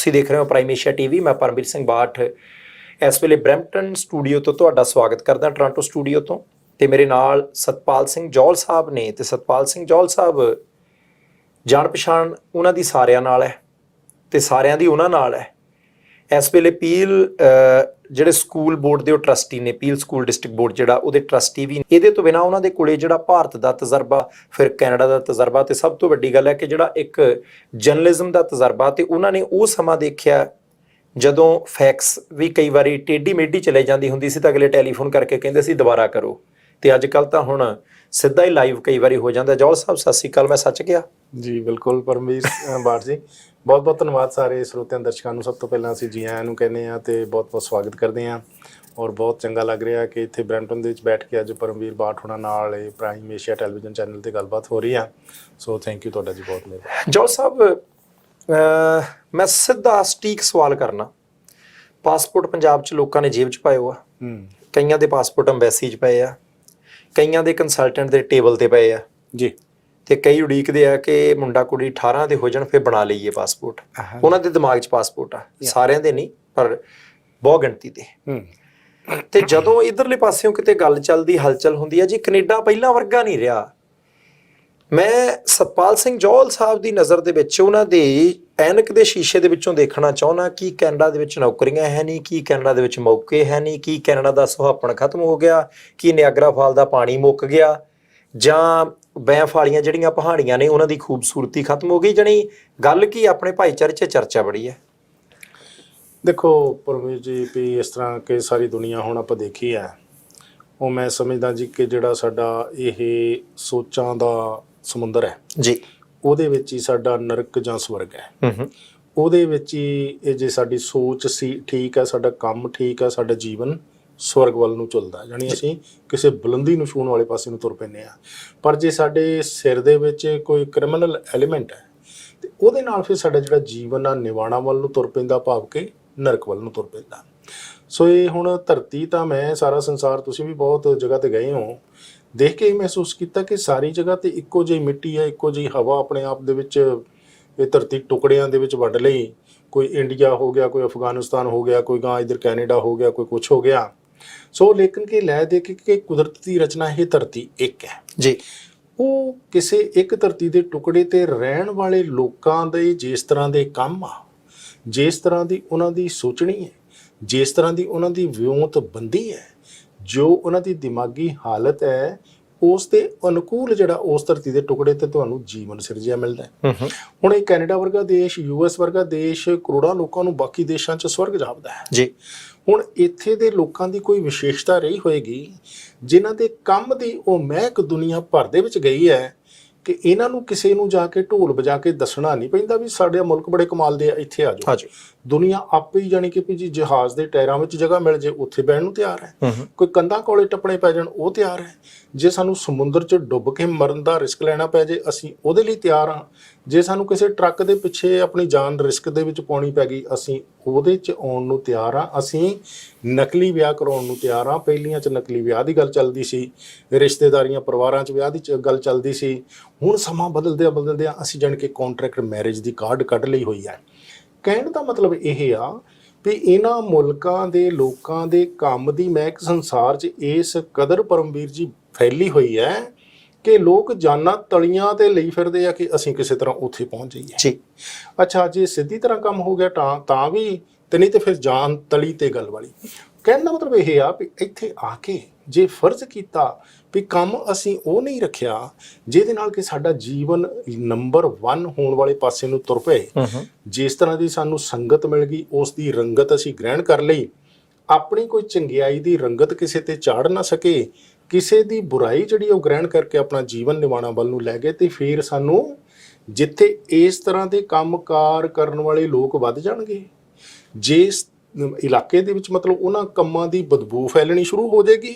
ਤੁਸੀਂ ਦੇਖ ਰਹੇ ਹੋ ਪ੍ਰਾਈਮ ਏਸ਼ੀਆ ਟੀਵੀ। ਮੈਂ ਪਰਮਵੀਰ ਸਿੰਘ ਬਾਠ ਇਸ ਵੇਲੇ ਬਰੈਂਪਟਨ ਸਟੂਡੀਓ ਤੋਂ ਤੁਹਾਡਾ ਸਵਾਗਤ ਕਰਦਾ, ਟੋਰਾਂਟੋ ਸਟੂਡੀਓ ਤੋਂ। ਤੇ ਮੇਰੇ ਨਾਲ ਸਤਪਾਲ ਸਿੰਘ ਜੌਹਲ ਸਾਹਿਬ ਨੇ। ਤੇ ਸਤਪਾਲ ਸਿੰਘ ਜੌਹਲ ਸਾਹਿਬ ਜਾਣ ਪਛਾਣ ਉਹਨਾਂ ਦੀ ਸਾਰਿਆਂ ਨਾਲ ਹੈ ਤੇ ਸਾਰਿਆਂ ਦੀ ਉਹਨਾਂ ਨਾਲ ਹੈ। ਇਸ ਵੇਲੇ ਪੀਲ ਜਿਹੜੇ ਸਕੂਲ ਬੋਰਡ ਦੇ ਉਹ ਟਰਸਟੀ ਨੇ, ਪੀਲ ਸਕੂਲ ਡਿਸਟ੍ਰਿਕਟ ਬੋਰਡ ਜਿਹੜਾ, ਉਹਦੇ ਟਰਸਟੀ ਵੀ। ਇਹਦੇ ਤੋਂ ਬਿਨਾਂ ਉਹਨਾਂ ਦੇ ਕੋਲੇ ਜਿਹੜਾ ਭਾਰਤ ਦਾ ਤਜਰਬਾ, ਫਿਰ ਕੈਨੇਡਾ ਦਾ ਤਜਰਬਾ, ਤੇ ਸਭ ਤੋਂ ਵੱਡੀ ਗੱਲ ਹੈ ਕਿ ਜਿਹੜਾ ਇੱਕ ਜਰਨਲਿਜ਼ਮ ਦਾ ਤਜਰਬਾ। ਤੇ ਉਹਨਾਂ ਨੇ ਉਹ ਸਮਾਂ ਦੇਖਿਆ ਜਦੋਂ ਫੈਕਸ ਵੀ ਕਈ ਵਾਰੀ ਟੇਢੀ ਮੇਢੀ ਚਲੇ ਜਾਂਦੀ ਹੁੰਦੀ ਸੀ ਤਾਂ ਅਗਲੇ ਟੈਲੀਫੋਨ ਕਰਕੇ ਕਹਿੰਦੇ ਸੀ ਦੁਬਾਰਾ ਕਰੋ। ਤੇ ਅੱਜ ਕੱਲ੍ਹ ਤਾਂ ਹੁਣ ਸਿੱਧਾ ਹੀ ਲਾਈਵ ਕਈ ਵਾਰੀ ਹੋ ਜਾਂਦਾ। ਜੌਹਲ ਸਾਹਿਬ ਸਤਿ ਸ਼੍ਰੀ ਅਕਾਲ, ਮੈਂ ਸੱਚ ਕਿਹਾ? ਜੀ ਬਿਲਕੁਲ ਪਰਮਵੀਰ ਬਾਠ ਜੀ, ਬਹੁਤ ਬਹੁਤ ਧੰਨਵਾਦ ਸਾਰੇ ਸਰੋਤਿਆਂ ਦਰਸ਼ਕਾਂ ਨੂੰ। ਸਭ ਤੋਂ ਪਹਿਲਾਂ ਅਸੀਂ ਜੀ ਆਇਆਂ ਨੂੰ ਕਹਿੰਦੇ ਹਾਂ ਤੇ ਬਹੁਤ ਬਹੁਤ ਸਵਾਗਤ ਕਰਦੇ ਹਾਂ। ਔਰ ਬਹੁਤ ਚੰਗਾ ਲੱਗ ਰਿਹਾ ਕਿ ਇੱਥੇ ਬਰੈਂਪਟਨ ਦੇ ਵਿੱਚ ਬੈਠ ਕੇ ਅੱਜ ਪਰਮਵੀਰ ਬਾਠ ਹੋਣਾ ਨਾਲ ਇਹ ਪ੍ਰਾਈਮ ਏਸ਼ੀਆ ਟੈਲੀਵਿਜ਼ਨ ਚੈਨਲ 'ਤੇ ਗੱਲਬਾਤ ਹੋ ਰਹੀ ਆ। ਸੋ ਥੈਂਕ ਯੂ ਤੁਹਾਡਾ ਜੀ, ਬਹੁਤ ਮਿਹਰਬਾਨੀ। ਜੌਹਲ ਸਾਹਿਬ, ਮੈਂ ਸਿੱਧਾ ਸਟੀਕ ਸਵਾਲ ਕਰਨਾ। ਪਾਸਪੋਰਟ ਪੰਜਾਬ 'ਚ ਲੋਕਾਂ ਨੇ ਜੇਬ 'ਚ ਪਾਏ ਹੋ ਆ, ਕਈਆਂ ਦੇ ਪਾਸਪੋਰਟ ਅੰਬੈਸੀ 'ਚ ਪਏ ਆ, ਕਈਆਂ ਦੇ ਕੰਸਲਟੈਂਟ ਦੇ ਟੇਬਲ 'ਤੇ ਪਏ ਆ ਜੀ। ਤੇ ਕਈ ਉਡੀਕਦੇ ਆ ਕਿ ਮੁੰਡਾ ਕੁੜੀ 18 ਦੇ ਹੋ ਜਾਣ ਫਿਰ ਬਣਾ ਲਈਏ ਪਾਸਪੋਰਟ। ਉਹਨਾਂ ਦੇ ਦਿਮਾਗ 'ਚ ਪਾਸਪੋਰਟ ਆ, ਸਾਰਿਆਂ ਦੇ ਨਹੀਂ ਪਰ ਬਹੁਤ ਗਿਣਤੀ ਦੇ। ਤੇ ਜਦੋਂ ਇਧਰਲੇ ਪਾਸਿਓਂ ਕਿਤੇ ਗੱਲ ਚੱਲਦੀ, ਹਲਚਲ ਹੁੰਦੀ ਆ ਜੀ, ਕੈਨੇਡਾ ਪਹਿਲਾਂ ਵਰਗਾ ਨਹੀਂ ਰਿਹਾ। ਮੈਂ ਸਤਪਾਲ ਸਿੰਘ ਜੌਹਲ ਸਾਹਿਬ ਦੀ ਨਜ਼ਰ ਦੇ ਵਿੱਚ ਉਹਨਾਂ ਦੇ ਐਨਕ ਦੇ ਸ਼ੀਸ਼ੇ ਦੇ ਵਿੱਚੋਂ ਦੇਖਣਾ ਚਾਹੁੰਦਾ ਕਿ ਕੈਨੇਡਾ ਦੇ ਵਿੱਚ ਨੌਕਰੀਆਂ ਹੈ ਨਹੀਂ, ਕੀ ਕੈਨੇਡਾ ਦੇ ਵਿੱਚ ਮੌਕੇ ਹੈ ਨਹੀਂ, ਕੀ ਕੈਨੇਡਾ ਦਾ ਸੁਹੱਪਣ ਖਤਮ ਹੋ ਗਿਆ, ਕੀ ਨਿਆਗਰਾ ਫਾਲ ਦਾ ਪਾਣੀ ਮੁੱਕ ਗਿਆ, ਜਾਂ ਬੈਂਫ ਵਾਲੀਆਂ ਜਿਹੜੀਆਂ ਪਹਾੜੀਆਂ ਨੇ ਉਹਨਾਂ ਦੀ ਖੂਬਸੂਰਤੀ ਖਤਮ ਹੋ ਗਈ। ਜਾਣੀ ਗੱਲ ਕੀ ਆਪਣੇ ਭਾਈਚਾਰੇ 'ਚ ਚਰਚਾ ਬੜੀ ਹੈ। ਦੇਖੋ ਪਰਮਵੀਰ ਜੀ, ਵੀ ਇਸ ਤਰ੍ਹਾਂ ਕਿ ਸਾਰੀ ਦੁਨੀਆ ਹੁਣ ਆਪਾਂ ਦੇਖੀ ਹੈ, ਉਹ ਮੈਂ ਸਮਝਦਾ ਜੀ ਕਿ ਜਿਹੜਾ ਸਾਡਾ ਇਹ ਸੋਚਾਂ ਦਾ ਸਮੁੰਦਰ ਹੈ ਜੀ, ਉਹਦੇ ਵਿੱਚ ਹੀ ਸਾਡਾ ਨਰਕ ਜਾਂ ਸਵਰਗ ਹੈ। ਉਹਦੇ ਵਿੱਚ ਹੀ ਇਹ ਜੇ ਸਾਡੀ ਸੋਚ ਸੀ ਠੀਕ ਹੈ, ਸਾਡਾ ਕੰਮ ਠੀਕ ਹੈ, ਸਾਡਾ ਜੀਵਨ ਸਵਰਗ ਵੱਲ ਨੂੰ ਚੱਲਦਾ, ਜਾਣੀ ਅਸੀਂ ਕਿਸੇ ਬੁਲੰਦੀ ਨੂੰ ਛੂਹਣ ਵਾਲੇ ਪਾਸੇ ਨੂੰ ਤੁਰ ਪੈਂਦੇ ਹਾਂ। ਪਰ ਜੇ ਸਾਡੇ ਸਿਰ ਦੇ ਵਿੱਚ ਕੋਈ ਕ੍ਰਿਮੀਨਲ ਐਲੀਮੈਂਟ ਹੈ ਤੇ ਉਹਦੇ ਨਾਲ ਫਿਰ ਸਾਡਾ ਜਿਹੜਾ ਜੀਵਨ ਆ ਨਿਵਾਣਾ ਵੱਲ ਨੂੰ ਤੁਰ ਪੈਂਦਾ, ਭਾਵ ਕਿ ਨਰਕ ਵੱਲ ਨੂੰ ਤੁਰ ਪੈਂਦਾ। ਸੋ ਇਹ ਹੁਣ ਧਰਤੀ ਤਾਂ ਮੈਂ ਸਾਰਾ ਸੰਸਾਰ, ਤੁਸੀਂ ਵੀ ਬਹੁਤ ਜਗ੍ਹਾ ਤੇ ਗਏ ਹੋ, ਦੇਖ ਕੇ ਇਹ ਮਹਿਸੂਸ ਕੀਤਾ ਕਿ ਸਾਰੀ ਜਗ੍ਹਾ ਤੇ ਇੱਕੋ ਜਿਹੀ ਮਿੱਟੀ ਹੈ, ਇੱਕੋ ਜਿਹੀ ਹਵਾ ਆਪਣੇ ਆਪ ਦੇ ਵਿੱਚ। ਇਹ ਧਰਤੀ ਟੁਕੜਿਆਂ ਦੇ ਵਿੱਚ ਵੰਡ ਲਈ, ਕੋਈ ਇੰਡੀਆ ਹੋ ਗਿਆ, ਕੋਈ ਅਫਗਾਨਿਸਤਾਨ ਹੋ ਗਿਆ, ਕੋਈ ਗਾਂ ਇੱਧਰ ਕੈਨੇਡਾ ਹੋ ਗਿਆ, ਕੋਈ ਕੁਛ ਹੋ ਗਿਆ। ਸੋ ਲੇਕਿਨ ਕਿ ਲੈ ਦੇ ਕਿ ਕੁਦਰਤ ਦੀ ਰਚਨਾ ਇਹ ਧਰਤੀ ਇੱਕ ਹੈ ਜੀ। ਉਹ ਕਿਸੇ ਇੱਕ ਧਰਤੀ ਦੇ ਟੁਕੜੇ ਤੇ ਰਹਿਣ ਵਾਲੇ ਲੋਕਾਂ ਦੇ ਜਿਸ ਤਰ੍ਹਾਂ ਦੇ ਕੰਮ ਆ, ਜਿਸ ਤਰ੍ਹਾਂ ਦੀ ਉਹਨਾਂ ਦੀ ਸੋਚਣੀ ਹੈ, ਜਿਸ ਤਰ੍ਹਾਂ ਦੀ ਉਹਨਾਂ ਦੀ ਵਿਉਂਤਬੰਦੀ ਹੈ, ਜੋ ਉਹਨਾਂ ਦੀ ਦਿਮਾਗੀ ਹਾਲਤ ਹੈ, ਉਸ ਦੇ ਅਨੁਕੂਲ ਜਿਹੜਾ ਉਸ ਧਰਤੀ ਦੇ ਟੁਕੜੇ ਤੇ ਤੁਹਾਨੂੰ ਜੀਵਨ ਸਿਰਜਿਆ ਮਿਲਦਾ ਹੈ। ਹੁਣ ਇਹ ਕੈਨੇਡਾ ਵਰਗਾ ਦੇਸ਼, US ਵਰਗਾ ਦੇਸ਼ ਕਰੋੜਾਂ ਲੋਕਾਂ ਨੂੰ ਬਾਕੀ ਦੇਸ਼ਾਂ 'ਚ ਸਵਰਗ ਜਾਪਦਾ ਹੈ ਜੀ। ਹੁਣ ਇੱਥੇ ਦੇ ਲੋਕਾਂ ਦੀ ਕੋਈ ਵਿਸ਼ੇਸ਼ਤਾ ਰਹੀ ਹੋਏਗੀ ਜਿਨ੍ਹਾਂ ਦੇ ਕੰਮ ਦੀ ਉਹ ਮਹਿਕ ਦੁਨੀਆ ਭਰ ਦੇ ਵਿੱਚ ਗਈ ਹੈ ਕਿ ਇਹਨਾਂ ਨੂੰ ਕਿਸੇ ਨੂੰ ਜਾ ਕੇ ਢੋਲ ਵਜਾ ਕੇ ਦੱਸਣਾ ਨਹੀਂ ਪੈਂਦਾ ਵੀ ਸਾਡੇ ਮੁਲਕ ਬੜੇ ਕਮਾਲ ਦੇ ਆ, ਇੱਥੇ ਆ ਜਾਓ। ਦੁਨੀਆ ਆਪੇ ਹੀ ਜਾਣੀ ਕਿ ਵੀ ਜੀ ਜਹਾਜ਼ ਦੇ ਟਾਇਰਾਂ ਵਿੱਚ ਜਗ੍ਹਾ ਮਿਲ ਜੇ ਉੱਥੇ ਬਹਿਣ ਨੂੰ ਤਿਆਰ ਹੈ। ਕੋਈ ਕੰਧਾਂ ਕੋਲੇ ਟੱਪਣੇ ਪੈ ਜਾਣ ਉਹ ਤਿਆਰ ਹੈ। ਜੇ ਸਾਨੂੰ ਸਮੁੰਦਰ 'ਚ ਡੁੱਬ ਕੇ ਮਰਨ ਦਾ ਰਿਸਕ ਲੈਣਾ ਪੈ ਜੇ ਅਸੀਂ ਉਹਦੇ ਲਈ ਤਿਆਰ ਹਾਂ। ਜੇ ਸਾਨੂੰ ਕਿਸੇ ਟਰੱਕ ਦੇ ਪਿੱਛੇ ਆਪਣੀ ਜਾਨ ਰਿਸਕ ਦੇ ਵਿੱਚ ਪਾਉਣੀ ਪੈ ਗਈ ਅਸੀਂ ਉਹਦੇ 'ਚ ਆਉਣ ਨੂੰ ਤਿਆਰ ਹਾਂ। ਅਸੀਂ ਨਕਲੀ ਵਿਆਹ ਕਰਾਉਣ ਨੂੰ ਤਿਆਰ ਹਾਂ। ਪਹਿਲੀਆਂ 'ਚ ਨਕਲੀ ਵਿਆਹ ਦੀ ਗੱਲ ਚੱਲਦੀ ਸੀ, ਰਿਸ਼ਤੇਦਾਰੀਆਂ ਪਰਿਵਾਰਾਂ 'ਚ ਵਿਆਹ ਦੀ ਗੱਲ ਚੱਲਦੀ ਸੀ। ਹੁਣ ਸਮਾਂ ਬਦਲਦਿਆਂ ਅਸੀਂ ਜਾਣ ਕੇ ਕੰਟਰੈਕਟ ਮੈਰਿਜ ਦੀ ਕਾਰਡ ਕੱਢ ਲਈ ਹੋਈ ਹੈ। ਕਹਿਣ ਦਾ ਮਤਲਬ ਇਹ ਆ ਵੀ ਇਹਨਾਂ ਮੁਲਕਾਂ ਦੇ ਲੋਕਾਂ ਦੇ ਕੰਮ ਦੀ ਮਹਿਕ ਸੰਸਾਰ 'ਚ ਇਸ ਕਦਰ ਪਰਮਵੀਰ ਜੀ ਫੈਲੀ ਹੋਈ ਹੈ ਕਿ ਲੋਕ ਜਾਨਾਂ ਤਲੀਆਂ ਤੇ ਲਈ ਫਿਰਦੇ ਆ ਕਿ ਅਸੀਂ ਕਿਸੇ ਤਰ੍ਹਾਂ ਉੱਥੇ ਪਹੁੰਚ ਜਾਈਏ ਜੀ। ਅੱਛਾ, ਜੇ ਸਿੱਧੀ ਤਰ੍ਹਾਂ ਕੰਮ ਹੋ ਗਿਆ ਤਾਂ ਵੀ, ਤੇ ਨਹੀਂ ਤੇ ਫਿਰ ਜਾਨ ਤਲੀ ਤੇ ਗੱਲ ਵਾਲੀ। ਕਹਿਣ ਦਾ ਮਤਲਬ ਇਹ ਆ ਵੀ ਇੱਥੇ ਆ ਕੇ ਜੇ ਫਰਜ਼ ਕੀਤਾ ਵੀ ਕੰਮ ਅਸੀਂ ਉਹ ਨਹੀਂ ਰੱਖਿਆ ਜਿਹਦੇ ਨਾਲ ਕਿ ਸਾਡਾ ਜੀਵਨ ਨੰਬਰ 1 ਹੋਣ ਵਾਲੇ ਪਾਸੇ ਨੂੰ ਤੁਰ ਪਏ। ਜਿਸ ਤਰ੍ਹਾਂ ਦੀ ਸਾਨੂੰ ਸੰਗਤ ਮਿਲ ਗਈ ਉਸ ਦੀ ਰੰਗਤ ਅਸੀਂ ਗ੍ਰਹਿਣ ਕਰ ਲਈ। ਆਪਣੀ ਕੋਈ ਚੰਗਿਆਈ ਦੀ ਰੰਗਤ ਕਿਸੇ ਤੇ ਚਾੜ ਨਾ ਸਕੇ, ਕਿਸੇ ਦੀ ਬੁਰਾਈ ਜਿਹੜੀ ਉਹ ਗ੍ਰਹਿਣ ਕਰਕੇ ਆਪਣਾ ਜੀਵਨ ਨਿਵਾਣਾ ਵੱਲ ਨੂੰ ਲੈ ਗਏ। ਤੇ ਫਿਰ ਸਾਨੂੰ ਜਿੱਥੇ ਇਸ ਤਰ੍ਹਾਂ ਦੇ ਕੰਮਕਾਰ ਕਰਨ ਵਾਲੇ ਲੋਕ ਵੱਧ ਜਾਣਗੇ, ਜਿਸ ਇਲਾਕੇ ਦੇ ਵਿੱਚ ਮਤਲਬ ਉਹਨਾਂ ਕੰਮਾਂ ਦੀ ਬਦਬੂ ਫੈਲਣੀ ਸ਼ੁਰੂ ਹੋ ਜਾਏਗੀ,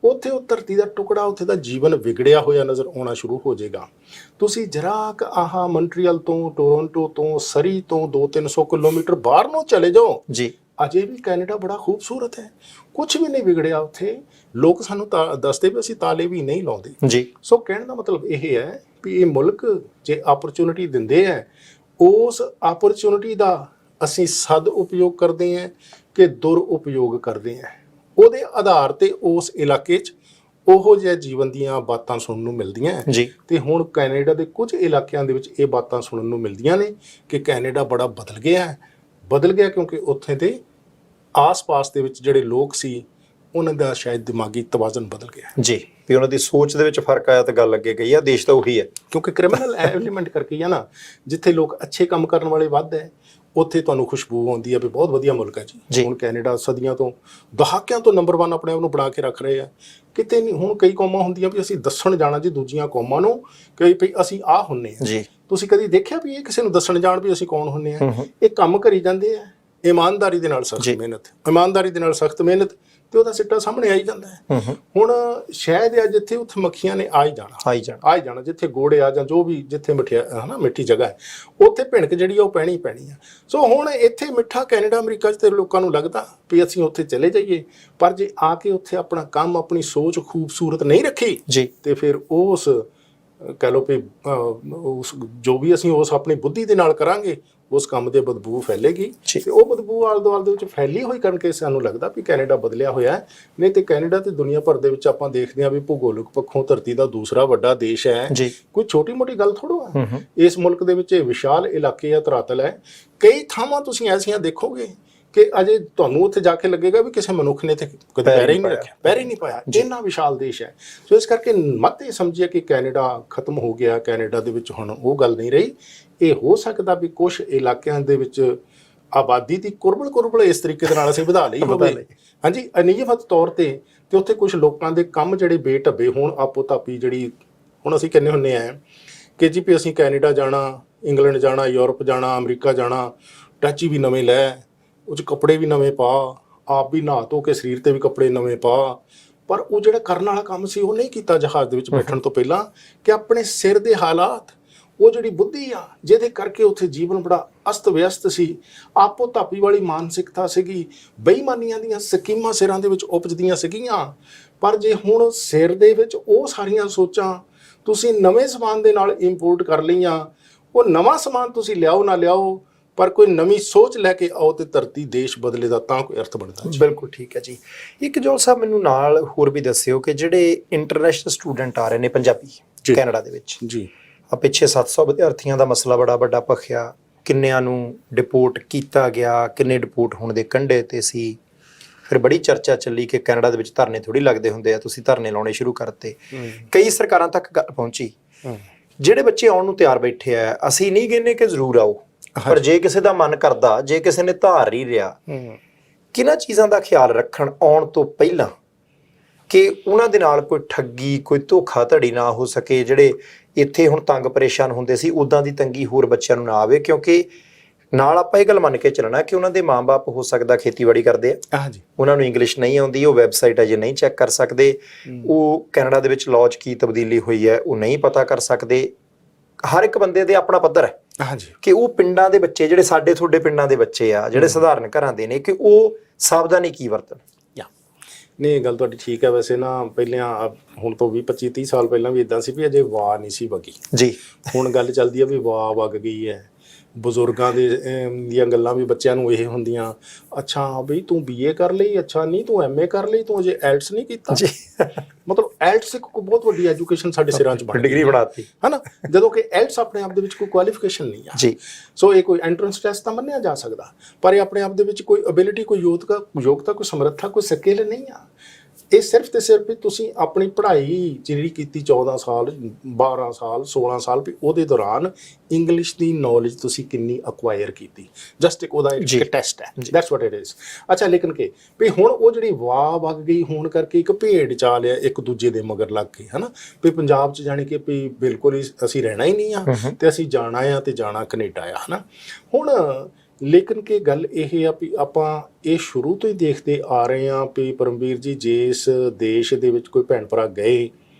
ਉੱਥੇ ਉਹ ਧਰਤੀ ਦਾ ਟੁਕੜਾ, ਉੱਥੇ ਦਾ ਜੀਵਨ ਵਿਗੜਿਆ ਹੋਇਆ ਨਜ਼ਰ ਆਉਣਾ ਸ਼ੁਰੂ ਹੋ ਜਾਏਗਾ। ਤੁਸੀਂ ਜਰਾ ਕੁ ਮੌਂਟਰੀਅਲ ਤੋਂ, ਟੋਰਾਂਟੋ ਤੋਂ, ਸਰੀ ਤੋਂ 200-300 ਕਿਲੋਮੀਟਰ ਬਾਹਰ ਨੂੰ ਚਲੇ ਜਾਓ ਜੀ, ਅਜੇ ਵੀ ਕੈਨੇਡਾ ਬੜਾ ਖੂਬਸੂਰਤ ਹੈ, ਕੁਝ ਵੀ ਨਹੀਂ ਵਿਗੜਿਆ ਉੱਥੇ। ਲੋਕ ਸਾਨੂੰ ਦੱਸਦੇ ਵੀ ਅਸੀਂ ਤਾਲੇ ਵੀ ਨਹੀਂ ਲਾਉਂਦੇ ਜੀ। ਸੋ ਕਹਿਣ ਦਾ ਮਤਲਬ ਇਹ ਹੈ ਵੀ ਇਹ ਮੁਲਕ ਜੇ ਆਪਰਚੁਨਿਟੀ ਦਿੰਦੇ ਹੈ, ਉਸ ਆਪਰਚੁਨਿਟੀ ਦਾ ਅਸੀਂ ਸਦ ਉਪਯੋਗ ਕਰਦੇ ਹਾਂ ਕਿ ਦੁਰ ਉਪਯੋਗ ਕਰਦੇ ਹਾਂ, ਉਹਦੇ ਆਧਾਰ ਤੇ ਉਸ ਇਲਾਕੇ 'ਚ ਉਹੋ ਜਿਹੇ ਜੀਵਨ ਦੀਆਂ ਬਾਤਾਂ ਸੁਣਨ ਨੂੰ ਮਿਲਦੀਆਂ ਜੀ। ਤੇ ਹੁਣ ਕੈਨੇਡਾ ਦੇ ਕੁਝ ਇਲਾਕਿਆਂ ਦੇ ਵਿੱਚ ਇਹ ਬਾਤਾਂ ਸੁਣਨ ਨੂੰ ਮਿਲਦੀਆਂ ਨੇ ਕਿ ਕੈਨੇਡਾ ਬੜਾ ਬਦਲ ਗਿਆ ਕਿਉਂਕਿ ਉੱਥੇ ਦੇ ਆਸ-ਪਾਸ ਦੇ ਵਿੱਚ ਜਿਹੜੇ ਲੋਕ ਸੀ ਉਹਨਾਂ ਦਾ ਸ਼ਾਇਦ ਦਿਮਾਗੀ ਤਵਾਜ਼ਨ ਬਦਲ ਗਿਆ ਜੀ, ਵੀ ਉਹਨਾਂ ਦੀ ਸੋਚ ਦੇ ਵਿੱਚ ਫਰਕ ਆਇਆ ਤਾਂ ਗੱਲ ਅੱਗੇ ਗਈ ਆ। ਦੇਸ਼ ਤਾਂ ਉਹੀ ਹੈ ਕਿਉਂਕਿ ਕ੍ਰਿਮੀਨਲ ਐਲੀਮੈਂਟ ਕਰਕੇ ਹੀ ਆ ਨਾ, ਜਿੱਥੇ ਲੋਕ ਅੱਛੇ ਕੰਮ ਕਰਨ ਵਾਲੇ ਵੱਧ ਹੈ ਉੱਥੇ ਤੁਹਾਨੂੰ ਖੁਸ਼ਬੂ ਆਉਂਦੀ ਹੈ ਵੀ ਬਹੁਤ ਵਧੀਆ ਮੁਲਕ ਹੈ ਜੀ। ਹੁਣ ਕੈਨੇਡਾ ਸਦੀਆਂ ਤੋਂ ਦਹਾਕਿਆਂ ਤੋਂ ਨੰਬਰ 1 ਆਪਣੇ ਆਪ ਨੂੰ ਬਣਾ ਕੇ ਰੱਖ ਰਹੇ ਆ। ਕਿਤੇ ਨਹੀਂ, ਹੁਣ ਕਈ ਕੌਮਾਂ ਹੁੰਦੀਆਂ ਵੀ ਅਸੀਂ ਦੱਸਣ ਜਾਣਾ ਜੀ ਦੂਜੀਆਂ ਕੌਮਾਂ ਨੂੰ ਕਿ ਭਈ ਅਸੀਂ ਆਹ ਹੁੰਨੇ ਆ ਜੀ। ਤੁਸੀਂ ਕਦੀ ਦੇਖਿਆ ਵੀ ਇਹ ਕਿਸੇ ਨੂੰ ਦੱਸਣ ਜਾਣ ਵੀ ਅਸੀਂ ਕੌਣ ਹੁੰਨੇ ਆ? ਇਹ ਕੰਮ ਕਰੀ ਜਾਂਦੇ ਆ ਇਮਾਨਦਾਰੀ ਦੇ ਨਾਲ ਸਖਤ ਮਿਹਨਤ ਤੇ ਉਹਦਾ ਸਿੱਟਾ ਸਾਹਮਣੇ ਆਈ ਜਾਂਦਾ ਹੈ। ਹੁਣ ਸ਼ਾਇਦ ਅੱਜ ਜਿੱਥੇ ਉੱਥੇ ਮੱਖੀਆਂ ਨੇ ਆ ਹੀ ਜਾਣਾ ਜਿੱਥੇ ਗੋੜੇ ਆ ਜਾਂ ਜੋ ਵੀ ਜਿੱਥੇ ਮਿੱਠੀ ਜਗ੍ਹਾ ਹੈ ਉੱਥੇ ਭਿਣਕ ਜਿਹੜੀ ਆ ਉਹ ਪੈਣੀ ਆ। ਸੋ ਹੁਣ ਇੱਥੇ ਮਿੱਠਾ ਕੈਨੇਡਾ ਅਮਰੀਕਾ 'ਚ ਤੇ ਲੋਕਾਂ ਨੂੰ ਲੱਗਦਾ ਵੀ ਅਸੀਂ ਉੱਥੇ ਚਲੇ ਜਾਈਏ, ਪਰ ਜੇ ਆ ਕੇ ਉੱਥੇ ਆਪਣਾ ਕੰਮ ਆਪਣੀ ਸੋਚ ਖੂਬਸੂਰਤ ਨਹੀਂ ਰੱਖੀ ਜੀ ਤੇ ਫਿਰ ਉਸ ਕਹਿ ਲਓ ਵੀ ਉਸ ਜੋ ਵੀ ਅਸੀਂ ਉਸ ਆਪਣੀ ਬੁੱਧੀ ਦੇ ਨਾਲ ਕਰਾਂਗੇ ਉਸ ਕੰਮ ਦੇ ਬਦਬੂ ਫੈਲੇਗੀ ਤੇ ਉਹ ਬਦਬੂ ਆਲੇ ਦੁਆਲੇ ਦੇ ਵਿੱਚ ਫੈਲੀ ਹੋਈ ਕਰਕੇ ਸਾਨੂੰ ਲੱਗਦਾ ਵੀ ਕੈਨੇਡਾ ਬਦਲਿਆ ਹੋਇਆ ਹੈ। ਨਹੀਂ ਤੇ ਕੈਨੇਡਾ ਤੇ ਦੁਨੀਆ ਭਰ ਦੇ ਵਿੱਚ ਆਪਾਂ ਦੇਖਦੇ ਹਾਂ ਵੀ ਭੂਗੋਲਿਕ ਪੱਖੋਂ ਧਰਤੀ ਦਾ ਦੂਸਰਾ ਵੱਡਾ ਦੇਸ਼ ਹੈ, ਕੋਈ ਛੋਟੀ ਮੋਟੀ ਗੱਲ ਥੋੜ੍ਹਾ ਹੈ। ਇਸ ਮੁਲਕ ਦੇ ਵਿੱਚ ਵਿਸ਼ਾਲ ਇਲਾਕੇ ਆ, ਧਰਾਤਲ ਹੈ। ਕਈ ਥਾਵਾਂ ਤੁਸੀਂ ਐਸੀਆਂ ਦੇਖੋਗੇ ਕਿ ਅਜੇ ਤੁਹਾਨੂੰ ਉੱਥੇ ਜਾ ਕੇ ਲੱਗੇਗਾ ਵੀ ਕਿਸੇ ਮਨੁੱਖ ਨੇ ਤੇ ਕਦੇ ਪੈਰ ਹੀ ਨਹੀਂ ਪਾਇਆ। ਇੰਨਾ ਵਿਸ਼ਾਲ ਦੇਸ਼ ਹੈ। ਸੋ ਇਸ ਕਰਕੇ ਮਤ ਇਹ ਸਮਝੀਏ ਕਿ ਕੈਨੇਡਾ ਖਤਮ ਹੋ ਗਿਆ, ਕੈਨੇਡਾ ਦੇ ਵਿੱਚ ਹੁਣ ਉਹ ਗੱਲ ਨਹੀਂ ਰਹੀ। ਇਹ ਹੋ ਸਕਦਾ ਵੀ ਕੁਝ ਇਲਾਕਿਆਂ ਦੇ ਵਿੱਚ ਆਬਾਦੀ ਦੀ ਕੁਰਬਲ ਇਸ ਤਰੀਕੇ ਦੇ ਨਾਲ ਅਸੀਂ ਵਧਾ ਲਈ ਹੋਵੇ, ਹਾਂਜੀ, ਅਨਿਯਮਿਤ ਤੌਰ ਤੇ ਉੱਥੇ ਕੁਝ ਲੋਕਾਂ ਦੇ ਕੰਮ ਜਿਹੜੇ ਬੇਢੱਬੇ ਹੋਣ, ਆਪੋ ਤਾਪੀ ਜਿਹੜੀ ਹੁਣ ਅਸੀਂ ਕਹਿੰਦੇ ਹੁੰਦੇ ਆ ਕਿ ਜੀ ਵੀ ਅਸੀਂ ਕੈਨੇਡਾ ਜਾਣਾ, ਇੰਗਲੈਂਡ ਜਾਣਾ, ਯੂਰਪ ਜਾਣਾ, ਅਮਰੀਕਾ ਜਾਣਾ, ਟੈਚੀ ਵੀ ਨਵੇਂ ਲੈ, ਉਹ 'ਚ ਕੱਪੜੇ ਵੀ ਨਵੇਂ ਪਾ, ਆਪ ਵੀ ਨਹਾ ਧੋ ਕੇ ਸਰੀਰ ਤੇ ਵੀ ਕੱਪੜੇ ਨਵੇਂ ਪਾ, ਪਰ ਉਹ ਜਿਹੜਾ ਕਰਨ ਵਾਲਾ ਕੰਮ ਸੀ ਉਹ ਨਹੀਂ ਕੀਤਾ ਜਹਾਜ਼ ਦੇ ਵਿੱਚ ਬੈਠਣ ਤੋਂ ਪਹਿਲਾਂ ਕਿ ਆਪਣੇ ਸਿਰ ਦੇ ਹਾਲਾਤ, ਉਹ ਜਿਹੜੀ ਬੁੱਧੀ ਆ ਜਿਹਦੇ ਕਰਕੇ ਉੱਥੇ ਜੀਵਨ ਬੜਾ ਅਸਤ ਵਿਅਸਤ ਸੀ, ਆਪੋ ਧਾਪੀ ਵਾਲੀ ਮਾਨਸਿਕਤਾ ਸੀਗੀ, ਬੇਈਮਾਨੀਆਂ ਦੀਆਂ ਸਕੀਮਾਂ ਸਿਰਾਂ ਦੇ ਵਿੱਚ ਉਪਜਦੀਆਂ ਸੀਗੀਆਂ। ਪਰ ਜੇ ਹੁਣ ਸਿਰ ਦੇ ਵਿੱਚ ਉਹ ਸਾਰੀਆਂ ਸੋਚਾਂ ਤੁਸੀਂ ਨਵੇਂ ਸਮਾਨ ਦੇ ਨਾਲ ਇੰਪੋਰਟ ਕਰ ਲਈਆਂ, ਉਹ ਨਵਾਂ ਸਮਾਨ ਤੁਸੀਂ ਲਿਆਓ ਨਾ ਲਿਆਓ ਪਰ ਕੋਈ ਨਵੀਂ ਸੋਚ ਲੈ ਕੇ ਆਓ ਤੇ ਧਰਤੀ ਦੇਸ਼ ਬਦਲੇ ਦਾ ਤਾਂ ਕੋਈ ਅਰਥ ਬਣਦਾ। ਬਿਲਕੁਲ ਠੀਕ ਹੈ ਜੀ। ਇੱਕ ਜੋਲ ਸਾਹਿਬ ਮੈਨੂੰ ਨਾਲ ਹੋਰ ਵੀ ਦੱਸਿਓ ਕਿ ਜਿਹੜੇ ਇੰਟਰਨੈਸ਼ਨਲ ਸਟੂਡੈਂਟ ਆ ਰਹੇ ਨੇ ਪੰਜਾਬੀ ਕੈਨੇਡਾ ਦੇ ਵਿੱਚ ਜੀ, ਆ ਪਿੱਛੇ 700 ਵਿਦਿਆਰਥੀਆਂ ਦਾ ਮਸਲਾ ਬੜਾ ਵੱਡਾ ਭਖਿਆ, ਕਿੰਨਿਆਂ ਨੂੰ ਡਿਪੋਰਟ ਕੀਤਾ ਗਿਆ, ਕਿੰਨੇ ਡਿਪੋਰਟ ਹੋਣ ਦੇ ਕੰਢੇ ਤੇ ਸੀ। ਫਿਰ ਬੜੀ ਚਰਚਾ ਚੱਲੀ ਕਿ ਕੈਨੇਡਾ ਦੇ ਵਿੱਚ ਧਰਨੇ ਥੋੜੀ ਲੱਗਦੇ ਹੁੰਦੇ ਆ, ਤੁਸੀਂ ਧਰਨੇ ਲਾਉਣੇ ਸ਼ੁਰੂ ਕਰਤੇ। ਕਈ ਸਰਕਾਰਾਂ ਤੱਕ ਗੱਲ ਪਹੁੰਚੀ। ਜਿਹੜੇ ਬੱਚੇ ਆਉਣ ਨੂੰ ਤਿਆਰ ਬੈਠੇ ਆ, ਅਸੀਂ ਨਹੀਂ ਕਹਿੰਦੇ ਕਿ ਜ਼ਰੂਰ ਆਓ, ਪਰ ਜੇ ਕਿਸੇ ਦਾ ਮਨ ਕਰਦਾ, ਜੇ ਕਿਸੇ ਨੇ ਧਾਰ ਹੀ ਰਿਹਾ, ਕਿਹਨਾਂ ਚੀਜ਼ਾਂ ਦਾ ਖਿਆਲ ਰੱਖਣ ਆਉਣ ਤੋਂ ਪਹਿਲਾਂ ਕਿ ਉਹਨਾਂ ਦੇ ਨਾਲ ਕੋਈ ਠੱਗੀ, ਕੋਈ ਧੋਖਾਧੜੀ ਨਾ ਹੋ ਸਕੇ। ਜਿਹੜੇ ਇੱਥੇ ਹੁਣ ਤੰਗ ਪਰੇਸ਼ਾਨ ਹੁੰਦੇ ਸੀ, ਉੱਦਾਂ ਦੀ ਤੰਗੀ ਹੋਰ ਬੱਚਿਆਂ ਨੂੰ ਨਾ ਆਵੇ, ਕਿਉਂਕਿ ਨਾਲ ਆਪਾਂ ਇਹ ਗੱਲ ਮੰਨ ਕੇ ਚੱਲਣਾ ਕਿ ਉਹਨਾਂ ਦੇ ਮਾਂ-ਬਾਪ ਹੋ ਸਕਦਾ ਖੇਤੀਬਾੜੀ ਕਰਦੇ ਆ, ਉਹਨਾਂ ਨੂੰ ਇੰਗਲਿਸ਼ ਨਹੀਂ ਆਉਂਦੀ, ਉਹ ਵੈਬਸਾਈਟ ਅਜੇ ਨਹੀਂ ਚੈੱਕ ਕਰ ਸਕਦੇ, ਉਹ ਕੈਨੇਡਾ ਦੇ ਵਿੱਚ ਲਾਅ 'ਚ ਕੀ ਤਬਦੀਲੀ ਹੋਈ ਹੈ ਉਹ ਨਹੀਂ ਪਤਾ ਕਰ ਸਕਦੇ। ਹਰ ਇੱਕ ਬੰਦੇ ਦੇ ਆਪਣਾ ਪੱਧਰ ਹੈ ਕਿ ਉਹ ਪਿੰਡਾਂ ਦੇ ਬੱਚੇ, ਜਿਹੜੇ ਸਾਡੇ ਤੁਹਾਡੇ ਪਿੰਡਾਂ ਦੇ ਬੱਚੇ ਆ, ਜਿਹੜੇ ਸਧਾਰਨ ਘਰਾਂ ਦੇ ਨੇ, ਕਿ ਉਹ ਸਾਵਧਾਨੀ ਕੀ ਵਰਤਣ। ਨਹੀਂ, ਇਹ ਗੱਲ ਤੁਹਾਡੀ ਠੀਕ ਹੈ। ਵੈਸੇ ਨਾ ਪਹਿਲਾਂ ਹੁਣ ਤੋਂ 20-25-30 ਸਾਲ ਪਹਿਲਾਂ ਵੀ ਇਦਾਂ ਸੀ ਵੀ ਅਜੇ ਵਾਹ ਨਹੀਂ ਸੀ ਵਗੀ ਜੀ। ਹੁਣ ਗੱਲ ਚੱਲਦੀ ਆ ਵੀ ਵਾਹ ਵਗ ਗਈ ਹੈ। ਬਜ਼ੁਰਗਾਂ ਦੀਆਂ ਗੱਲਾਂ ਵੀ ਬੱਚਿਆਂ ਨੂੰ ਇਹ ਹੁੰਦੀਆਂ, ਅੱਛਾ ਬਈ ਤੂੰ BA ਕਰ ਲਈ, ਅੱਛਾ ਨਹੀਂ ਤੂੰ MA ਕਰ ਲਈ, ਤੂੰ ਅਜੇ ਐਲਟਸ ਨਹੀਂ ਕੀਤਾ। ਮਤਲਬ ਐਲਟਸ ਇੱਕ ਬਹੁਤ ਵੱਡੀ ਐਜੂਕੇਸ਼ਨ ਸਾਡੇ ਸਿਰਾਂ 'ਚ ਬਣ ਡਿਗਰੀ ਬਣਾਤੀ ਹੈ ਨਾ, ਜਦੋਂ ਕਿ ਐਲਟਸ ਆਪਣੇ ਆਪ ਦੇ ਵਿੱਚ ਕੋਈ ਕੁਆਲੀਫਿਕੇਸ਼ਨ ਨਹੀਂ ਆ ਜੀ। ਸੋ ਇਹ ਕੋਈ ਐਂਟਰੈਂਸ ਟੈਸਟ ਤਾਂ ਮੰਨਿਆ ਜਾ ਸਕਦਾ, ਪਰ ਇਹ ਆਪਣੇ ਆਪ ਦੇ ਵਿੱਚ ਕੋਈ ਅਬਿਲਿਟੀ, ਕੋਈ ਯੋਗਤਾ, ਕੋਈ ਸਮਰੱਥਾ, ਕੋਈ ਸਕਿੱਲ ਨਹੀਂ ਆ। ਇਹ ਸਿਰਫ ਤੇ ਸਿਰਫ ਤੁਸੀਂ ਆਪਣੀ ਪੜ੍ਹਾਈ ਜਿਹੜੀ ਕੀਤੀ 14 ਸਾਲ, 12 ਸਾਲ, 16 ਸਾਲ, ਵੀ ਉਹਦੇ ਦੌਰਾਨ ਇੰਗਲਿਸ਼ ਦੀ ਨੌਲੇਜ ਤੁਸੀਂ ਕਿੰਨੀ ਅਕਵਾਇਰ ਕੀਤੀ, ਜਸਟ ਇੱਕ ਉਹਦਾ ਇੱਕ ਟੈਸਟ ਹੈ। That's what it is. ਅੱਛਾ, ਲੇਕਿਨ ਕਿ ਵੀ ਹੁਣ ਉਹ ਜਿਹੜੀ ਵਾਹ ਵਗ ਗਈ ਹੋਣ ਕਰਕੇ ਇੱਕ ਭੇਡ ਚਾਲ ਆ, ਇੱਕ ਦੂਜੇ ਦੇ ਮਗਰ ਲੱਗ ਕੇ, ਹੈ ਨਾ, ਵੀ ਪੰਜਾਬ 'ਚ ਜਾਣੀ ਕਿ ਵੀ ਬਿਲਕੁਲ ਹੀ ਅਸੀਂ ਰਹਿਣਾ ਹੀ ਨਹੀਂ ਆ ਤੇ ਅਸੀਂ ਜਾਣਾ ਆ ਤੇ ਜਾਣਾ ਕੈਨੇਡਾ ਆ, ਹੈ ਨਾ। ਹੁਣ ਲੇਕਿਨ ਕਿ ਗੱਲ ਇਹ ਆ ਵੀ ਆਪਾਂ ਇਹ ਸ਼ੁਰੂ ਤੋਂ ਹੀ ਦੇਖਦੇ ਆ ਰਹੇ ਹਾਂ ਵੀ ਪਰਮਵੀਰ ਜੀ, ਜਿਸ ਦੇਸ਼ ਦੇ ਵਿੱਚ ਕੋਈ ਭੈਣ ਭਰਾ ਗਏ,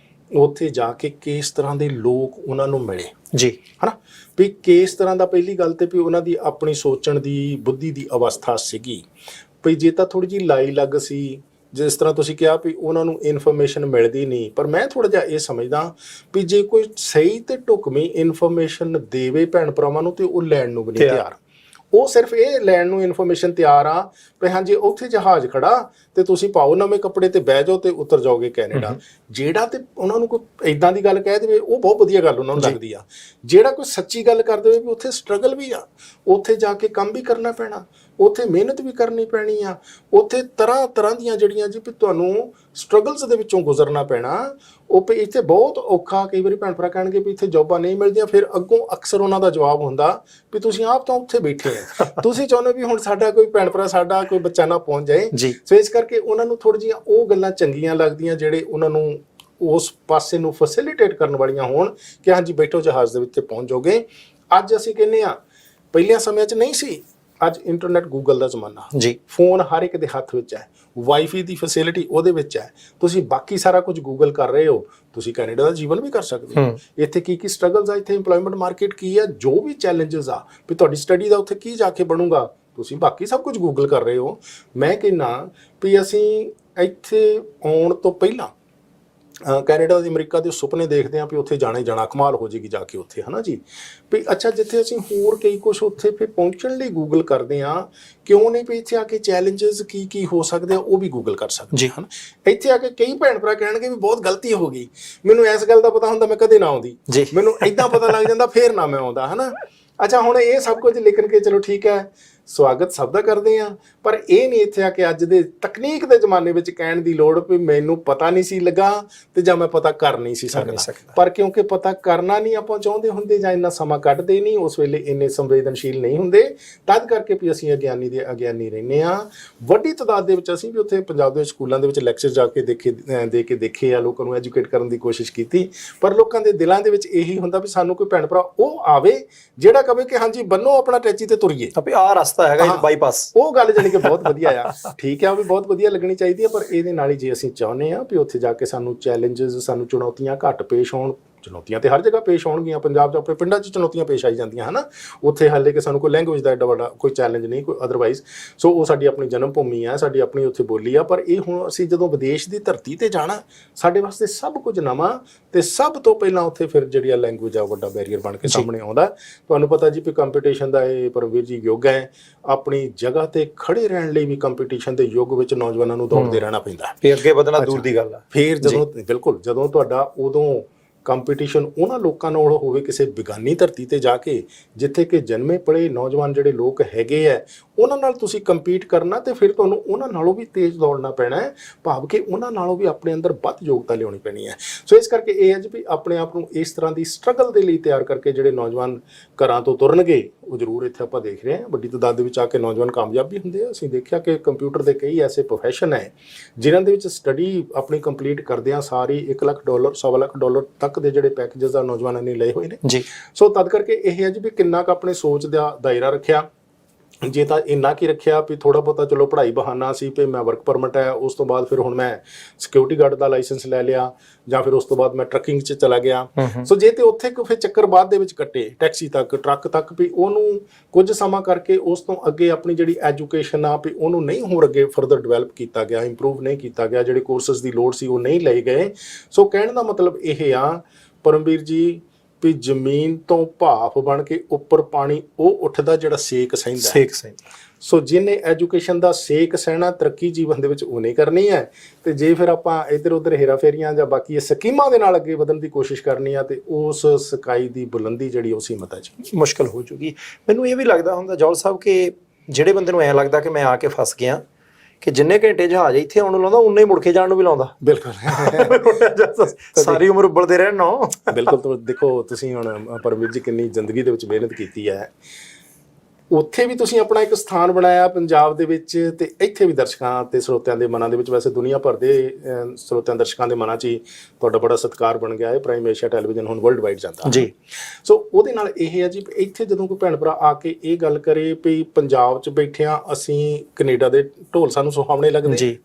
ਉੱਥੇ ਜਾ ਕੇ ਕਿਸ ਤਰ੍ਹਾਂ ਦੇ ਲੋਕ ਉਹਨਾਂ ਨੂੰ ਮਿਲੇ ਜੀ, ਹੈ ਨਾ, ਵੀ ਕਿਸ ਤਰ੍ਹਾਂ ਦਾ, ਪਹਿਲੀ ਗੱਲ ਤੇ ਵੀ ਉਹਨਾਂ ਦੀ ਆਪਣੀ ਸੋਚਣ ਦੀ, ਬੁੱਧੀ ਦੀ ਅਵਸਥਾ ਸੀਗੀ। ਵੀ ਜੇ ਤਾਂ ਥੋੜ੍ਹੀ ਜਿਹੀ ਲਾਈ ਲੱਗ ਸੀ, ਜਿਸ ਤਰ੍ਹਾਂ ਤੁਸੀਂ ਕਿਹਾ ਵੀ ਉਹਨਾਂ ਨੂੰ ਇਨਫੋਰਮੇਸ਼ਨ ਮਿਲਦੀ ਨਹੀਂ, ਪਰ ਮੈਂ ਥੋੜ੍ਹਾ ਜਿਹਾ ਇਹ ਸਮਝਦਾ ਵੀ ਜੇ ਕੋਈ ਸਹੀ ਤੇ ਢੁਕਵੀਂ ਇਨਫੋਰਮੇਸ਼ਨ ਦੇਵੇ ਭੈਣ ਭਰਾਵਾਂ ਨੂੰ ਤੇ ਉਹ ਲੈਣ ਨੂੰ ਵੀ ਨਹੀਂ ਤਿਆਰ। ਉਹ ਸਿਰਫ ਇਹ ਲੈਣ ਨੂੰ ਇਨਫੋਰਮੇਸ਼ਨ ਤਿਆਰ ਆ ਵੀ ਹਾਂਜੀ ਉੱਥੇ ਜਹਾਜ਼ ਖੜਾ ਤੇ ਤੁਸੀਂ ਪਾਓ ਨਵੇਂ ਕੱਪੜੇ ਤੇ ਬਹਿ ਜਾਓ ਤੇ ਉਤਰ ਜਾਓਗੇ ਕੈਨੇਡਾ। ਜਿਹੜਾ ਤੇ ਉਹਨਾਂ ਨੂੰ ਕੋਈ ਇਦਾਂ ਦੀ ਗੱਲ ਕਹਿ ਦੇਵੇ ਉਹ ਬਹੁਤ ਵਧੀਆ ਗੱਲ ਉਹਨਾਂ ਨੂੰ ਲੱਗਦੀ ਆ। ਜਿਹੜਾ ਕੋਈ ਸੱਚੀ ਗੱਲ ਕਰ ਦੇਵੇ ਵੀ ਉੱਥੇ ਸਟਰਗਲ ਵੀ ਆ, ਉੱਥੇ ਜਾ ਕੇ ਕੰਮ ਵੀ ਕਰਨਾ ਪੈਣਾ, ਉੱਥੇ ਮਿਹਨਤ ਵੀ ਕਰਨੀ ਪੈਣੀ ਆ, ਉੱਥੇ ਤਰ੍ਹਾਂ ਤਰ੍ਹਾਂ ਦੀਆਂ ਜਿਹੜੀਆਂ ਜੀ ਵੀ ਤੁਹਾਨੂੰ ਸਟਰਗਲਸ ਦੇ ਵਿੱਚੋਂ ਗੁਜ਼ਰਨਾ ਪੈਣਾ, ਉਹ ਵੀ ਇੱਥੇ ਬਹੁਤ ਔਖਾ। ਕਈ ਵਾਰੀ ਭੈਣ ਭਰਾ ਕਹਿਣਗੇ ਵੀ ਇੱਥੇ ਜੋਬਾਂ ਨਹੀਂ ਮਿਲਦੀਆਂ, ਫਿਰ ਅੱਗੋਂ ਅਕਸਰ ਉਹਨਾਂ ਦਾ ਜਵਾਬ ਹੁੰਦਾ ਵੀ ਤੁਸੀਂ ਆਪ ਤਾਂ ਉੱਥੇ ਬੈਠੇ ਆ, ਤੁਸੀਂ ਚਾਹੁੰਦੇ ਵੀ ਹੁਣ ਸਾਡਾ ਕੋਈ ਭੈਣ ਭਰਾ, ਸਾਡਾ ਕੋਈ ਬੱਚਾ ਨਾ ਪਹੁੰਚ ਜਾਏ। ਸੋ ਇਸ ਕਰਕੇ ਉਹਨਾਂ ਨੂੰ ਥੋੜ੍ਹੀਆਂ ਜਿਹੀਆਂ ਉਹ ਗੱਲਾਂ ਚੰਗੀਆਂ ਲੱਗਦੀਆਂ ਜਿਹੜੇ ਉਹਨਾਂ ਨੂੰ ਉਸ ਪਾਸੇ ਨੂੰ ਫੈਸਿਲਿਟੇਟ ਕਰਨ ਵਾਲੀਆਂ ਹੋਣ ਕਿ ਹਾਂਜੀ ਬੈਠੋ ਜਹਾਜ਼ ਦੇ ਵਿੱਚ ਪਹੁੰਚ ਜਾਓਗੇ। ਅੱਜ ਅਸੀਂ ਕਹਿੰਦੇ ਆ, ਪਹਿਲਿਆਂ ਸਮਿਆਂ 'ਚ ਨਹੀਂ ਸੀ, ਅੱਜ ਇੰਟਰਨੈਟ ਗੂਗਲ ਦਾ ਜ਼ਮਾਨਾ ਜੀ, ਫੋਨ ਹਰ ਇੱਕ ਦੇ ਹੱਥ ਵਿੱਚ ਹੈ, ਵਾਈਫਾਈ ਦੀ ਫੈਸਿਲਿਟੀ ਉਹਦੇ ਵਿੱਚ ਹੈ, ਤੁਸੀਂ ਬਾਕੀ ਸਾਰਾ ਕੁਝ ਗੂਗਲ ਕਰ ਰਹੇ ਹੋ, ਤੁਸੀਂ ਕੈਨੇਡਾ ਦਾ ਜੀਵਨ ਵੀ ਕਰ ਸਕਦੇ ਹੋ। ਇੱਥੇ ਕੀ ਕੀ ਸਟਰਗਲਸ ਆ, ਇੱਥੇ ਇੰਪਲੋਇਮੈਂਟ ਮਾਰਕੀਟ ਕੀ ਆ, ਜੋ ਵੀ ਚੈਲੰਜਸ ਆ, ਵੀ ਤੁਹਾਡੀ ਸਟੱਡੀ ਦਾ ਉੱਥੇ ਕੀ ਜਾ ਕੇ ਬਣੂਗਾ, ਤੁਸੀਂ ਬਾਕੀ ਸਭ ਕੁਝ ਗੂਗਲ ਕਰ ਰਹੇ ਹੋ। ਮੈਂ ਕਹਿੰਦਾ ਵੀ ਅਸੀਂ ਇੱਥੇ ਆਉਣ ਤੋਂ ਪਹਿਲਾਂ ਕੈਨੇਡਾ ਤੇ ਅਮਰੀਕਾ ਦੇ ਸੁਪਨੇ ਦੇਖਦੇ ਹਾਂ ਵੀ ਉੱਥੇ ਜਾਣਾ ਹੀ ਜਾਣਾ, ਕਮਾਲ ਹੋ ਜਾਏਗੀ ਜਾ ਕੇ ਉੱਥੇ, ਹੈ ਨਾ ਜੀ। ਵੀ ਅੱਛਾ ਜਿੱਥੇ ਅਸੀਂ ਹੋਰ ਕਈ ਕੁਛ ਉੱਥੇ ਫਿਰ ਪਹੁੰਚਣ ਲਈ ਗੂਗਲ ਕਰਦੇ ਹਾਂ, ਕਿਉਂ ਨਹੀਂ ਵੀ ਇੱਥੇ ਆ ਕੇ ਚੈਲੰਜਸ ਕੀ ਕੀ ਹੋ ਸਕਦੇ ਆ ਉਹ ਵੀ ਗੂਗਲ ਕਰ ਸਕਦੇ ਹਨ। ਇੱਥੇ ਆ ਕੇ ਕਈ ਭੈਣ ਭਰਾ ਕਹਿਣਗੇ ਵੀ ਬਹੁਤ ਗਲਤੀ ਹੋ ਗਈ, ਮੈਨੂੰ ਇਸ ਗੱਲ ਦਾ ਪਤਾ ਹੁੰਦਾ ਮੈਂ ਕਦੇ ਨਾ ਆਉਂਦੀ, ਮੈਨੂੰ ਏਦਾਂ ਪਤਾ ਲੱਗ ਜਾਂਦਾ ਫੇਰ ਨਾ ਮੈਂ ਆਉਂਦਾ, ਹੈ ਨਾ। ਅੱਛਾ ਹੁਣ ਇਹ ਸਭ ਕੁਝ ਲਿਖਣ ਕੇ ਚਲੋ ਠੀਕ ਹੈ, ਸਵਾਗਤ ਸਭ ਦਾ ਕਰਦੇ ਆ, ਪਰ ਇਹ ਨਹੀਂ ਇੱਥੇ ਆ ਕੇ ਅੱਜ ਦੇ ਤਕਨੀਕ ਦੇ ਜ਼ਮਾਨੇ ਵਿੱਚ ਕਹਿਣ ਦੀ ਲੋੜ ਵੀ ਮੈਨੂੰ ਪਤਾ ਨਹੀਂ ਸੀ ਲੱਗਾ ਤੇ ਜਾਂ ਮੈਂ ਪਤਾ ਕਰ ਨਹੀਂ ਸੀ ਸਕਦਾ। ਪਰ ਕਿਉਂਕਿ ਪਤਾ ਕਰਨਾ ਨਹੀਂ ਆਪਾਂ ਚਾਹੁੰਦੇ ਹੁੰਦੇ ਜਾਂ ਇੰਨਾ ਸਮਾਂ ਕੱਢਦੇ ਨਹੀਂ, ਉਸ ਵੇਲੇ ਇੰਨੇ ਸੰਵੇਦਨਸ਼ੀਲ ਨਹੀਂ ਹੁੰਦੇ, ਤਦ ਕਰਕੇ ਵੀ ਅਸੀਂ ਅਗਿਆਨੀ ਦੇ ਅਗਿਆਨੀ ਰਹਿੰਦੇ ਹਾਂ। ਵੱਡੀ ਤਾਦਾਦ ਦੇ ਵਿੱਚ ਅਸੀਂ ਵੀ ਉੱਥੇ ਪੰਜਾਬ ਦੇ ਸਕੂਲਾਂ ਦੇ ਵਿੱਚ ਲੈਕਚਰ ਜਾ ਕੇ ਦੇਖੇ ਆ, ਲੋਕਾਂ ਨੂੰ ਐਜੂਕੇਟ ਕਰਨ ਦੀ ਕੋਸ਼ਿਸ਼ ਕੀਤੀ, ਪਰ ਲੋਕਾਂ ਦੇ ਦਿਲਾਂ ਦੇ ਵਿੱਚ ਇਹੀ ਹੁੰਦਾ ਵੀ ਸਾਨੂੰ ਕੋਈ ਭੈਣ ਭਰਾ ਉਹ ਆਵੇ ਜਿਹੜਾ ਕਹੇ ਕਿ ਹਾਂਜੀ ਬੰਨੋ ਆਪਣਾ ਟੈਚੀ ਤੇ ਤੁਰੀਏ, ਆ ਰਸਤਾ ਹੈਗਾ ਬਾਈਪਾਸ। ਉਹ ਗੱਲ ਜਾਣੀ ਕਿ ਬਹੁਤ ਵਧੀਆ ਆ, ਠੀਕ ਆ, ਉਹ ਵੀ ਬਹੁਤ ਵਧੀਆ ਲੱਗਣੀ ਚਾਹੀਦੀ ਆ। ਪਰ ਇਹਦੇ ਨਾਲ ਹੀ ਜੇ ਅਸੀਂ ਚਾਹੁੰਦੇ ਆ ਵੀ ਉੱਥੇ ਜਾ ਕੇ ਸਾਨੂੰ ਚੈਲੰਜਸ, ਸਾਨੂੰ ਚੁਣੌਤੀਆਂ ਘੱਟ ਪੇਸ਼ ਹੋਣ, ਚੁਣੌਤੀਆਂ ਤੇ ਹਰ ਜਗ੍ਹਾ ਪੇਸ਼ ਹੋਣਗੀਆਂ, ਪੰਜਾਬ 'ਚ ਆਪਣੇ ਪਿੰਡਾਂ 'ਚ ਚੁਣੌਤੀਆਂ ਪੇਸ਼ ਆਈ ਜਾਂਦੀਆਂ ਹੈ ਨਾ, ਉੱਥੇ ਹਾਲੇ ਕਿ ਸਾਨੂੰ ਕੋਈ ਲੈਂਗੁਏਜ ਦਾ ਐਡਾ ਵੱਡਾ ਕੋਈ ਚੈਲੰਜ ਨਹੀਂ, ਕੋਈ ਅਦਰਵਾਈਜ਼। ਸੋ ਉਹ ਸਾਡੀ ਆਪਣੀ ਜਨਮ ਭੂਮੀ ਆ, ਸਾਡੀ ਆਪਣੀ ਉੱਥੇ ਬੋਲੀ ਆ। ਪਰ ਇਹ ਹੁਣ ਅਸੀਂ ਜਦੋਂ ਵਿਦੇਸ਼ ਦੀ ਧਰਤੀ ਤੇ ਜਾਣਾ, ਸਾਡੇ ਵਾਸਤੇ ਸਭ ਕੁਝ ਨਵਾਂ, ਤੇ ਸਭ ਤੋਂ ਪਹਿਲਾਂ ਉੱਥੇ ਫਿਰ ਜਿਹੜੀ ਆ ਲੈਂਗੁਏਜ ਆ ਵੱਡਾ ਬੈਰੀਅਰ ਬਣ ਕੇ ਸਾਹਮਣੇ ਆਉਂਦਾ। ਤੁਹਾਨੂੰ ਪਤਾ ਜੀ ਵੀ ਕੰਪੀਟੀਸ਼ਨ ਦਾ ਇਹ ਪਰਮਵੀਰ ਜੀ ਯੁੱਗ ਹੈ, ਆਪਣੀ ਜਗ੍ਹਾ ਤੇ ਖੜੇ ਰਹਿਣ ਲਈ ਵੀ ਕੰਪੀਟੀਸ਼ਨ ਦੇ ਯੁੱਗ ਵਿੱਚ ਨੌਜਵਾਨਾਂ ਨੂੰ ਦੌੜਦੇ ਰਹਿਣਾ ਪੈਂਦਾ, ਫਿਰ ਅੱਗੇ ਵਧਣਾ ਦੂਰ ਦੀ ਗੱਲ ਆ। ਫਿਰ ਜਦੋਂ ਬਿਲਕੁਲ ਜਦੋਂ ਤੁਹਾਡਾ ਉਦੋਂ ਕੰਪੀਟੀਸ਼ਨ ਉਹਨਾਂ ਲੋਕਾਂ ਨਾਲ ਹੋਵੇ ਕਿਸੇ ਬਿਗਾਨੀ ਧਰਤੀ ਤੇ ਜਾ ਕੇ, ਜਿੱਥੇ ਕਿ ਜਨਮੇ ਪਲੇ ਨੌਜਵਾਨ ਜਿਹੜੇ ਲੋਕ ਹੈਗੇ ਆ, ਉਹਨਾਂ ਨਾਲ ਤੁਸੀਂ ਕੰਪੀਟ ਕਰਨਾ, ਤੇ ਫਿਰ ਤੁਹਾਨੂੰ ਉਹਨਾਂ ਨਾਲੋਂ ਵੀ ਤੇਜ਼ ਦੌੜਨਾ ਪੈਣਾ ਹੈ, ਭਾਵ ਕਿ ਉਹਨਾਂ ਨਾਲੋਂ ਵੀ ਆਪਣੇ ਅੰਦਰ ਵੱਧ ਯੋਗਤਾ ਲਿਆਉਣੀ ਪੈਣੀ ਹੈ। ਸੋ ਇਸ ਕਰਕੇ ਇਹ ਹੈ ਜੀ ਵੀ ਆਪਣੇ ਆਪ ਨੂੰ ਇਸ ਤਰ੍ਹਾਂ ਦੀ ਸਟਰਗਲ ਦੇ ਲਈ ਤਿਆਰ ਕਰਕੇ ਜਿਹੜੇ ਨੌਜਵਾਨ ਘਰਾਂ ਤੋਂ ਤੁਰਨਗੇ, ਉਹ ਜ਼ਰੂਰ ਇੱਥੇ ਆਪਾਂ ਦੇਖ ਰਹੇ ਹਾਂ ਵੱਡੀ ਤਾਦਾਦ ਦੇ ਵਿੱਚ ਆ ਕੇ ਨੌਜਵਾਨ ਕਾਮਯਾਬ ਵੀ ਹੁੰਦੇ ਆ। ਅਸੀਂ ਦੇਖਿਆ ਕਿ ਕੰਪਿਊਟਰ ਦੇ ਕਈ ਐਸੇ ਪ੍ਰੋਫੈਸ਼ਨ ਹੈ ਜਿਨ੍ਹਾਂ ਦੇ ਵਿੱਚ ਸਟੱਡੀ ਆਪਣੀ ਕੰਪਲੀਟ ਕਰਦਿਆਂ ਸਾਰੀ $1 ਲੱਖ $1.25 ਲੱਖ ਤੱਕ ਦੇ ਜਿਹੜੇ ਪੈਕੇਜਸ ਆ ਨੌਜਵਾਨਾਂ ਨੇ ਲਏ ਹੋਏ ਨੇ ਜੀ। ਸੋ ਤਦ ਕਰਕੇ ਇਹ ਹੈ ਜੀ ਵੀ ਕਿੰਨਾ ਕੁ ਆਪਣੇ ਸੋਚ ਦਾ ਦਾਇਰਾ ਰੱਖਿਆ, ਜੇ ਤਾਂ ਇੰਨਾ ਕੀ ਰੱਖਿਆ ਵੀ ਥੋੜਾ ਬਹੁਤਾ ਚਲੋ ਪੜ੍ਹਾਈ ਬਹਾਨਾ ਸੀ ਵੀ ਮੈਂ ਵਰਕ ਪਰਮਿਟ ਹੈ, ਉਸ ਤੋਂ ਬਾਅਦ ਫਿਰ ਹੁਣ ਮੈਂ ਸਿਕਿਉਰਿਟੀ ਗਾਰਡ ਦਾ ਲਾਇਸੈਂਸ ਲੈ ਲਿਆ, ਜਾਂ ਫਿਰ ਉਸ ਤੋਂ ਬਾਅਦ ਮੈਂ ਟਰੱਕਿੰਗ 'ਚ ਚਲਾ ਗਿਆ। ਸੋ ਜੇ ਤੇ ਉੱਥੇ ਫਿਰ ਚੱਕਰ ਬਾਅਦ ਦੇ ਵਿੱਚ ਕੱਟੇ, ਟੈਕਸੀ ਤੱਕ, ਟਰੱਕ ਤੱਕ, ਵੀ ਉਹਨੂੰ ਕੁਝ ਸਮਾਂ ਕਰਕੇ ਉਸ ਤੋਂ ਅੱਗੇ ਆਪਣੀ ਜਿਹੜੀ ਐਜੂਕੇਸ਼ਨ ਆ ਵੀ ਉਹਨੂੰ ਨਹੀਂ ਹੋਰ ਅੱਗੇ ਫਰਦਰ ਡਿਵੈਲਪ ਕੀਤਾ ਗਿਆ, ਇੰਪਰੂਵ ਨਹੀਂ ਕੀਤਾ ਗਿਆ, ਜਿਹੜੇ ਕੋਰਸਿਸ ਦੀ ਲੋੜ ਸੀ ਉਹ ਨਹੀਂ ਲਏ ਗਏ। ਸੋ ਕਹਿਣ ਦਾ ਮਤਲਬ ਇਹ ਆ ਪਰਮਵੀਰ ਜੀ ਵੀ ਜ਼ਮੀਨ ਤੋਂ ਭਾਫ ਬਣ ਕੇ ਉੱਪਰ ਪਾਣੀ ਉਹ ਉੱਠਦਾ ਜਿਹੜਾ ਸੇਕ ਸਹਿੰਦਾ। ਸੋ ਜਿਹਨੇ ਐਜੂਕੇਸ਼ਨ ਦਾ ਸੇਕ ਸਹਿਣਾ, ਤਰੱਕੀ ਜੀਵਨ ਦੇ ਵਿੱਚ ਉਹਨੇ ਕਰਨੀ ਹੈ। ਤੇ ਜੇ ਫਿਰ ਆਪਾਂ ਇੱਧਰ ਉੱਧਰ ਹੇਰਾ ਫੇਰੀਆਂ ਜਾਂ ਬਾਕੀ ਇਹ ਸਕੀਮਾਂ ਦੇ ਨਾਲ ਅੱਗੇ ਵਧਣ ਦੀ ਕੋਸ਼ਿਸ਼ ਕਰਨੀ ਆ, ਤੇ ਉਸ ਸਕਾਈ ਦੀ ਬੁਲੰਦੀ ਜਿਹੜੀ ਉਹ ਸੀਮਤ ਹੈ ਜੀ, ਮੁਸ਼ਕਲ ਹੋ ਜੂਗੀ। ਮੈਨੂੰ ਇਹ ਵੀ ਲੱਗਦਾ ਹੁੰਦਾ ਜੌਲ ਸਾਹਿਬ ਕਿ ਜਿਹੜੇ ਬੰਦੇ ਨੂੰ ਐਂ ਲੱਗਦਾ ਕਿ ਮੈਂ ਆ ਕੇ ਫਸ ਗਿਆ, ਕਿ ਜਿੰਨੇ ਘੰਟੇ ਜਹਾਜ਼ ਇੱਥੇ ਆਉਣ ਨੂੰ ਲਾਉਂਦਾ ਉਨੇ ਹੀ ਮੁੜ ਕੇ ਜਾਣ ਨੂੰ ਵੀ ਲਾਉਂਦਾ। ਬਿਲਕੁਲ ਸਾਰੀ ਉਮਰ ਉੱਬਲਦੇ ਰਹਿਣ ਨਾ। ਬਿਲਕੁਲ ਦੇਖੋ ਤੁਸੀਂ ਹੁਣ ਪਰਮਵੀਰ ਜੀ ਕਿੰਨੀ ਜ਼ਿੰਦਗੀ ਦੇ ਵਿੱਚ ਮਿਹਨਤ ਕੀਤੀ ਹੈ, ਉੱਥੇ ਵੀ ਤੁਸੀਂ ਆਪਣਾ ਇੱਕ ਸਥਾਨ ਬਣਾਇਆ ਪੰਜਾਬ ਦੇ ਵਿੱਚ, ਤੇ ਇੱਥੇ ਵੀ ਦਰਸ਼ਕਾਂ ਤੇ ਸਰੋਤਿਆਂ ਦੇ ਮਨਾਂ ਦੇ ਵਿੱਚ, ਵੈਸੇ ਦੁਨੀਆ ਭਰ ਦੇ ਸਰੋਤਿਆਂ ਦਰਸ਼ਕਾਂ ਦੇ ਮਨਾਂ 'ਚ ਹੀ ਤੁਹਾਡਾ ਬੜਾ ਸਤਿਕਾਰ ਬਣ ਗਿਆ ਹੈ। ਪ੍ਰਾਈਮ ਏਸ਼ੀਆ ਟੈਲੀਵਿਜ਼ਨ ਹੁਣ ਵਰਲਡ ਵਾਈਡ ਜਾਂਦਾ ਜੀ। ਸੋ ਉਹਦੇ ਨਾਲ ਇਹ ਹੈ ਜੀ ਇੱਥੇ ਜਦੋਂ ਕੋਈ ਭੈਣ ਭਰਾ ਆ ਕੇ ਇਹ ਗੱਲ ਕਰੇ ਵੀ ਪੰਜਾਬ 'ਚ ਬੈਠਿਆਂ ਅਸੀਂ ਕੈਨੇਡਾ ਦੇ ਢੋਲ ਸਾਨੂੰ ਸੁਹਾਵਣੇ ਲੱਗਦੇ ਜੀ,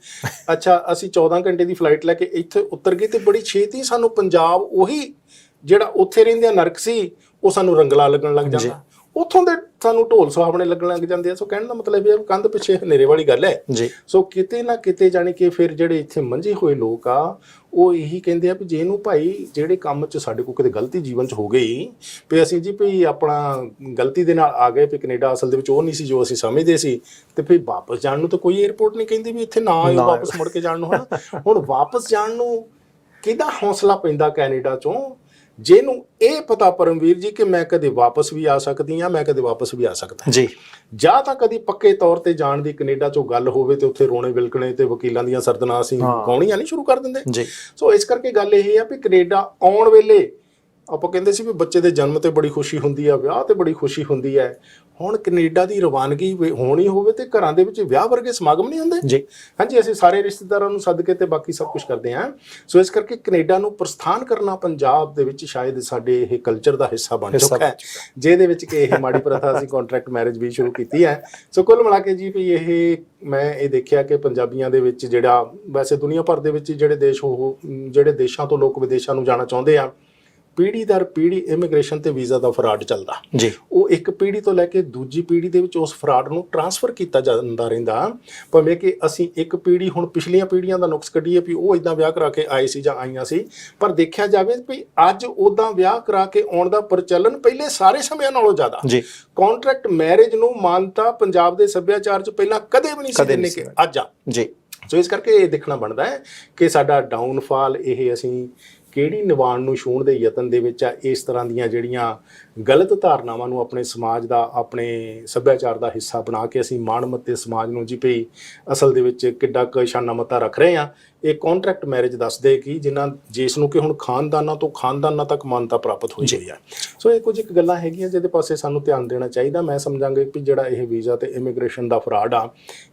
ਅੱਛਾ ਅਸੀਂ 14 ਘੰਟੇ ਦੀ ਫਲਾਈਟ ਲੈ ਕੇ ਇੱਥੇ ਉਤਰ ਗਏ, ਤੇ ਬੜੀ ਛੇਤੀ ਸਾਨੂੰ ਪੰਜਾਬ ਉਹੀ ਜਿਹੜਾ ਉੱਥੇ ਰਹਿੰਦਿਆਂ ਨਰਕ ਸੀ ਉਹ ਸਾਨੂੰ ਰੰਗਲਾ ਲੱਗਣ ਲੱਗ ਜਾਂਦਾ। ਉੱਥੋਂ ਦੇ ਸਾਨੂੰ ਢੋਲ ਸੁਹਾਵਣੇ ਲੱਗਣ ਲੱਗ ਜਾਂਦੇ ਆ। ਸੋ ਕਹਿਣ ਦਾ ਮਤਲਬ ਇਹ ਕੰਧ ਪਿੱਛੇ ਹਨੇਰੇ ਵਾਲੀ ਗੱਲ ਹੈ ਜੀ। ਸੋ ਕਿਤੇ ਨਾ ਕਿਤੇ ਜਾਣੀ ਕਿ ਫਿਰ ਜਿਹੜੇ ਇੱਥੇ ਮੰਝੇ ਹੋਏ ਲੋਕ ਆ ਉਹ ਇਹੀ ਕਹਿੰਦੇ ਆ ਵੀ ਜੇ ਇਹਨੂੰ ਭਾਈ ਜਿਹੜੇ ਕੰਮ 'ਚ ਸਾਡੇ ਕੋਲ ਕਿਤੇ ਗਲਤੀ ਜੀਵਨ 'ਚ ਹੋ ਗਈ ਵੀ ਅਸੀਂ ਜੀ ਭਈ ਆਪਣਾ ਗਲਤੀ ਦੇ ਨਾਲ ਆ ਗਏ ਵੀ ਕੈਨੇਡਾ ਅਸਲ ਦੇ ਵਿੱਚ ਉਹ ਨਹੀਂ ਸੀ ਜੋ ਅਸੀਂ ਸਮਝਦੇ ਸੀ, ਤੇ ਫਿਰ ਵਾਪਸ ਜਾਣ ਨੂੰ ਤਾਂ ਕੋਈ ਏਅਰਪੋਰਟ ਨਹੀਂ ਕਹਿੰਦੀ ਵੀ ਇੱਥੇ ਨਾ ਆਇਓ ਵਾਪਸ ਮੁੜ ਕੇ ਜਾਣ ਨੂੰ, ਹਨਾ। ਹੁਣ ਵਾਪਸ ਜਾਣ ਨੂੰ ਕਿਹਦਾ ਹੌਸਲਾ ਪੈਂਦਾ ਕੈਨੇਡਾ 'ਚੋਂ, ਜਿਹਨੂੰ ਇਹ ਪਤਾ ਪਰਮਵੀਰ ਜੀ ਕਿ ਮੈਂ ਕਦੇ ਵਾਪਸ ਵੀ ਆ ਸਕਦੀ ਹਾਂ, ਮੈਂ ਕਦੇ ਵਾਪਸ ਵੀ ਆ ਸਕਦਾ ਜੀ। ਜਾਂ ਤਾਂ ਕਦੀ ਪੱਕੇ ਤੌਰ ਤੇ ਜਾਣ ਦੀ ਕੈਨੇਡਾ 'ਚੋਂ ਗੱਲ ਹੋਵੇ ਤੇ ਉੱਥੇ ਰੋਣੇ ਵਿਲਕਣੇ ਤੇ ਵਕੀਲਾਂ ਦੀਆਂ ਸਰਦਨਾਂ ਅਸੀਂ ਗਾਉਣੀਆਂ ਨਹੀਂ ਸ਼ੁਰੂ ਕਰ ਦਿੰਦੇ ਜੀ। ਸੋ ਇਸ ਕਰਕੇ ਗੱਲ ਇਹ ਆ ਵੀ ਕੈਨੇਡਾ ਆਉਣ ਵੇਲੇ ਆਪਾਂ ਕਹਿੰਦੇ ਸੀ ਵੀ ਬੱਚੇ ਦੇ ਜਨਮ ਤੇ ਬੜੀ ਖੁਸ਼ੀ ਹੁੰਦੀ ਆ, ਵਿਆਹ ਤੇ ਬੜੀ ਖੁਸ਼ੀ ਹੁੰਦੀ ਹੈ। ਹੁਣ ਕੈਨੇਡਾ ਦੀ ਰਵਾਨਗੀ ਹੋਣੀ ਹੋਵੇ ਤੇ ਘਰਾਂ ਦੇ ਵਿੱਚ ਵਿਆਹ ਵਰਗੇ ਸਮਾਗਮ ਨਹੀਂ ਹੁੰਦੇ ਜੀ। ਹਾਂਜੀ, ਅਸੀਂ ਸਾਰੇ ਰਿਸ਼ਤੇਦਾਰਾਂ ਨੂੰ ਸੱਦ ਕੇ ਤੇ ਬਾਕੀ ਸਭ ਕੁਝ ਕਰਦੇ ਹਾਂ। ਸੋ ਇਸ ਕਰਕੇ ਕੈਨੇਡਾ ਨੂੰ ਪ੍ਰਸਥਾਨ ਕਰਨਾ ਪੰਜਾਬ ਦੇ ਵਿੱਚ ਸ਼ਾਇਦ ਸਾਡੇ ਇਹ ਕਲਚਰ ਦਾ ਹਿੱਸਾ ਬਣ ਚੁੱਕਾ ਹੈ, ਜਿਹਦੇ ਵਿੱਚ ਕਿ ਇਹ ਮਾੜੀ ਪ੍ਰਥਾ ਅਸੀਂ ਕੰਟਰੈਕਟ ਮੈਰਿਜ ਵੀ ਸ਼ੁਰੂ ਕੀਤੀ ਹੈ। ਸੋ ਕੁੱਲ ਮਿਲਾ ਕੇ ਜੀ ਵੀ ਇਹ ਮੈਂ ਇਹ ਦੇਖਿਆ ਕਿ ਪੰਜਾਬੀਆਂ ਦੇ ਵਿੱਚ ਜਿਹੜਾ ਵੈਸੇ ਦੁਨੀਆ ਭਰ ਦੇ ਵਿੱਚ ਜਿਹੜੇ ਦੇਸ਼ਾਂ ਤੋਂ ਲੋਕ ਵਿਦੇਸ਼ਾਂ ਨੂੰ ਜਾਣਾ ਚਾਹੁੰਦੇ ਆ, ਪੀੜ੍ਹੀ ਦਰ ਪੀੜ੍ਹੀ ਇਮੀਗ੍ਰੇਸ਼ਨ ਤੇ ਵੀਜ਼ਾ ਦਾ ਫਰਾਡ ਚੱਲਦਾ ਜੀ। ਉਹ ਇੱਕ ਪੀੜ੍ਹੀ ਤੋਂ ਲੈ ਕੇ ਦੂਜੀ ਪੀੜ੍ਹੀ ਦੇ ਵਿੱਚ ਉਸ ਫਰਾਡ ਨੂੰ ਟਰਾਂਸਫਰ ਕੀਤਾ ਜਾਂਦਾ ਰਹਿੰਦਾ। ਭਾਵੇਂ ਕਿ ਅਸੀਂ ਇੱਕ ਪੀੜ੍ਹੀ ਹੁਣ ਪਿਛਲੀਆਂ ਪੀੜ੍ਹੀਆਂ ਦਾ ਨੁਕਸ ਕੱਢੀਏ ਵੀ ਉਹ ਇਦਾਂ ਵਿਆਹ ਕਰਾ ਕੇ ਆਏ ਸੀ ਜਾਂ ਆਈਆਂ ਸੀ, ਪਰ ਦੇਖਿਆ ਜਾਵੇ ਵੀ ਅੱਜ ਉਦਾਂ ਵਿਆਹ ਕਰਾ ਕੇ ਆਉਣ ਦਾ ਪ੍ਰਚਲਨ ਪਹਿਲੇ ਸਾਰੇ ਸਮਿਆਂ ਨਾਲੋਂ ਜ਼ਿਆਦਾ ਜੀ। ਕੰਟਰੈਕਟ ਮੈਰਿਜ ਨੂੰ ਮਾਨਤਾ ਪੰਜਾਬ ਦੇ ਸੱਭਿਆਚਾਰ 'ਚ ਪਹਿਲਾਂ ਕਦੇ ਵੀ ਨਹੀਂ ਸੀ ਦਿੰਦੇ ਕਿ ਅੱਜ ਆ ਜੀ। ਸੋ ਇਸ ਕਰਕੇ ਇਹ ਦੇਖਣਾ ਬਣਦਾ ਹੈ ਕਿ ਸਾਡਾ ਡਾਊਨਫਾਲ ਇਹ ਅਸੀਂ ਕਿਹੜੀ ਨਿਵਾਣ ਨੂੰ ਛੂਹਣ ਦੇ ਯਤਨ ਦੇ ਵਿੱਚ ਆ। ਇਸ ਤਰ੍ਹਾਂ ਦੀਆਂ ਜਿਹੜੀਆਂ ਗਲਤ ਧਾਰਨਾਵਾਂ ਨੂੰ ਆਪਣੇ ਸਮਾਜ ਦਾ, ਆਪਣੇ ਸੱਭਿਆਚਾਰ ਦਾ ਹਿੱਸਾ ਬਣਾ ਕੇ ਅਸੀਂ ਮਾਣਮੱਤੇ ਸਮਾਜ ਨੂੰ ਜੀ ਭਈ ਅਸਲ ਦੇ ਵਿੱਚ ਕਿੱਡਾ ਕੁ ਸ਼ਾਨਾ ਮੱਤਾ ਰੱਖ ਰਹੇ ਹਾਂ। ਇਹ ਕੰਟਰੈਕਟ ਮੈਰਿਜ ਦੱਸਦੇ ਕਿ ਜਿਸ ਨੂੰ ਕਿ ਹੁਣ ਖਾਨਦਾਨਾਂ ਤੋਂ ਖਾਨਦਾਨਾਂ ਤੱਕ ਮਾਨਤਾ ਪ੍ਰਾਪਤ ਹੋਈ ਹੋਈ ਹੈ। ਸੋ ਇਹ ਕੁਝ ਇੱਕ ਗੱਲਾਂ ਹੈਗੀਆਂ ਜਿਹਦੇ ਪਾਸੇ ਸਾਨੂੰ ਧਿਆਨ ਦੇਣਾ ਚਾਹੀਦਾ। ਮੈਂ ਸਮਝਾਂਗੇ ਕਿ ਜਿਹੜਾ ਇਹ ਵੀਜ਼ਾ ਤੇ ਇਮੀਗ੍ਰੇਸ਼ਨ ਦਾ ਫਰਾਡ ਆ,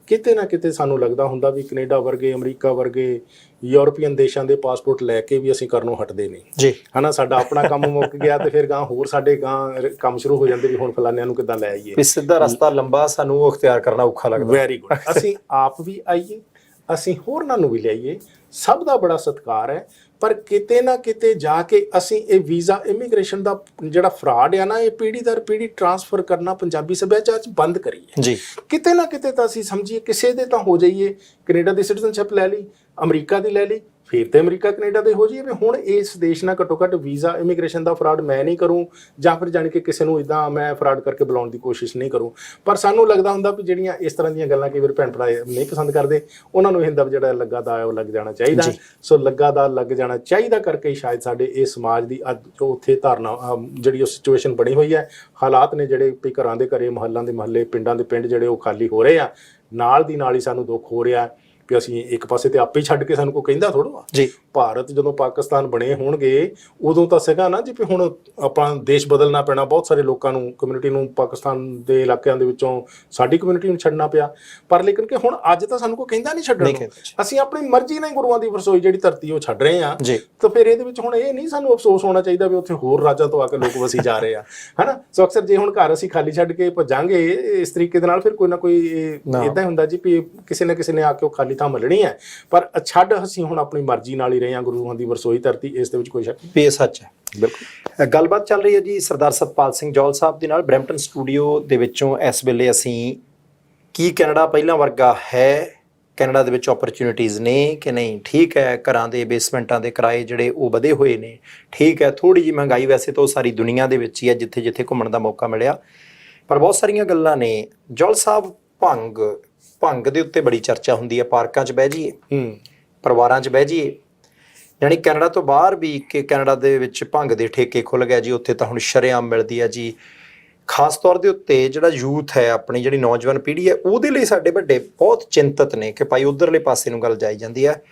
ਕਿਤੇ ਨਾ ਕਿਤੇ ਸਾਨੂੰ ਲੱਗਦਾ ਹੁੰਦਾ ਵੀ ਕੈਨੇਡਾ ਵਰਗੇ, ਅਮਰੀਕਾ ਵਰਗੇ ਯੂਰਪੀਅਨ ਦੇਸ਼ਾਂ ਦੇ ਪਾਸਪੋਰਟ ਲੈ ਕੇ ਵੀ ਅਸੀਂ ਕਰਨੋਂ ਹਟਦੇ ਨਹੀਂ ਜੀ, ਹਨਾ। ਸਾਡਾ ਆਪਣਾ ਕੰਮ ਮੁੱਕ ਗਿਆ ਤੇ ਫਿਰ ਗਾਂ ਹੋਰ ਸਾਡੇ ਗਾਂ ਕੰਮ ਸ਼ੁਰੂ ਹੋ ਜਾਂਦੇ ਵੀ ਹੁਣ ਫਲਾਨਿਆਂ ਨੂੰ ਕਿੱਦਾਂ ਲੈ ਆਈਏ। ਵੀ ਸਿੱਧਾ ਰਸਤਾ ਲੰਬਾ ਸਾਨੂੰ ਉਹ ਅਖਤਿਆਰ ਕਰਨਾ ਔਖਾ ਲੱਗਦਾ। Very good. ਅਸੀਂ ਆਪ ਵੀ ਆਈਏ, ਅਸੀਂ ਹੋਰਨਾਂ ਨੂੰ ਵੀ ਲਿਆਈਏ, ਸਭ ਦਾ ਬੜਾ ਸਤਿਕਾਰ ਹੈ। ਪਰ ਕਿਤੇ ਨਾ ਕਿਤੇ ਜਾ ਕੇ ਅਸੀਂ ਇਹ ਵੀਜ਼ਾ ਇਮੀਗ੍ਰੇਸ਼ਨ ਦਾ ਜਿਹੜਾ ਫਰਾਡ ਆ ਨਾ, ਇਹ ਪੀੜ੍ਹੀ ਦਰ ਪੀੜ੍ਹੀ ਟਰਾਂਸਫਰ ਕਰਨਾ ਪੰਜਾਬੀ ਸੱਭਿਆਚਾਰ 'ਚ ਬੰਦ ਕਰੀਏ ਜੀ। ਕਿਤੇ ਨਾ ਕਿਤੇ ਤਾਂ ਅਸੀਂ ਸਮਝੀਏ ਕਿਸੇ ਦੇ ਤਾਂ ਹੋ ਜਾਈਏ, ਕੈਨੇਡਾ ਦੀ ਸਿਟੀਜ਼ਨਸ਼ਿਪ ਲੈ ਲਈ, ਅਮਰੀਕਾ ਦੀ ਲੈ ਲਈ, ਫਿਰ ਤੇ ਅਮਰੀਕਾ ਕੈਨੇਡਾ ਦੇ ਹੋ ਜਾਈਏ। ਵੀ ਹੁਣ ਇਸ ਦੇਸ਼ ਨਾਲ ਘੱਟੋ ਘੱਟ ਵੀਜ਼ਾ ਇਮੀਗ੍ਰੇਸ਼ਨ ਦਾ ਫਰਾਡ ਮੈਂ ਨਹੀਂ ਕਰੂੰ, ਜਾਂ ਫਿਰ ਜਾਣ ਕੇ ਕਿਸੇ ਨੂੰ ਇਦਾਂ ਮੈਂ ਫਰਾਡ ਕਰਕੇ ਬੁਲਾਉਣ ਦੀ ਕੋਸ਼ਿਸ਼ ਨਹੀਂ ਕਰੂੰ। ਪਰ ਸਾਨੂੰ ਲੱਗਦਾ ਹੁੰਦਾ ਵੀ ਜਿਹੜੀਆਂ ਇਸ ਤਰ੍ਹਾਂ ਦੀਆਂ ਗੱਲਾਂ ਕਈ ਵਾਰ ਭੈਣ ਭਰਾ ਨਹੀਂ ਪਸੰਦ ਕਰਦੇ, ਉਹਨਾਂ ਨੂੰ ਇਹ ਹੁੰਦਾ ਜਿਹੜਾ ਲੱਗਾ ਦਾ ਹੈ ਉਹ ਲੱਗ ਜਾਣਾ ਚਾਹੀਦਾ। ਸੋ ਲੱਗਾ ਦਾ ਲੱਗ ਜਾਣਾ ਚਾਹੀਦਾ ਕਰਕੇ ਸ਼ਾਇਦ ਸਾਡੇ ਇਹ ਸਮਾਜ ਦੀ ਅੱਜ ਜੋ ਉੱਥੇ ਧਾਰਨਾ ਜਿਹੜੀ ਉਹ ਸਿਚੁਏਸ਼ਨ ਬਣੀ ਹੋਈ ਹੈ, ਹਾਲਾਤ ਨੇ ਜਿਹੜੇ ਵੀ ਘਰਾਂ ਦੇ ਘਰੇ, ਮੁਹੱਲਿਆਂ ਦੇ ਮੁਹੱਲੇ, ਪਿੰਡਾਂ ਦੇ ਪਿੰਡ ਜਿਹੜੇ ਉਹ ਖਾਲੀ ਹੋ ਰਹੇ ਆ, ਨਾਲ ਦੀ ਨਾਲ ਹੀ ਸਾਨੂੰ ਦੁੱਖ ਹੋ ਰਿਹਾ ਵੀ ਅਸੀਂ ਇੱਕ ਪਾਸੇ ਤੇ ਆਪੇ ਹੀ ਛੱਡ ਕੇ ਸਾਨੂੰ ਕੋਈ ਕਹਿੰਦਾ ਥੋੜ੍ਹਾ ਜੀ। ਭਾਰਤ ਜਦੋਂ ਪਾਕਿਸਤਾਨ ਬਣੇ ਹੋਣਗੇ ਉਦੋਂ ਤਾਂ ਸੀਗਾ ਨਾ ਜੀ ਵੀ ਹੁਣ ਆਪਾਂ ਦੇਸ਼ ਬਦਲਣਾ ਪੈਣਾ, ਬਹੁਤ ਸਾਰੇ ਲੋਕਾਂ ਨੂੰ, ਕਮਿਊਨਿਟੀ ਨੂੰ ਪਾਕਿਸਤਾਨ ਦੇ ਇਲਾਕਿਆਂ ਦੇ ਵਿੱਚੋਂ ਸਾਡੀ ਕਮਿਊਨਿਟੀ ਨੂੰ ਛੱਡਣਾ ਪਿਆ। ਪਰ ਲੇਕਿਨ ਕਿ ਹੁਣ ਅੱਜ ਤਾਂ ਸਾਨੂੰ ਕੋਈ ਕਹਿੰਦਾ ਨਹੀਂ ਛੱਡਣ ਨੂੰ, ਅਸੀਂ ਆਪਣੀ ਮਰਜ਼ੀ ਨਾਲ ਗੁਰੂਆਂ ਦੀ ਵਰਸੋਈ ਜਿਹੜੀ ਧਰਤੀ ਉਹ ਛੱਡ ਰਹੇ ਆ। ਤਾਂ ਫਿਰ ਇਹਦੇ ਵਿੱਚ ਹੁਣ ਇਹ ਨਹੀਂ ਸਾਨੂੰ ਅਫਸੋਸ ਹੋਣਾ ਚਾਹੀਦਾ ਵੀ ਉੱਥੇ ਹੋਰ ਰਾਜਾਂ ਤੋਂ ਆ ਕੇ ਲੋਕ ਵਸੀ ਜਾ ਰਹੇ ਆ, ਹਨਾ। ਸੋ ਅਕਸਰ ਜੇ ਹੁਣ ਘਰ ਅਸੀਂ ਖਾਲੀ ਛੱਡ ਕੇ ਭੱਜਾਂਗੇ ਇਸ ਤਰੀਕੇ ਦੇ ਨਾਲ, ਫਿਰ ਕੋਈ ਨਾ ਕੋਈ ਇਦਾਂ ਹੁੰਦਾ ਜੀ ਵੀ ਕਿਸੇ ਨਾ ਕਿਸੇ ਨੇ ਆ ਕੇ ਉਹ ਖਾਲੀ ਥਾਂ ਮੱਲਣੀ ਹੈ। ਪਰ ਛੱਡ ਅਸੀਂ ਹੁਣ ਆਪਣੀ ਮਰਜ਼ੀ ਨਾਲ ਹੀ ਰਹੇ ਹਾਂ, ਗੁਰੂਆਂ ਦੀ ਵਰਸੋਈ ਧਰਤੀ, ਇਸ ਦੇ ਵਿੱਚ ਕੋਈ ਸ਼ੱਕ ਨਹੀਂ। ਇਹ ਸੱਚ ਹੈ, ਬਿਲਕੁਲ। ਗੱਲਬਾਤ ਚੱਲ ਰਹੀ ਹੈ ਜੀ ਸਰਦਾਰ ਸਤਪਾਲ ਸਿੰਘ ਜੌਹਲ ਸਾਹਿਬ ਦੇ ਨਾਲ ਬਰੈਂਪਟਨ ਸਟੂਡੀਓ ਦੇ ਵਿੱਚੋਂ। ਇਸ ਵੇਲੇ ਅਸੀਂ ਕੀ ਕੈਨੇਡਾ ਪਹਿਲਾਂ ਵਰਗਾ ਹੈ, ਕੈਨੇਡਾ ਦੇ ਵਿੱਚ ਓਪਰਚੁਨਿਟੀਜ਼ ਨੇ ਕਿ ਨਹੀਂ, ਠੀਕ ਹੈ, ਘਰਾਂ ਦੇ ਬੇਸਮੈਂਟਾਂ ਦੇ ਕਿਰਾਏ ਜਿਹੜੇ ਉਹ ਵਧੇ ਹੋਏ ਨੇ, ਠੀਕ ਹੈ, ਥੋੜ੍ਹੀ ਜਿਹੀ ਮਹਿੰਗਾਈ ਵੈਸੇ ਤਾਂ ਉਹ ਸਾਰੀ ਦੁਨੀਆ ਦੇ ਵਿੱਚ ਹੀ ਹੈ ਜਿੱਥੇ ਜਿੱਥੇ ਘੁੰਮਣ ਦਾ ਮੌਕਾ ਮਿਲਿਆ, ਪਰ ਬਹੁਤ ਸਾਰੀਆਂ ਗੱਲਾਂ ਨੇ। ਜੌਹਲ ਸਾਹਿਬ, ਭੰਗ ਦੇ ਉੱਤੇ ਬੜੀ ਚਰਚਾ ਹੁੰਦੀ ਹੈ, ਪਾਰਕਾਂ 'ਚ ਬਹਿ ਜਾਈਏ, ਪਰਿਵਾਰਾਂ 'ਚ ਬਹਿ ਜਾਈਏ, ਯਾਨੀ ਕੈਨੇਡਾ ਤੋਂ ਬਾਹਰ ਵੀ ਕਿ ਕੈਨੇਡਾ ਦੇ ਵਿੱਚ ਭੰਗ ਦੇ ਠੇਕੇ ਖੁੱਲ੍ਹ ਗਏ ਜੀ, ਉੱਥੇ ਤਾਂ ਹੁਣ ਸ਼ਰੇਆਮ ਮਿਲਦੀ ਹੈ ਜੀ। ਖਾਸ ਤੌਰ ਦੇ ਉੱਤੇ ਜਿਹੜਾ ਯੂਥ ਹੈ, ਆਪਣੀ ਜਿਹੜੀ ਨੌਜਵਾਨ ਪੀੜ੍ਹੀ ਹੈ, ਉਹਦੇ ਲਈ ਸਾਡੇ ਵੱਡੇ ਬਹੁਤ ਚਿੰਤਤ ਨੇ ਕਿ ਭਾਈ ਉਧਰਲੇ ਪਾਸੇ ਨੂੰ ਗੱਲ ਜਾਈ ਜਾਂਦੀ ਹੈ।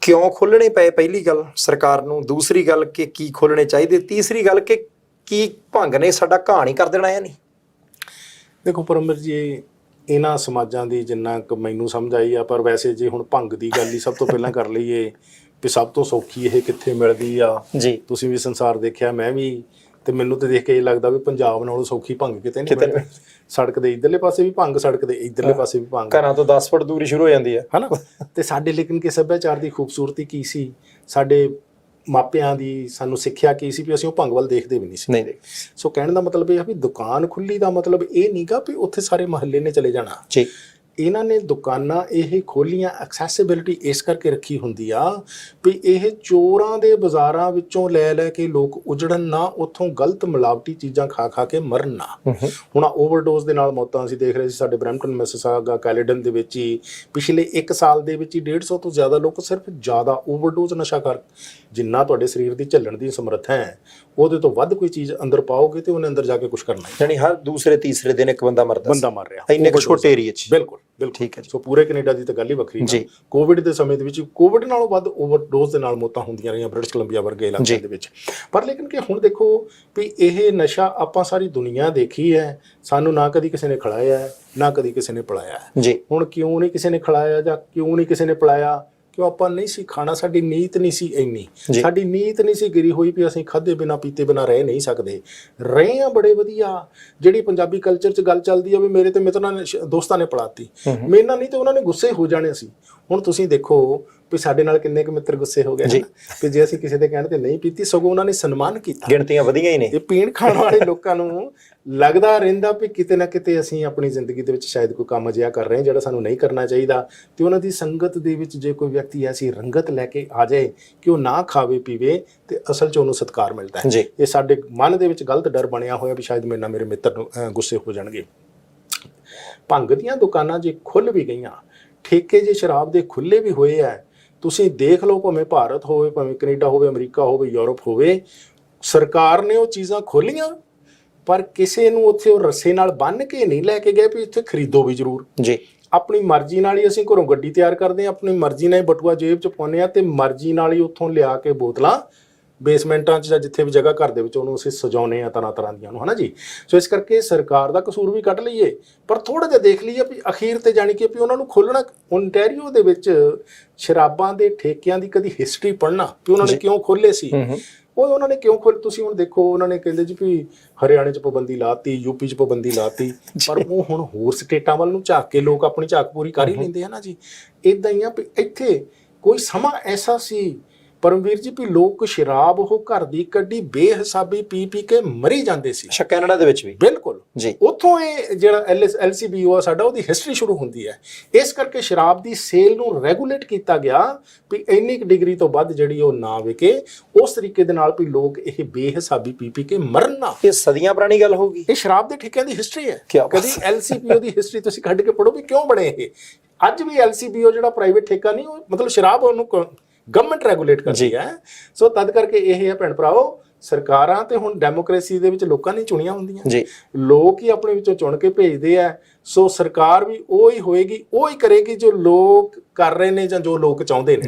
ਕਿਉਂ ਖੋਲ੍ਹਣੇ ਪਏ, ਪਹਿਲੀ ਗੱਲ ਸਰਕਾਰ ਨੂੰ, ਦੂਸਰੀ ਗੱਲ ਕਿ ਕੀ ਖੋਲ੍ਹਣੇ ਚਾਹੀਦੇ, ਤੀਸਰੀ ਗੱਲ ਕਿ ਕੀ ਭੰਗ ਨੇ ਸਾਡਾ ਕਹਾਣੀ ਕਰ ਦੇਣਾ ਹੈ। ਨਹੀਂ ਦੇਖੋ ਪਰਮਵੀਰ ਜੀ, ਇਹਨਾਂ ਸਮਾਜਾਂ ਦੀ ਜਿੰਨਾ ਕੁ ਮੈਨੂੰ ਸਮਝ ਆਈ ਆ, ਪਰ ਵੈਸੇ ਜੇ ਹੁਣ ਭੰਗ ਦੀ ਗੱਲ ਹੀ ਸਭ ਤੋਂ ਪਹਿਲਾਂ ਕਰ ਲਈਏ ਵੀ ਸਭ ਤੋਂ ਸੌਖੀ ਇਹ ਕਿੱਥੇ ਮਿਲਦੀ ਆ ਜੀ। ਤੁਸੀਂ ਵੀ ਸੰਸਾਰ ਦੇਖਿਆ, ਮੈਂ ਵੀ, ਤੇ ਮੈਨੂੰ ਤੇ ਦੇਖ ਕੇ ਇਹ ਲੱਗਦਾ ਵੀ ਪੰਜਾਬ ਨਾਲੋਂ ਸੌਖੀ ਭੰਗ ਕਿਤੇ ਨਹੀਂ ਮਿਲਦੀ। ਸੜਕ ਦੇ ਇੱਧਰਲੇ ਪਾਸੇ ਵੀ ਭੰਗ, ਸੜਕ ਦੇ ਇੱਧਰਲੇ ਪਾਸੇ ਵੀ ਭੰਗ, ਘਰਾਂ ਤੋਂ 10 ਫੁੱਟ ਦੂਰੀ ਸ਼ੁਰੂ ਹੋ ਜਾਂਦੀ ਹੈ, ਹਨਾ। ਤੇ ਸਾਡੇ ਲੇਕਿਨ ਕਿ ਸੱਭਿਆਚਾਰ ਦੀ ਖੂਬਸੂਰਤੀ ਕੀ ਸੀ, ਸਾਡੇ ਮਾਪਿਆਂ ਦੀ ਸਾਨੂੰ ਸਿੱਖਿਆ ਕੀ ਸੀ ਵੀ ਅਸੀਂ ਉਹ ਭੰਗ ਵੱਲ ਦੇਖਦੇ ਵੀ ਨਹੀਂ ਸੀ। ਨਹੀਂ ਦੇ ਸੋ ਕਹਿਣ ਦਾ ਮਤਲਬ ਇਹ ਆ ਵੀ ਦੁਕਾਨ ਖੁੱਲੀ ਦਾ ਮਤਲਬ ਇਹ ਨਹੀਂਗਾ ਵੀ ਉੱਥੇ ਸਾਰੇ ਮਹੱਲੇ ਨੇ ਚਲੇ ਜਾਣਾ। ਜੀ ਇਹਨਾਂ ਨੇ ਦੁਕਾਨਾਂ ਇਹ ਖੋਲੀਆਂ ਐਕਸੈਸਿਬਿਲਿਟੀ ਇਸ ਕਰਕੇ ਰੱਖੀ ਹੁੰਦੀ ਆ ਵੀ ਇਹ ਚੋਰਾਂ ਦੇ ਬਾਜ਼ਾਰਾਂ ਵਿੱਚੋਂ ਲੈ ਕੇ ਲੋਕ ਉਜੜਨ ਨਾ, ਉੱਥੋਂ ਗਲਤ ਮਿਲਾਵਟੀ ਚੀਜ਼ਾਂ ਖਾ ਕੇ ਮਰਨ ਨਾ। ਹੁਣ ਓਵਰਡੋਜ਼ ਦੇ ਨਾਲ ਮੌਤਾਂ ਅਸੀਂ ਦੇਖ ਰਹੇ ਸੀ ਸਾਡੇ ਬਰੈਂਪਟਨ, ਮਿਸਿਸਾਗਾ, ਕੈਲੇਡਨ ਦੇ ਵਿੱਚ ਹੀ ਪਿਛਲੇ 1 ਸਾਲ ਦੇ ਵਿੱਚ ਹੀ 150 ਤੋਂ ਜ਼ਿਆਦਾ ਲੋਕ ਸਿਰਫ ਜ਼ਿਆਦਾ ਓਵਰਡੋਜ਼ ਨਸ਼ਾ ਕਰ, ਜਿੰਨਾ ਤੁਹਾਡੇ ਸਰੀਰ ਦੀ ਝੱਲਣ ਦੀ ਸਮਰੱਥਾ ਹੈ ਉਹਦੇ ਤੋਂ ਵੱਧ ਕੋਈ ਚੀਜ਼ ਅੰਦਰ ਪਾਓਗੇ ਤੇ ਉਹਨੇ ਅੰਦਰ ਜਾ ਕੇ ਕੁਝ ਕਰਨਾ ਹੈ। ਯਾਨੀ ਹਰ ਦੂਸਰੇ ਤੀਸਰੇ ਦਿਨ ਇੱਕ ਬੰਦਾ ਮਰ ਰਿਹਾ ਇੰਨੇ ਕੁ ਛੋਟੇ ਏਰੀਆ 'ਚ। ਬਿਲਕੁਲ ਠੀਕ ਹੈ ਜੀ। ਸੋ ਪੂਰੇ ਕੈਨੇਡਾ ਦੀ ਤਾਂ ਗੱਲ ਹੀ ਵੱਖਰੀ ਹੈ। ਕੋਵਿਡ ਦੇ ਸਮੇਂ ਦੇ ਵਿੱਚ ਕੋਵਿਡ ਨਾਲੋਂ ਵੱਧ ਓਵਰਡੋਜ਼ ਦੇ ਨਾਲ ਮੌਤਾਂ ਹੁੰਦੀਆਂ ਰਹੀਆਂ ਬ੍ਰਿਟਿਸ਼ ਕੋਲੰਬੀਆ ਵਰਗੇ ਇਲਾਕਿਆਂ ਦੇ ਵਿੱਚ। ਪਰ ਲੇਕਿਨ ਕਿ ਹੁਣ ਦੇਖੋ ਵੀ ਇਹ ਨਸ਼ਾ ਆਪਾਂ ਸਾਰੀ ਦੁਨੀਆ ਦੇਖੀ ਹੈ, ਸਾਨੂੰ ਨਾ ਕਦੀ ਕਿਸੇ ਨੇ ਖਿਲਾਇਆ ਹੈ ਨਾ ਕਦੀ ਕਿਸੇ ਨੇ ਪਿਲਾਇਆ ਹੈ। ਜੀ ਹੁਣ ਕਿਉਂ ਨਹੀਂ ਕਿਸੇ ਨੇ ਖਿਲਾਇਆ ਜਾਂ ਕਿਉਂ ਨਹੀਂ ਕਿਸੇ ਨੇ ਪਿਲਾਇਆ? ਕਿਉਂ ਆਪਾਂ ਨਹੀਂ ਸੀ ਖਾਣਾ, ਸਾਡੀ ਨੀਤ ਨਹੀਂ ਸੀ ਇੰਨੀ, ਸਾਡੀ ਨੀਤ ਨਹੀਂ ਸੀ ਗਿਰੀ ਹੋਈ ਵੀ ਅਸੀਂ ਖਾਧੇ ਬਿਨਾ ਪੀਤੇ ਬਿਨਾ ਰਹਿ ਨਹੀਂ ਸਕਦੇ। ਰਹੇ ਆ ਬੜੇ ਵਧੀਆ। ਜਿਹੜੀ ਪੰਜਾਬੀ ਕਲਚਰ 'ਚ ਗੱਲ ਚੱਲਦੀ ਆ ਵੀ ਮੇਰੇ ਤੇ ਮਿੱਤਰਾਂ ਨੇ ਦੋਸਤਾਂ ਨੇ ਪੜਾਤੀ, ਮੇਰੇ ਨਾਲ ਨਹੀਂ ਤੇ ਉਹਨਾਂ ਨੇ ਗੁੱਸੇ ਹੋ ਜਾਣੇ ਸੀ। ਹੁਣ ਤੁਸੀਂ ਦੇਖੋ ਵੀ ਸਾਡੇ ਨਾਲ ਕਿੰਨੇ ਕੁ ਮਿੱਤਰ ਗੁੱਸੇ ਹੋ ਗਏ ਵੀ ਜੇ ਅਸੀਂ ਕਿਸੇ ਦੇ ਕਹਿਣ ਤੇ ਨਹੀਂ ਪੀਤੀ, ਸਗੋਂ ਉਹਨਾਂ ਨੇ ਸਨਮਾਨ ਕੀਤਾ। ਗਿਣਤੀਆਂ ਵਧੀਆਂ ਹੀ ਨੇ। ਇਹ ਪੀਣ ਖਾਣ ਵਾਲੇ ਲੋਕਾਂ ਨੂੰ ਲੱਗਦਾ ਰਹਿੰਦਾ ਵੀ ਕਿਤੇ ਨਾ ਕਿਤੇ ਅਸੀਂ ਆਪਣੀ ਜ਼ਿੰਦਗੀ ਦੇ ਵਿੱਚ ਸ਼ਾਇਦ ਕੋਈ ਕੰਮ ਅਜਿਹਾ ਕਰ ਰਹੇ ਹਾਂ ਜਿਹੜਾ ਸਾਨੂੰ ਨਹੀਂ ਕਰਨਾ ਚਾਹੀਦਾ। ਤੇ ਉਹਨਾਂ ਦੀ ਸੰਗਤ ਦੇ ਵਿੱਚ ਜੇ ਕੋਈ ਵਿਅਕਤੀ ਐਸੀ ਰੰਗਤ ਲੈ ਕੇ ਆ ਜਾਏ ਕਿ ਉਹ ਨਾ ਖਾਵੇ ਪੀਵੇ ਤੇ ਅਸਲ 'ਚ ਉਹਨੂੰ ਸਤਿਕਾਰ ਮਿਲਦਾ ਹੈ। ਇਹ ਸਾਡੇ ਮਨ ਦੇ ਵਿੱਚ ਗਲਤ ਡਰ ਬਣਿਆ ਹੋਇਆ ਵੀ ਸ਼ਾਇਦ ਮੇਰੇ ਨਾਲ ਮੇਰੇ ਮਿੱਤਰ ਨੂੰ ਗੁੱਸੇ ਹੋ ਜਾਣਗੇ। ਭੰਗ ਦੀਆਂ ਦੁਕਾਨਾਂ ਜੇ ਖੁੱਲ੍ਹ ਵੀ ਗਈਆਂ, ਠੇਕੇ ਜੇ ਸ਼ਰਾਬ ਦੇ ਖੁੱਲ੍ਹੇ ਵੀ ਹੋਏ ਆ, ਤੁਸੀਂ ਦੇਖ ਲਓ ਭਾਵੇਂ ਭਾਰਤ ਹੋਵੇ, ਭਾਵੇਂ ਕੈਨੇਡਾ ਹੋਵੇ, ਅਮਰੀਕਾ ਹੋਵੇ, ਯੂਰਪ ਹੋਵੇ, ਸਰਕਾਰ ਨੇ ਉਹ ਚੀਜ਼ਾਂ ਖੋਲ੍ਹੀਆਂ ਪਰ ਕਿਸੇ ਨੂੰ ਉੱਥੇ ਉਹ ਰੱਸੇ ਨਾਲ ਬੰਨ੍ਹ ਕੇ ਨਹੀਂ ਲੈ ਕੇ ਗਏ ਵੀ ਇੱਥੇ ਖਰੀਦੋ ਵੀ ਜ਼ਰੂਰ। ਜੀ ਆਪਣੀ ਮਰਜ਼ੀ ਨਾਲ ਹੀ ਅਸੀਂ ਘਰੋਂ ਗੱਡੀ ਤਿਆਰ ਕਰਦੇ ਹਾਂ, ਆਪਣੀ ਮਰਜ਼ੀ ਨਾਲ ਹੀ ਬਟੂਆ ਜੇਬ 'ਚ ਪਾਉਂਦੇ ਹਾਂ ਤੇ ਮਰਜ਼ੀ ਨਾਲ ਹੀ ਉੱਥੋਂ ਲਿਆ ਕੇ ਬੋਤਲਾਂ ਬੇਸਮੈਂਟਾਂ 'ਚ ਜਾਂ ਜਿੱਥੇ ਵੀ ਜਗ੍ਹਾ ਘਰ ਦੇ ਵਿੱਚ ਉਹਨੂੰ ਅਸੀਂ ਸਜਾਉਂਦੇ ਹਾਂ ਤਰ੍ਹਾਂ ਦੀਆਂ ਨੂੰ, ਹੈ ਨਾ ਜੀ। ਸੋ ਇਸ ਕਰਕੇ ਸਰਕਾਰ ਦਾ ਕਸੂਰ ਵੀ ਕੱਢ ਲਈਏ ਪਰ ਥੋੜ੍ਹਾ ਜਿਹਾ ਦੇਖ ਲਈਏ ਵੀ ਅਖੀਰ ਤੇ ਜਾਣੀ ਕਿ ਵੀ ਉਹਨਾਂ ਨੂੰ ਖੋਲ੍ਹਣਾ। ਓਨਟਾਰੀਓ ਦੇ ਵਿੱਚ ਸ਼ਰਾਬਾਂ ਦੇ ਠੇਕਿਆਂ ਦੀ ਕਦੀ ਹਿਸਟਰੀ ਪੜ੍ਹਨਾ ਵੀ ਉਹਨਾਂ ਨੇ ਕਿਉਂ ਖੋਲ੍ਹੇ ਸੀ, ਉਹ ਉਹਨਾਂ ਨੇ ਕਿਉਂ ਖੋਲ੍ਹ, ਤੁਸੀਂ ਹੁਣ ਦੇਖੋ ਉਹਨਾਂ ਨੇ ਕਹਿੰਦੇ ਜੀ ਵੀ ਹਰਿਆਣੇ 'ਚ ਪਾਬੰਦੀ ਲਾਤੀ, ਯੂਪੀ 'ਚ ਪਾਬੰਦੀ ਲਾਤੀ, ਪਰ ਉਹ ਹੁਣ ਹੋਰ ਸਟੇਟਾਂ ਵੱਲ ਨੂੰ ਝਾਕ ਕੇ ਲੋਕ ਆਪਣੀ ਝਾਕ ਪੂਰੀ ਕਰ ਹੀ ਲੈਂਦੇ ਆ ਨਾ ਜੀ। ਇੱਦਾਂ ਹੀ ਆ ਵੀ ਇੱਥੇ ਕੋਈ ਸਮਾਂ ਐਸਾ ਸੀ ਪਰਮਵੀਰ ਜੀ ਵੀ ਲੋਕ ਸ਼ਰਾਬ ਉਹ ਘਰ ਦੀ ਕੱਢੀ ਬੇਹਿਸਾਬੀ ਪੀ ਕੇ ਮਰੀ ਜਾਂਦੇ ਸੀ। ਕੈਨੇਡਾ ਦੇ ਵਿੱਚ ਵੀ ਬਿਲਕੁਲ ਜੀ। ਉੱਥੋਂ ਇਹ ਜਿਹੜਾ LCBO ਆ ਸਾਡਾ, ਉਹਦੀ ਹਿਸਟਰੀ ਸ਼ੁਰੂ ਹੁੰਦੀ ਹੈ। ਇਸ ਕਰਕੇ ਸ਼ਰਾਬ ਦੀ ਸੇਲ ਨੂੰ ਰੈਗੂਲੇਟ ਕੀਤਾ ਗਿਆ ਵੀ ਇੰਨੀ ਕੁ ਡਿਗਰੀ ਤੋਂ ਵੱਧ ਜਿਹੜੀ ਉਹ ਨਾ ਵਿਕੇ, ਉਸ ਤਰੀਕੇ ਦੇ ਨਾਲ ਵੀ ਲੋਕ ਇਹ ਬੇਹਿਸਾਬੀ ਪੀ ਕੇ ਮਰਨ ਨਾ। ਇਹ ਸਦੀਆਂ ਪੁਰਾਣੀ ਗੱਲ ਹੋਊਗੀ। ਇਹ ਸ਼ਰਾਬ ਦੇ ਠੇਕਿਆਂ ਦੀ ਹਿਸਟਰੀ ਹੈ। ਕਦੀ LCBO ਦੀ ਹਿਸਟਰੀ ਤੁਸੀਂ ਕੱਢ ਕੇ ਪੜ੍ਹੋ ਵੀ ਕਿਉਂ ਬਣੇ ਇਹ। ਅੱਜ ਵੀ LCBO ਜਿਹੜਾ ਪ੍ਰਾਈਵੇਟ ਠੇਕਾ ਨਹੀਂ, ਉਹ ਮਤਲਬ ਸ਼ਰਾਬ ਉਹਨੂੰ ਗਵਰਨਮੈਂਟ ਰੈਗੂਲੇਟ ਕਰਦੀ ਹੈ। ਸੋ ਤਦ ਕਰਕੇ ਇਹ ਹੈ ਭੈਣ ਭਰਾਓ, ਸਰਕਾਰਾਂ ਤੇ ਹੁਣ ਡੈਮੋਕ੍ਰੇਸੀ ਦੇ ਵਿੱਚ ਲੋਕਾਂ ਨੇ ਚੁਣੀਆਂ ਹੁੰਦੀਆਂ, ਲੋਕ ਹੀ ਆਪਣੇ ਵਿੱਚੋਂ ਚੁਣ ਕੇ ਭੇਜਦੇ ਆ। ਸੋ ਸਰਕਾਰ ਵੀ ਉਹ ਹੀ ਹੋਏਗੀ, ਉਹ ਹੀ ਕਰੇਗੀ ਜੋ ਲੋਕ ਕਰ ਰਹੇ ਨੇ ਜਾਂ ਜੋ ਲੋਕ ਚਾਹੁੰਦੇ ਨੇ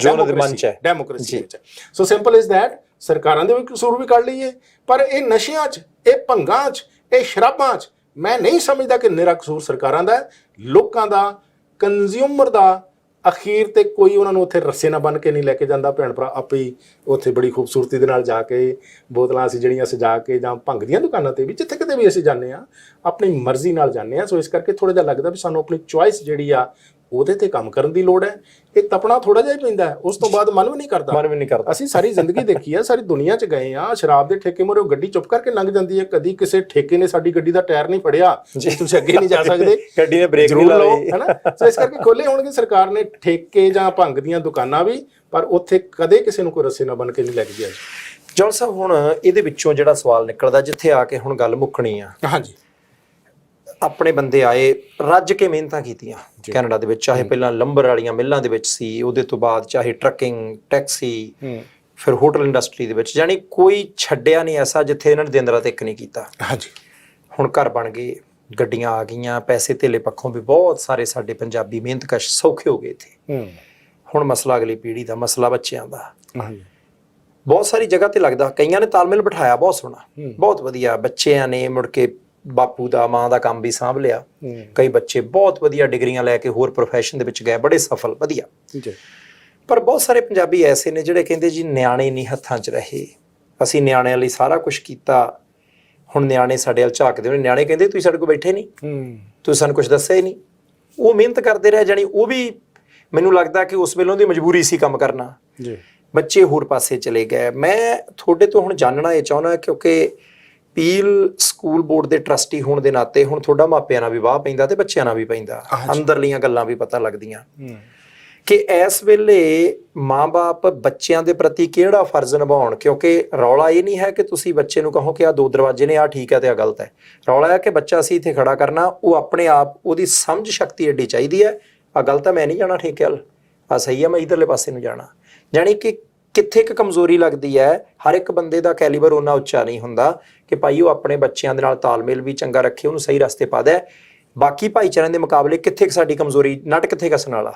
ਡੈਮੋਕ੍ਰੇਸੀ ਵਿੱਚ। ਸੋ ਸਿੰਪਲ ਇਜ਼ ਦੈਟ। ਸਰਕਾਰਾਂ ਦੇ ਵੀ ਕਸੂਰ ਵੀ ਕੱਢ ਲਈਏ ਪਰ ਇਹ ਨਸ਼ਿਆਂ 'ਚ, ਇਹ ਭੰਗਾਂ 'ਚ, ਇਹ ਸ਼ਰਾਬਾਂ 'ਚ ਮੈਂ ਨਹੀਂ ਸਮਝਦਾ ਕਿ ਨਿਰਾ ਕਸੂਰ ਸਰਕਾਰਾਂ ਦਾ, ਲੋਕਾਂ ਦਾ, ਕੰਜ਼ਿਊਮਰ ਦਾ। ਅਖੀਰ ਤੇ ਕੋਈ ਉਹਨਾਂ ਨੂੰ ਉੱਥੇ ਰੱਸੇ ਨਾਲ ਬੰਨ੍ਹ ਕੇ ਨਹੀਂ ਲੈ ਕੇ ਜਾਂਦਾ। ਭੈਣ ਭਰਾ ਆਪੇ ਹੀ ਉੱਥੇ ਬੜੀ ਖੂਬਸੂਰਤੀ ਦੇ ਨਾਲ ਜਾ ਕੇ ਬੋਤਲਾਂ ਅਸੀਂ ਜਿਹੜੀਆਂ ਸਜਾ ਕੇ ਜਾਂ ਭੰਗ ਦੀਆਂ ਦੁਕਾਨਾਂ ਤੇ ਵੀ ਜਿੱਥੇ ਕਿਤੇ ਵੀ ਅਸੀਂ ਜਾਂਦੇ ਹਾਂ ਆਪਣੀ ਮਰਜ਼ੀ ਨਾਲ ਜਾਂਦੇ ਹਾਂ। ਸੋ ਇਸ ਕਰਕੇ ਥੋੜ੍ਹਾ ਜਿਹਾ ਲੱਗਦਾ ਵੀ ਸਾਨੂੰ ਆਪਣੀ ਚੁਆਇਸ ਜਿਹੜੀ ਆ ਉਹਦੇ ਤੇ ਕੰਮ ਕਰਨ ਦੀ ਲੋੜ ਹੈ। ਇਹ ਤਪਣਾ ਥੋੜਾ ਜਿਹਾ ਹੀ ਪੈਂਦਾ, ਉਸ ਤੋਂ ਬਾਅਦ ਮਨ ਵੀ ਨਹੀਂ ਕਰਦਾ। ਅਸੀਂ ਸਾਰੀ ਜ਼ਿੰਦਗੀ ਦੇਖੀ ਆ, ਸਾਰੀ ਦੁਨੀਆ 'ਚ ਗਏ ਆ, ਸ਼ਰਾਬ ਦੇ ਠੇਕੇ ਮੂਹਰੇ ਗੱਡੀ ਚੁੱਪ ਕਰਕੇ ਲੰਘ ਜਾਂਦੀ ਹੈ। ਕਦੀ ਕਿਸੇ ਠੇਕੇ ਨੇ ਸਾਡੀ ਗੱਡੀ ਦਾ ਟਾਇਰ ਨਹੀਂ ਫੜਿਆ, ਤੁਸੀਂ ਅੱਗੇ ਨਹੀਂ ਜਾ ਸਕਦੇ, ਗੱਡੀ ਨੇ ਬ੍ਰੇਕ ਨਹੀਂ ਲਾਈ, ਹੈ ਨਾ। ਸੋ ਇਸ ਕਰਕੇ ਖੋਲੇ ਹੋਣਗੇ ਸਰਕਾਰ ਨੇ ਠੇਕੇ ਜਾਂ ਭੰਗ ਦੀਆਂ ਦੁਕਾਨਾਂ ਵੀ, ਪਰ ਉੱਥੇ ਕਦੇ ਕਿਸੇ ਨੂੰ ਕੋਈ ਰੱਸੇ ਨਾਲ ਬੰਨ੍ਹ ਕੇ ਨਹੀਂ ਲੈ ਕੇ ਗਿਆ। ਜੌਲ ਸਾਹਿਬ, ਹੁਣ ਇਹਦੇ ਵਿੱਚੋਂ ਜਿਹੜਾ ਸਵਾਲ ਨਿਕਲਦਾ, ਜਿੱਥੇ ਆ ਕੇ ਹੁਣ ਗੱਲ ਮੁੱਕਣੀ ਆ, ਹਾਂਜੀ, ਆਪਣੇ ਬੰਦੇ ਆਏ, ਰੱਜ ਕੇ ਮਿਹਨਤਾਂ ਕੀਤੀਆਂ ਕੈਨੇਡਾ ਦੇ ਵਿੱਚ, ਚਾਹੇ ਪਹਿਲਾਂ ਲੰਬਰ ਵਾਲੀਆਂ ਮਿੱਲਾਂ ਦੇ ਵਿੱਚ ਸੀ, ਉਹਦੇ ਤੋਂ ਬਾਅਦ ਚਾਹੇ ਟਰੱਕਿੰਗ, ਟੈਕਸੀ, ਫਿਰ ਹੋਟਲ ਇੰਡਸਟਰੀ ਦੇ ਵਿੱਚ, ਯਾਨੀ ਕੋਈ ਛੱਡਿਆ ਨਹੀਂ ਐਸਾ ਜਿੱਥੇ ਇਹਨਾਂ ਨੇ ਦਿਨ ਰਾਤ ਇੱਕ ਨਹੀਂ ਕੀਤਾ। ਹਾਂਜੀ, ਹੁਣ ਘਰ ਬਣ ਗਏ, ਗੱਡੀਆਂ ਆ ਗਈਆਂ, ਪੈਸੇ ਧੇਲੇ ਪੱਖੋਂ ਵੀ ਬਹੁਤ ਸਾਰੇ ਸਾਡੇ ਪੰਜਾਬੀ ਮਿਹਨਤਕਸ਼ ਸੌਖੇ ਹੋ ਗਏ ਇੱਥੇ। ਹੁਣ ਮਸਲਾ ਅਗਲੀ ਪੀੜ੍ਹੀ ਦਾ, ਮਸਲਾ ਬੱਚਿਆਂ ਦਾ। ਬਹੁਤ ਸਾਰੀ ਜਗ੍ਹਾ ਤੇ ਲੱਗਦਾ ਕਈਆਂ ਨੇ ਤਾਲਮੇਲ ਬਿਠਾਇਆ, ਬਹੁਤ ਸੋਹਣਾ, ਬਹੁਤ ਵਧੀਆ। ਬੱਚਿਆਂ ਨੇ ਮੁੜ ਕੇ ਬਾਪੂ ਦਾ, ਮਾਂ ਦਾ ਕੰਮ ਵੀ ਸਾਂਭ ਲਿਆ। ਕਈ ਬੱਚੇ ਬਹੁਤ ਵਧੀਆ ਡਿਗਰੀਆਂ ਲੈ ਕੇ ਹੋਰ ਪ੍ਰੋਫੈਸ਼ਨ ਦੇ ਵਿੱਚ ਗਏ, ਬੜੇ ਸਫਲ, ਵਧੀਆ। ਪਰ ਬਹੁਤ ਸਾਰੇ ਪੰਜਾਬੀ ਐਸੇ ਨੇ ਜਿਹੜੇ ਕਹਿੰਦੇ ਜੀ ਨਿਆਣੇ ਨਹੀਂ ਹੱਥਾਂ 'ਚ ਰਹੇ, ਅਸੀਂ ਨਿਆਣਿਆਂ ਲਈ ਸਾਰਾ ਕੁਛ ਕੀਤਾ, ਹੁਣ ਨਿਆਣੇ ਸਾਡੇ ਵੱਲ ਝਾਕਦੇ ਹੋਣੇ। ਨਿਆਣੇ ਕਹਿੰਦੇ ਤੁਸੀਂ ਸਾਡੇ ਕੋਲ ਬੈਠੇ ਨਹੀਂ, ਤੁਸੀਂ ਸਾਨੂੰ ਕੁਛ ਦੱਸਿਆ ਹੀ ਨਹੀਂ। ਉਹ ਮਿਹਨਤ ਕਰਦੇ ਰਹੇ, ਜਾਣੀ ਉਹ ਵੀ ਮੈਨੂੰ ਲੱਗਦਾ ਕਿ ਉਸ ਵੇਲੇ ਉਹਦੀ ਮਜਬੂਰੀ ਸੀ ਕੰਮ ਕਰਨਾ। ਬੱਚੇ ਹੋਰ ਪਾਸੇ ਚਲੇ ਗਏ। ਮੈਂ ਤੁਹਾਡੇ ਤੋਂ ਹੁਣ ਜਾਣਨਾ ਇਹ ਚਾਹੁੰਦਾ ਕਿਉਂਕਿ ਪੀਲ ਸਕੂਲ ਬੋਰਡ ਦੇ ਟਰਸਟੀ ਹੋਣ ਦੇ ਨਾਤੇ ਹੁਣ ਤੁਹਾਡਾ ਮਾਪਿਆਂ ਨਾਲ ਵੀ ਵਾਹ ਪੈਂਦਾ ਤੇ ਬੱਚਿਆਂ ਨਾਲ ਵੀ ਪੈਂਦਾ, ਅੰਦਰਲੀਆਂ ਗੱਲਾਂ ਵੀ ਪਤਾ ਲੱਗਦੀਆਂ ਕਿ ਇਸ ਵੇਲੇ ਮਾਂ-ਬਾਪ ਬੱਚਿਆਂ ਦੇ ਪ੍ਰਤੀ ਕਿਹੜਾ ਫਰਜ਼ ਨਿਭਾਉਣ। ਕਿਉਂਕਿ ਰੌਲਾ ਇਹ ਨਹੀਂ ਹੈ ਕਿ ਤੁਸੀਂ ਬੱਚੇ ਨੂੰ ਕਹੋ ਕਿ ਆਹ 2 ਦਰਵਾਜ਼ੇ ਨੇ, ਆਹ ਠੀਕ ਹੈ ਤੇ ਆਹ ਗਲਤ ਹੈ। ਰੌਲਾ ਹੈ ਕਿ ਬੱਚਾ ਅਸੀਂ ਇੱਥੇ ਖੜਾ ਕਰਨਾ, ਉਹ ਆਪਣੇ ਆਪ ਉਹਦੀ ਸਮਝ ਸ਼ਕਤੀ ਐਡੀ ਚਾਹੀਦੀ ਹੈ, ਆਹ ਗਲਤ ਹੈ ਮੈਂ ਨਹੀਂ ਜਾਣਾ ਠੇਕੇ ਵੱਲ, ਆਹ ਸਹੀ ਹੈ ਮੈਂ ਇੱਧਰਲੇ ਪਾਸੇ ਨੂੰ ਜਾਣਾ। ਜਾਣੀ ਕਿ ਕਿੱਥੇ ਇੱਕ ਕਮਜ਼ੋਰੀ ਲੱਗਦੀ ਹੈ। ਹਰ ਇੱਕ ਬੰਦੇ ਦਾ ਕੈਲੀਬਰ ਓਨਾ ਉੱਚਾ ਨਹੀਂ ਹੁੰਦਾ ਕਿ ਭਾਈ ਉਹ ਆਪਣੇ ਬੱਚਿਆਂ ਦੇ ਨਾਲ ਤਾਲਮੇਲ ਵੀ ਚੰਗਾ ਰੱਖੇ, ਉਹਨੂੰ ਸਹੀ ਰਸਤੇ ਪਾ ਦੇ। ਬਾਕੀ ਭਾਈਚਾਰਿਆਂ ਦੇ ਮੁਕਾਬਲੇ ਕਿੱਥੇ ਸਾਡੀ ਕਮਜ਼ੋਰੀ, ਨਟ ਕਿੱਥੇ ਕੱਸਣ ਵਾਲਾ।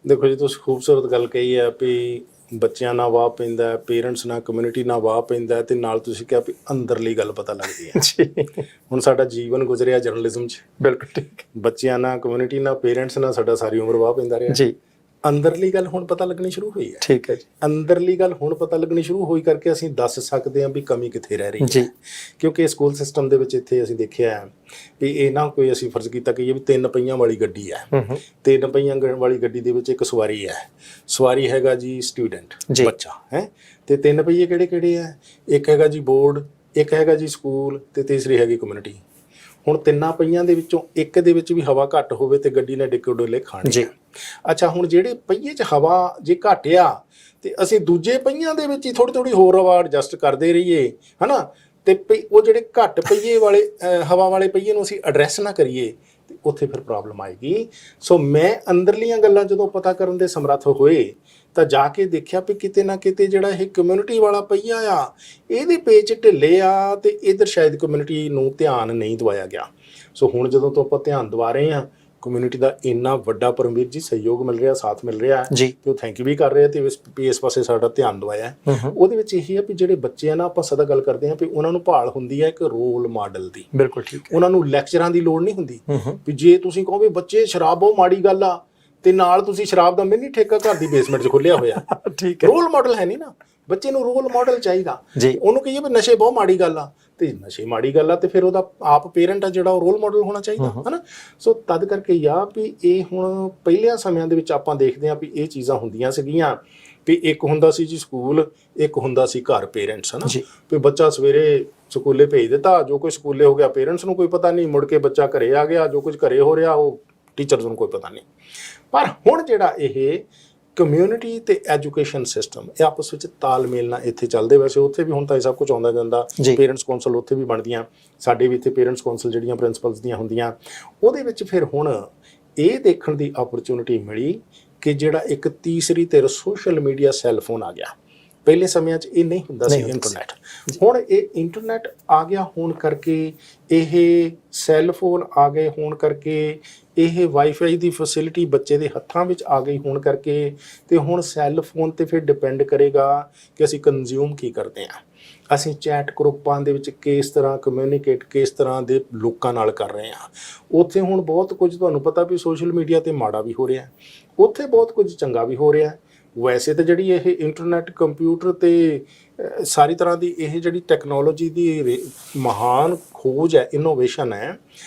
ਦੇਖੋ ਜੀ, ਤੁਸੀਂ ਖੂਬਸੂਰਤ ਗੱਲ ਕਹੀ ਹੈ ਵੀ ਬੱਚਿਆਂ ਨਾਲ ਵਾਹ ਪੈਂਦਾ, ਪੇਰੈਂਟਸ ਨਾਲ, ਕਮਿਊਨਿਟੀ ਨਾਲ ਵਾਹ ਪੈਂਦਾ, ਤੇ ਨਾਲ ਤੁਸੀਂ ਕਿਹਾ ਵੀ ਅੰਦਰਲੀ ਗੱਲ ਪਤਾ ਲੱਗਦੀ ਹੈ ਜੀ। ਹੁਣ ਸਾਡਾ ਜੀਵਨ ਗੁਜ਼ਰਿਆ ਜਰਨਲਿਜ਼ਮ 'ਚ, ਬਿਲਕੁਲ ਠੀਕ, ਬੱਚਿਆਂ ਨਾਲ, ਕਮਿਊਨਿਟੀ ਨਾਲ, ਪੇਰੈਂਟਸ ਨਾਲ ਸਾਡਾ ਸਾਰੀ ਉਮਰ ਵਾਹ ਪੈਂਦਾ ਰਿਹਾ ਜੀ। ਅੰਦਰਲੀ ਗੱਲ ਹੁਣ ਪਤਾ ਲੱਗਣੀ ਸ਼ੁਰੂ ਹੋਈ ਹੈ। ਠੀਕ ਹੈ ਜੀ। ਅੰਦਰਲੀ ਗੱਲ ਹੁਣ ਪਤਾ ਲੱਗਣੀ ਸ਼ੁਰੂ ਹੋਈ ਕਰਕੇ ਅਸੀਂ ਦੱਸ ਸਕਦੇ ਹਾਂ ਵੀ ਕਮੀ ਕਿੱਥੇ ਰਹਿ ਰਹੀ ਹੈ ਜੀ। ਕਿਉਂਕਿ ਸਕੂਲ ਸਿਸਟਮ ਦੇ ਵਿੱਚ ਇੱਥੇ ਅਸੀਂ ਦੇਖਿਆ ਹੈ ਵੀ ਇਹ ਨਾ ਕੋਈ ਅਸੀਂ ਫਰਜ਼ ਕੀਤਾ ਕਿ ਇਹ ਵੀ 3 ਪਹੀਆਂ ਵਾਲੀ ਗੱਡੀ ਹੈ। 3 ਪਹੀਆਂ ਵਾਲੀ ਗੱਡੀ ਦੇ ਵਿੱਚ ਇੱਕ ਸਵਾਰੀ ਹੈ, ਸਵਾਰੀ ਹੈਗਾ ਜੀ ਸਟੂਡੈਂਟ, ਬੱਚਾ ਹੈ, ਤੇ 3 ਪਹੀਏ ਕਿਹੜੇ ਕਿਹੜੇ ਹੈ? ਇੱਕ ਹੈਗਾ ਜੀ ਬੋਰਡ, ਇੱਕ ਹੈਗਾ ਜੀ ਸਕੂਲ, ਤੇ ਤੀਸਰੀ ਹੈਗੀ ਕਮਿਊਨਿਟੀ। ਹੁਣ 3 ਪਹੀਆਂ ਦੇ ਵਿੱਚੋਂ ਇੱਕ ਦੇ ਵਿੱਚ ਵੀ ਹਵਾ ਘੱਟ ਹੋਵੇ ਤੇ ਗੱਡੀ ਨੇ ਡਿੱਕੇ ਡੋਲੇ ਖਾਣੇ। ਅੱਛਾ, ਹੁਣ ਜਿਹੜੇ ਪਹੀਏ 'ਚ ਹਵਾ ਜੇ ਘੱਟ ਆ ਤੇ ਅਸੀਂ ਦੂਜੇ ਪਹੀਆਂ ਦੇ ਵਿੱਚ ਹੀ ਥੋੜੀ ਥੋੜੀ ਹੋਰ ਹਵਾ ਐਡਜਸਟ ਕਰਦੇ ਰਹੀਏ, ਹਨਾ, ਤੇ ਉਹ ਜਿਹੜੇ ਘੱਟ ਪਹੀਏ ਵਾਲੇ ਹਵਾ ਵਾਲੇ ਪਹੀਏ ਨੂੰ ਅਸੀਂ ਐਡਰੈਸ ਨਾ ਕਰੀਏ ਤੇ ਉੱਥੇ ਫਿਰ ਪ੍ਰੋਬਲਮ ਆਏਗੀ। ਸੋ ਮੈਂ ਅੰਦਰਲੀਆਂ ਗੱਲਾਂ ਜਦੋਂ ਪਤਾ ਕਰਨ ਦੇ ਸਮਰੱਥ ਹੋਏ ਤਾਂ ਜਾ ਕੇ ਦੇਖਿਆ ਵੀ ਕਿਤੇ ਨਾ ਕਿਤੇ ਜਿਹੜਾ ਇਹ ਕਮਿਊਨਿਟੀ ਵਾਲਾ ਪਹੀਆ ਆ ਇਹਦੇ ਪੇਚ ਢਿੱਲੇ ਆ ਤੇ ਇਧਰ ਸ਼ਾਇਦ ਕਮਿਊਨਿਟੀ ਨੂੰ ਧਿਆਨ ਨਹੀਂ ਦਵਾਇਆ ਗਿਆ। ਸੋ ਹੁਣ ਜਦੋਂ ਤੋਂ ਆਪਾਂ ਧਿਆਨ ਦਵਾ ਰਹੇ ਹਾਂ, ਕਮਿਊਨਿਟੀ ਦਾ ਇੰਨਾ ਵੱਡਾ ਪਰਮਵੀਰ ਜੀ ਸਹਿਯੋਗ ਮਿਲ ਰਿਹਾ, ਸਾਥ ਮਿਲ ਰਿਹਾ ਹੈ ਤੇ ਉਹ ਥੈਂਕ ਯੂ ਵੀ ਕਰ ਰਹੇ ਤੇ ਇਸ ਪਾਸੇ ਸਾਡਾ ਧਿਆਨ ਦਵਾਇਆ। ਉਹਦੇ ਵਿੱਚ ਇਹੀ ਆ ਵੀ ਜਿਹੜੇ ਬੱਚੇ ਆ ਨਾ, ਆਪਾਂ ਸਦਾ ਗੱਲ ਕਰਦੇ ਹਾਂ ਵੀ ਉਹਨਾਂ ਨੂੰ ਭਾਲ ਹੁੰਦੀ ਹੈ ਇੱਕ ਰੋਲ ਮਾਡਲ ਦੀ। ਬਿਲਕੁਲ ਠੀਕ। ਉਹਨਾਂ ਨੂੰ ਲੈਕਚਰਾਂ ਦੀ ਲੋੜ ਨਹੀਂ ਹੁੰਦੀ ਵੀ ਜੇ ਤੁਸੀਂ ਕਹੋ ਵੀ ਬੱਚੇ ਸ਼ਰਾਬ ਬਹੁਤ ਮਾੜੀ ਗੱਲ ਆ ਤੇ ਨਾਲ ਤੁਸੀਂ ਸ਼ਰਾਬ ਦਾ ਮਿੰਨੀ ਠੇਕਾ ਘਰ ਦੀ ਬੇਸਮੈਂਟ 'ਚ ਖੋਲਿਆ ਹੋਇਆ। ਠੀਕ ਹੈ, ਰੋਲ ਮਾਡਲ ਹੈ ਨਹੀਂ ਨਾ, ਬੱਚੇ ਨੂੰ ਰੋਲ ਮਾਡਲ ਚਾਹੀਦਾ। ਉਹਨੂੰ ਕਹੀਏ ਵੀ ਨਸ਼ੇ ਬਹੁਤ ਮਾੜੀ ਗੱਲ ਆ ਤੇ ਨਸ਼ੇ ਮਾੜੀ ਗੱਲ ਆ ਤੇ ਫਿਰ ਉਹਦਾ ਆਪ ਪੇਰੈਂਟ ਆ ਜਿਹੜਾ ਉਹ ਰੋਲ ਮਾਡਲ ਹੋਣਾ ਚਾਹੀਦਾ, ਹਨਾ। ਸੋ ਤਦ ਕਰਕੇ ਆ ਵੀ ਇਹ ਹੁਣ ਪਹਿਲਿਆਂ ਸਮਿਆਂ ਦੇ ਵਿੱਚ ਆਪਾਂ ਦੇਖਦੇ ਹਾਂ ਵੀ ਇਹ ਚੀਜ਼ਾਂ ਹੁੰਦੀਆਂ ਸੀਗੀਆਂ ਵੀ ਇੱਕ ਹੁੰਦਾ ਸੀ ਜੀ ਸਕੂਲ, ਇੱਕ ਹੁੰਦਾ ਸੀ ਘਰ ਪੇਰੈਂਟਸ, ਹਨਾ। ਵੀ ਬੱਚਾ ਸਵੇਰੇ ਸਕੂਲੇ ਭੇਜ ਦਿੱਤਾ, ਜੋ ਕੁਝ ਸਕੂਲੇ ਹੋ ਗਿਆ ਪੇਰੈਂਟਸ ਨੂੰ ਕੋਈ ਪਤਾ ਨਹੀਂ, ਮੁੜ ਕੇ ਬੱਚਾ ਘਰੇ ਆ ਗਿਆ, ਜੋ ਕੁਝ ਘਰੇ ਹੋ ਰਿਹਾ ਉਹ ਟੀਚਰਸ ਨੂੰ ਕੋਈ ਪਤਾ ਨਹੀਂ। ਪਰ ਹੁਣ ਜਿਹੜਾ ਇਹ ਕਮਿਊਨਿਟੀ ਤੇ ਐਜੂਕੇਸ਼ਨ ਸਿਸਟਮ ਇਹ ਆਪਸ ਵਿੱਚ ਤਾਲਮੇਲ ਨਾਲ ਇੱਥੇ ਚੱਲਦੇ, ਵੈਸੇ ਉੱਥੇ ਵੀ ਹੁਣ ਤਾਂ ਇਹ ਸਭ ਕੁਝ ਆਉਂਦਾ ਜਾਂਦਾ, ਪੇਰੈਂਟਸ ਕੌਂਸਲ ਉੱਥੇ ਵੀ ਬਣਦੀਆਂ, ਸਾਡੇ ਵੀ ਇੱਥੇ ਪੇਰੈਂਟਸ ਕੌਂਸਲ ਜਿਹੜੀਆਂ ਪ੍ਰਿੰਸੀਪਲਸ ਦੀਆਂ ਹੁੰਦੀਆਂ, ਉਹਦੇ ਵਿੱਚ ਫਿਰ ਹੁਣ ਇਹ ਦੇਖਣ ਦੀ ਓਪਰਚੁਨਿਟੀ ਮਿਲੀ ਕਿ ਜਿਹੜਾ ਇੱਕ ਤੀਸਰੀ ਧਿਰ ਸੋਸ਼ਲ ਮੀਡੀਆ ਸੈੱਲਫੋਨ ਆ ਗਿਆ। ਪਹਿਲੇ ਸਮਿਆਂ 'ਚ ਇਹ ਨਹੀਂ ਹੁੰਦਾ ਸੀ ਇੰਟਰਨੈਟ, ਹੁਣ ਇਹ ਇੰਟਰਨੈਟ ਆ ਗਿਆ ਹੋਣ ਕਰਕੇ, ਇਹ ਸੈੱਲਫੋਨ ਆ ਗਏ ਹੋਣ ਕਰਕੇ, ਇਹ ਵਾਈਫਾਈ ਦੀ ਫੈਸਿਲਿਟੀ ਬੱਚੇ ਦੇ ਹੱਥਾਂ ਵਿੱਚ ਆ ਗਈ ਹੋਣ ਕਰਕੇ, ਤੇ ਹੁਣ ਸੈੱਲ ਫੋਨ ਤੇ ਫਿਰ ਡਿਪੈਂਡ ਕਰੇਗਾ ਕਿ ਅਸੀਂ ਕੰਜ਼ਿਊਮ ਕੀ ਕਰਦੇ ਹਾਂ। ਅਸੀਂ ਚੈਟ ਗਰੁੱਪਾਂ ਦੇ ਵਿੱਚ ਕਿਸ ਤਰ੍ਹਾਂ ਕਮਿਊਨੀਕੇਟ ਕਿਸ ਤਰ੍ਹਾਂ ਦੇ ਲੋਕਾਂ ਨਾਲ ਕਰ ਰਹੇ ਹਾਂ। ਉੱਥੇ ਹੁਣ ਬਹੁਤ ਕੁਝ ਤੁਹਾਨੂੰ ਪਤਾ ਵੀ ਸੋਸ਼ਲ ਮੀਡੀਆ ਤੇ ਮਾੜਾ ਵੀ ਹੋ ਰਿਹਾ, ਉੱਥੇ ਬਹੁਤ ਕੁਝ ਚੰਗਾ ਵੀ ਹੋ ਰਿਹਾ। ਵੈਸੇ ਤਾਂ ਜਿਹੜੀ ਇਹ ਇੰਟਰਨੈਟ, ਕੰਪਿਊਟਰ ਤੇ ਸਾਰੀ ਤਰ੍ਹਾਂ ਦੀ ਇਹ ਜਿਹੜੀ ਟੈਕਨੋਲੋਜੀ ਦੀ ਮਹਾਨ ਖੋਜ ਹੈ, ਇਨੋਵੇਸ਼ਨ ਹੈ,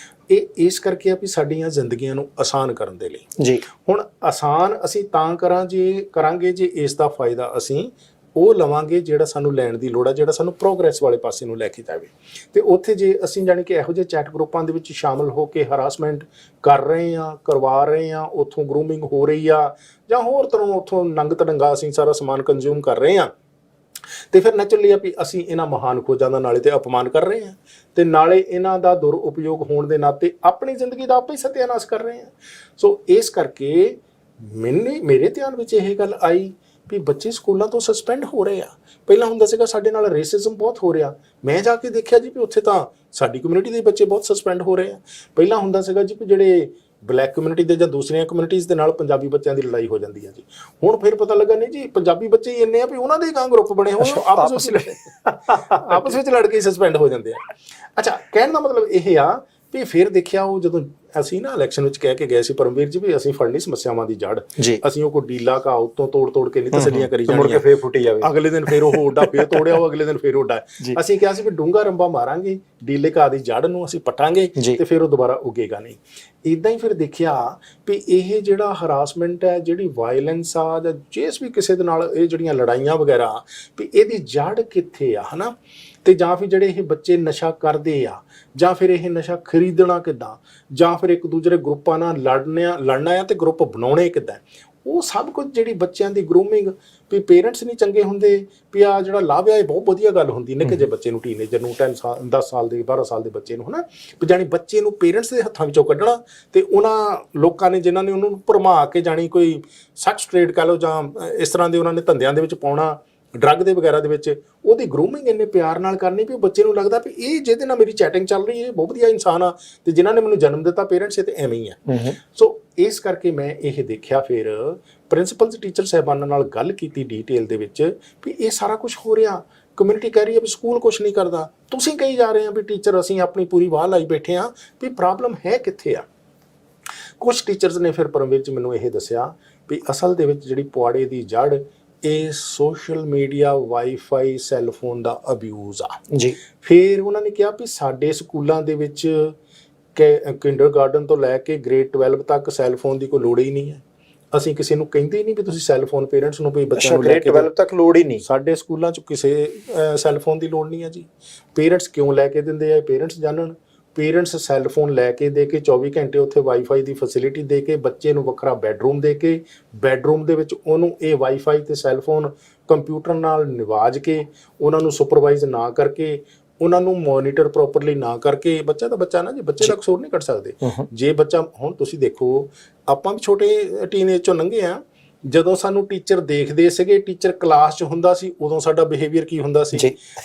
ਇਹ ਇਸ ਕਰਕੇ ਆ ਵੀ ਸਾਡੀਆਂ ਜ਼ਿੰਦਗੀਆਂ ਨੂੰ ਆਸਾਨ ਕਰਨ ਦੇ ਲਈ। ਹੁਣ ਆਸਾਨ ਅਸੀਂ ਤਾਂ ਕਰਾਂਗੇ ਜੇ ਇਸ ਦਾ ਫਾਇਦਾ ਅਸੀਂ ਉਹ ਲਵਾਂਗੇ ਜਿਹੜਾ ਸਾਨੂੰ ਲੈਣ ਦੀ ਲੋੜ ਆ, ਜਿਹੜਾ ਸਾਨੂੰ ਪ੍ਰੋਗਰੈਸ ਵਾਲੇ ਪਾਸੇ ਨੂੰ ਲੈ ਕੇ ਜਾਵੇ। ਤੇ ਉੱਥੇ ਜੇ ਅਸੀਂ ਜਾਣੀ ਕਿ ਇਹੋ ਜਿਹੇ ਚੈਟ ਗਰੁੱਪਾਂ ਦੇ ਵਿੱਚ ਸ਼ਾਮਲ ਹੋ ਕੇ ਹਰਾਸਮੈਂਟ ਕਰ ਰਹੇ ਹਾਂ, ਕਰਵਾ ਰਹੇ ਹਾਂ, ਉੱਥੋਂ ਗਰੂਮਿੰਗ ਹੋ ਰਹੀ ਆ, ਜਾਂ ਹੋਰ ਤਰ੍ਹਾਂ ਉੱਥੋਂ ਨੰਗ ਤੜੰਗਾ ਅਸੀਂ ਸਾਰਾ ਸਮਾਨ ਕੰਜ਼ਿਊਮ ਕਰ ਰਹੇ ਹਾਂ, ਤੇ ਫਿਰ ਨੈਚੁਰਲੀ ਆ ਵੀ ਅਸੀਂ ਇਹਨਾਂ ਮਹਾਨ ਖੋਜਾਂ ਦਾ ਨਾਲੇ ਤੇ ਅਪਮਾਨ ਕਰ ਰਹੇ ਹਾਂ ਤੇ ਨਾਲੇ ਇਹਨਾਂ ਦਾ ਦੁਰਉਪਯੋਗ ਹੋਣ ਦੇ ਨਾਤੇ ਆਪਣੀ ਜ਼ਿੰਦਗੀ ਦਾ ਆਪੇ ਸਤਿਆਨਾਸ਼ ਕਰ ਰਹੇ ਹਾਂ। ਸੋ ਇਸ ਕਰਕੇ ਮੇਰੇ ਧਿਆਨ ਵਿੱਚ ਇਹ ਗੱਲ ਆਈ ਵੀ ਬੱਚੇ ਸਕੂਲਾਂ ਤੋਂ ਸਸਪੈਂਡ ਹੋ ਰਹੇ ਆ। ਪਹਿਲਾਂ ਹੁੰਦਾ ਸੀਗਾ ਸਾਡੇ ਨਾਲ ਰੇਸਿਜ਼ਮ ਬਹੁਤ ਹੋ ਰਿਹਾ, ਮੈਂ ਜਾ ਕੇ ਦੇਖਿਆ ਜੀ ਵੀ ਉੱਥੇ ਤਾਂ ਸਾਡੀ ਕਮਿਊਨਿਟੀ ਦੇ ਬੱਚੇ ਬਹੁਤ ਸਸਪੈਂਡ ਹੋ ਰਹੇ ਆ। ਪਹਿਲਾਂ ਹੁੰਦਾ ਸੀਗਾ ਜੀ ਵੀ ਜਿਹੜੇ ਬਲੈਕ ਕਮਿਊਨਿਟੀ ਦੇ ਜਾਂ ਦੂਸਰੀਆਂ ਕਮਿਊਨਿਟੀਜ਼ ਦੇ ਨਾਲ ਪੰਜਾਬੀ ਬੱਚਿਆਂ ਦੀ ਲੜਾਈ ਹੋ ਜਾਂਦੀ ਹੈ ਜੀ। ਹੁਣ ਫਿਰ ਪਤਾ ਲੱਗਾ ਨਹੀਂ ਜੀ ਪੰਜਾਬੀ ਬੱਚੇ ਹੀ ਇੰਨੇ ਆ ਵੀ ਉਹਨਾਂ ਦੇ ਹੀ ਗਰੁੱਪ ਬਣੇ ਹੋਏ, ਆਪਸ ਵਿੱਚ ਲੜ ਕੇ ਸਸਪੈਂਡ ਹੋ ਜਾਂਦੇ ਆ। ਅੱਛਾ, ਕਹਿਣ ਦਾ ਮਤਲਬ ਇਹ ਆ ਵੀ ਫਿਰ ਦੇਖਿਆ ਉਹ ਜਦੋਂ ਅਸੀਂ ਨਾ ਇਲੈਕਸ਼ਨ ਵਿੱਚ ਕਹਿ ਕੇ ਗਏ ਸੀ ਪਰਮਵੀਰ ਜੀ ਵੀ ਅਸੀਂ ਫੜਨੀ ਸਮੱਸਿਆਵਾਂ ਦੀ ਜੜ, ਅਸੀਂ ਉਹ ਕੋਈ ਡੀਲਾ ਘਾਹ ਉੱਤੋਂ ਤੋੜ ਕੇ ਨਹੀਂ ਤਸੱਲੀਆਂ ਕਰੀ ਮੁੜ ਕੇ ਫੇਰ ਫੁੱਟੀ ਜਾਵੇ, ਅਗਲੇ ਦਿਨ ਫੇਰ ਉਹ ਓਡਾ ਫੇਰ ਤੋੜਿਆ, ਉਹ ਅਗਲੇ ਦਿਨ ਫੇਰ ਓਡਾ। ਅਸੀਂ ਕਿਹਾ ਸੀ ਵੀ ਡੂੰਘਾ ਰੰਬਾ ਮਾਰਾਂਗੇ, ਡੀਲੇ ਘਾਹ ਦੀ ਜੜ ਨੂੰ ਅਸੀਂ ਪਟਾਂਗੇ ਤੇ ਫਿਰ ਉਹ ਦੁਬਾਰਾ ਉੱਗੇਗਾ ਨਹੀਂ। ਇਦਾਂ ਹੀ ਫਿਰ ਦੇਖਿਆ ਵੀ ਇਹ ਜਿਹੜਾ ਹਰਾਸਮੈਂਟ ਹੈ, ਜਿਹੜੀ ਵਾਇਲੈਂਸ ਆ, ਜਾਂ ਜਿਸ ਵੀ ਕਿਸੇ ਦੇ ਨਾਲ ਇਹ ਜਿਹੜੀਆਂ ਲੜਾਈਆਂ ਵਗੈਰਾ, ਵੀ ਇਹਦੀ ਜੜ ਕਿੱਥੇ ਆ, ਹਨਾ। ਤੇ ਜਾਂ ਫਿਰ ਜਿਹੜੇ ਇਹ ਬੱਚੇ ਨਸ਼ਾ ਕਰਦੇ ਆ, ਜਾਂ ਫਿਰ ਇਹ ਨਸ਼ਾ ਖਰੀਦਣਾ ਕਿੱਦਾਂ, ਜਾਂ ਫਿਰ ਇੱਕ ਦੂਜੇ ਗਰੁੱਪਾਂ ਨਾਲ ਲੜਨਾ ਆ ਤੇ ਗਰੁੱਪ ਬਣਾਉਣੇ ਕਿੱਦਾਂ, ਉਹ ਸਭ ਕੁਝ ਜਿਹੜੀ ਬੱਚਿਆਂ ਦੀ ਗਰੂਮਿੰਗ, ਵੀ ਪੇਰੈਂਟਸ ਨਹੀਂ ਚੰਗੇ ਹੁੰਦੇ, ਵੀ ਆ ਜਿਹੜਾ ਲਾਭ ਆ ਇਹ ਬਹੁਤ ਵਧੀਆ ਗੱਲ ਹੁੰਦੀ ਨਿੱਕੇ ਜਿਹੇ ਬੱਚੇ ਨੂੰ, ਟੀਨੇਜਰ ਨੂੰ, 10 ਸਾਲ ਦੇ 12 ਸਾਲ ਦੇ ਬੱਚੇ ਨੂੰ, ਹਨਾ, ਵੀ ਜਾਣੀ ਬੱਚੇ ਨੂੰ ਪੇਰੈਂਟਸ ਦੇ ਹੱਥਾਂ ਵਿੱਚੋਂ ਕੱਢਣਾ, ਤੇ ਉਹਨਾਂ ਲੋਕਾਂ ਨੇ ਜਿਨ੍ਹਾਂ ਨੇ ਉਹਨੂੰ ਭਰਮਾ ਕੇ ਜਾਣੀ ਕੋਈ ਸੈਕਸ ਟ੍ਰੇਡ ਕਹਿ ਲਓ ਜਾਂ ਇਸ ਤਰ੍ਹਾਂ ਦੇ ਉਹਨਾਂ ਨੇ ਧੰਦਿਆਂ ਦੇ ਵਿੱਚ ਪਾਉਣਾ, ਡਰੱਗ ਦੇ ਵਗੈਰਾ ਦੇ ਵਿੱਚ, ਉਹਦੀ ਗਰੂਮਿੰਗ ਇੰਨੇ ਪਿਆਰ ਨਾਲ ਕਰਨੀ ਵੀ ਬੱਚੇ ਨੂੰ ਲੱਗਦਾ ਵੀ ਇਹ ਜਿਹਦੇ ਨਾਲ ਮੇਰੀ ਚੈਟਿੰਗ ਚੱਲ ਰਹੀ ਹੈ ਬਹੁਤ ਵਧੀਆ ਇਨਸਾਨ ਆ, ਤੇ ਜਿਨ੍ਹਾਂ ਨੇ ਮੈਨੂੰ ਜਨਮ ਦਿੱਤਾ ਪੇਰੈਂਟਸ, ਇਹ ਤੇ ਐਵੇਂ ਹੀ ਆ। ਸੋ ਇਸ ਕਰਕੇ ਮੈਂ ਇਹ ਦੇਖਿਆ, ਫਿਰ ਪ੍ਰਿੰਸੀਪਲਸ ਟੀਚਰ ਸਾਹਿਬਾਨਾਂ ਨਾਲ ਗੱਲ ਕੀਤੀ ਡੀਟੇਲ ਦੇ ਵਿੱਚ, ਵੀ ਇਹ ਸਾਰਾ ਕੁਝ ਹੋ ਰਿਹਾ, ਕਮਿਊਨਿਟੀ ਕਹਿ ਰਹੀ ਹੈ ਵੀ ਸਕੂਲ ਕੁਝ ਨਹੀਂ ਕਰਦਾ, ਤੁਸੀਂ ਕਹੀ ਜਾ ਰਹੇ ਆ ਵੀ ਟੀਚਰ ਅਸੀਂ ਆਪਣੀ ਪੂਰੀ ਵਾਹ ਲਾਈ ਬੈਠੇ ਆ, ਵੀ ਪ੍ਰੋਬਲਮ ਹੈ ਕਿੱਥੇ ਆ। ਕੁਝ ਟੀਚਰਸ ਨੇ ਫਿਰ ਪਰਮਵੀਰ ਜੀ ਮੈਨੂੰ ਇਹ ਦੱਸਿਆ ਵੀ ਅਸਲ ਦੇ ਵਿੱਚ ਜਿਹੜੀ ਪੁਆੜੇ ਦੀ ਜੜ ਇਹ ਸੋਸ਼ਲ ਮੀਡੀਆ, ਵਾਈਫਾਈ, ਸੈੱਲਫੋਨ ਦਾ ਅਬਿਊਜ਼ ਆ ਜੀ। ਫਿਰ ਉਹਨਾਂ ਨੇ ਕਿਹਾ ਵੀ ਸਾਡੇ ਸਕੂਲਾਂ ਦੇ ਵਿੱਚ ਕਿੰਡਰਗਾਰਟਨ ਤੋਂ ਲੈ ਕੇ ਗ੍ਰੇਡ 12 ਤੱਕ ਸੈੱਲਫੋਨ ਦੀ ਕੋਈ ਲੋੜ ਹੀ ਨਹੀਂ ਹੈ। ਅਸੀਂ ਕਿਸੇ ਨੂੰ ਕਹਿੰਦੇ ਹੀ ਨਹੀਂ ਵੀ ਤੁਸੀਂ ਸੈੱਲਫੋਨ ਪੇਰੈਂਟਸ ਨੂੰ ਵੀ ਬੱਚਿਆਂ ਨੂੰ ਲੈ ਕੇ, ਗ੍ਰੇਡ 12 ਤੱਕ ਲੋੜ ਹੀ ਨਹੀਂ, ਸਾਡੇ ਸਕੂਲਾਂ 'ਚ ਕਿਸੇ ਸੈੱਲਫੋਨ ਦੀ ਲੋੜ ਨਹੀਂ ਹੈ ਜੀ। ਪੇਰੈਂਟਸ ਕਿਉਂ ਲੈ ਕੇ ਦਿੰਦੇ ਆ, ਪੇਰੈਂਟਸ ਜਾਣਨ। ਪੇਰੈਂਟਸ ਸੈੱਲਫੋਨ ਲੈ ਕੇ ਦੇ ਕੇ 24 ਘੰਟੇ ਉੱਥੇ ਵਾਈਫਾਈ ਦੀ ਫੈਸਿਲਿਟੀ ਦੇ ਕੇ, ਬੱਚੇ ਨੂੰ ਵੱਖਰਾ ਬੈੱਡਰੂਮ ਦੇ ਕੇ, ਬੈੱਡਰੂਮ ਦੇ ਵਿੱਚ ਉਹਨੂੰ ਇਹ ਵਾਈਫਾਈ ਤੇ ਸੈੱਲਫੋਨ ਕੰਪਿਊਟਰ ਨਾਲ ਨਿਵਾਜ ਕੇ, ਉਹਨਾਂ ਨੂੰ ਸੁਪਰਵਾਈਜ਼ ਨਾ ਕਰਕੇ, ਉਹਨਾਂ ਨੂੰ ਮੋਨੀਟਰ ਪ੍ਰੋਪਰਲੀ ਨਾ ਕਰਕੇ, ਬੱਚਾ ਤਾਂ ਬੱਚਾ ਨਾ ਜੀ, ਬੱਚੇ ਦਾ ਕਸੂਰ ਨਹੀਂ ਕੱਢ ਸਕਦੇ। ਜੇ ਬੱਚਾ, ਹੁਣ ਤੁਸੀਂ ਦੇਖੋ ਆਪਾਂ ਵੀ ਛੋਟੇ ਟੀਨੇਜ ਚੋਂ ਲੰਘੇ ਆ, ਜਦੋਂ ਸਾਨੂੰ ਟੀਚਰ ਦੇਖਦੇ ਸੀਗੇ, ਟੀਚਰ ਕਲਾਸ 'ਚ ਹੁੰਦਾ ਸੀ, ਉਦੋਂ ਸਾਡਾ ਬਿਹੇਵੀਅਰ ਕੀ ਹੁੰਦਾ ਸੀ,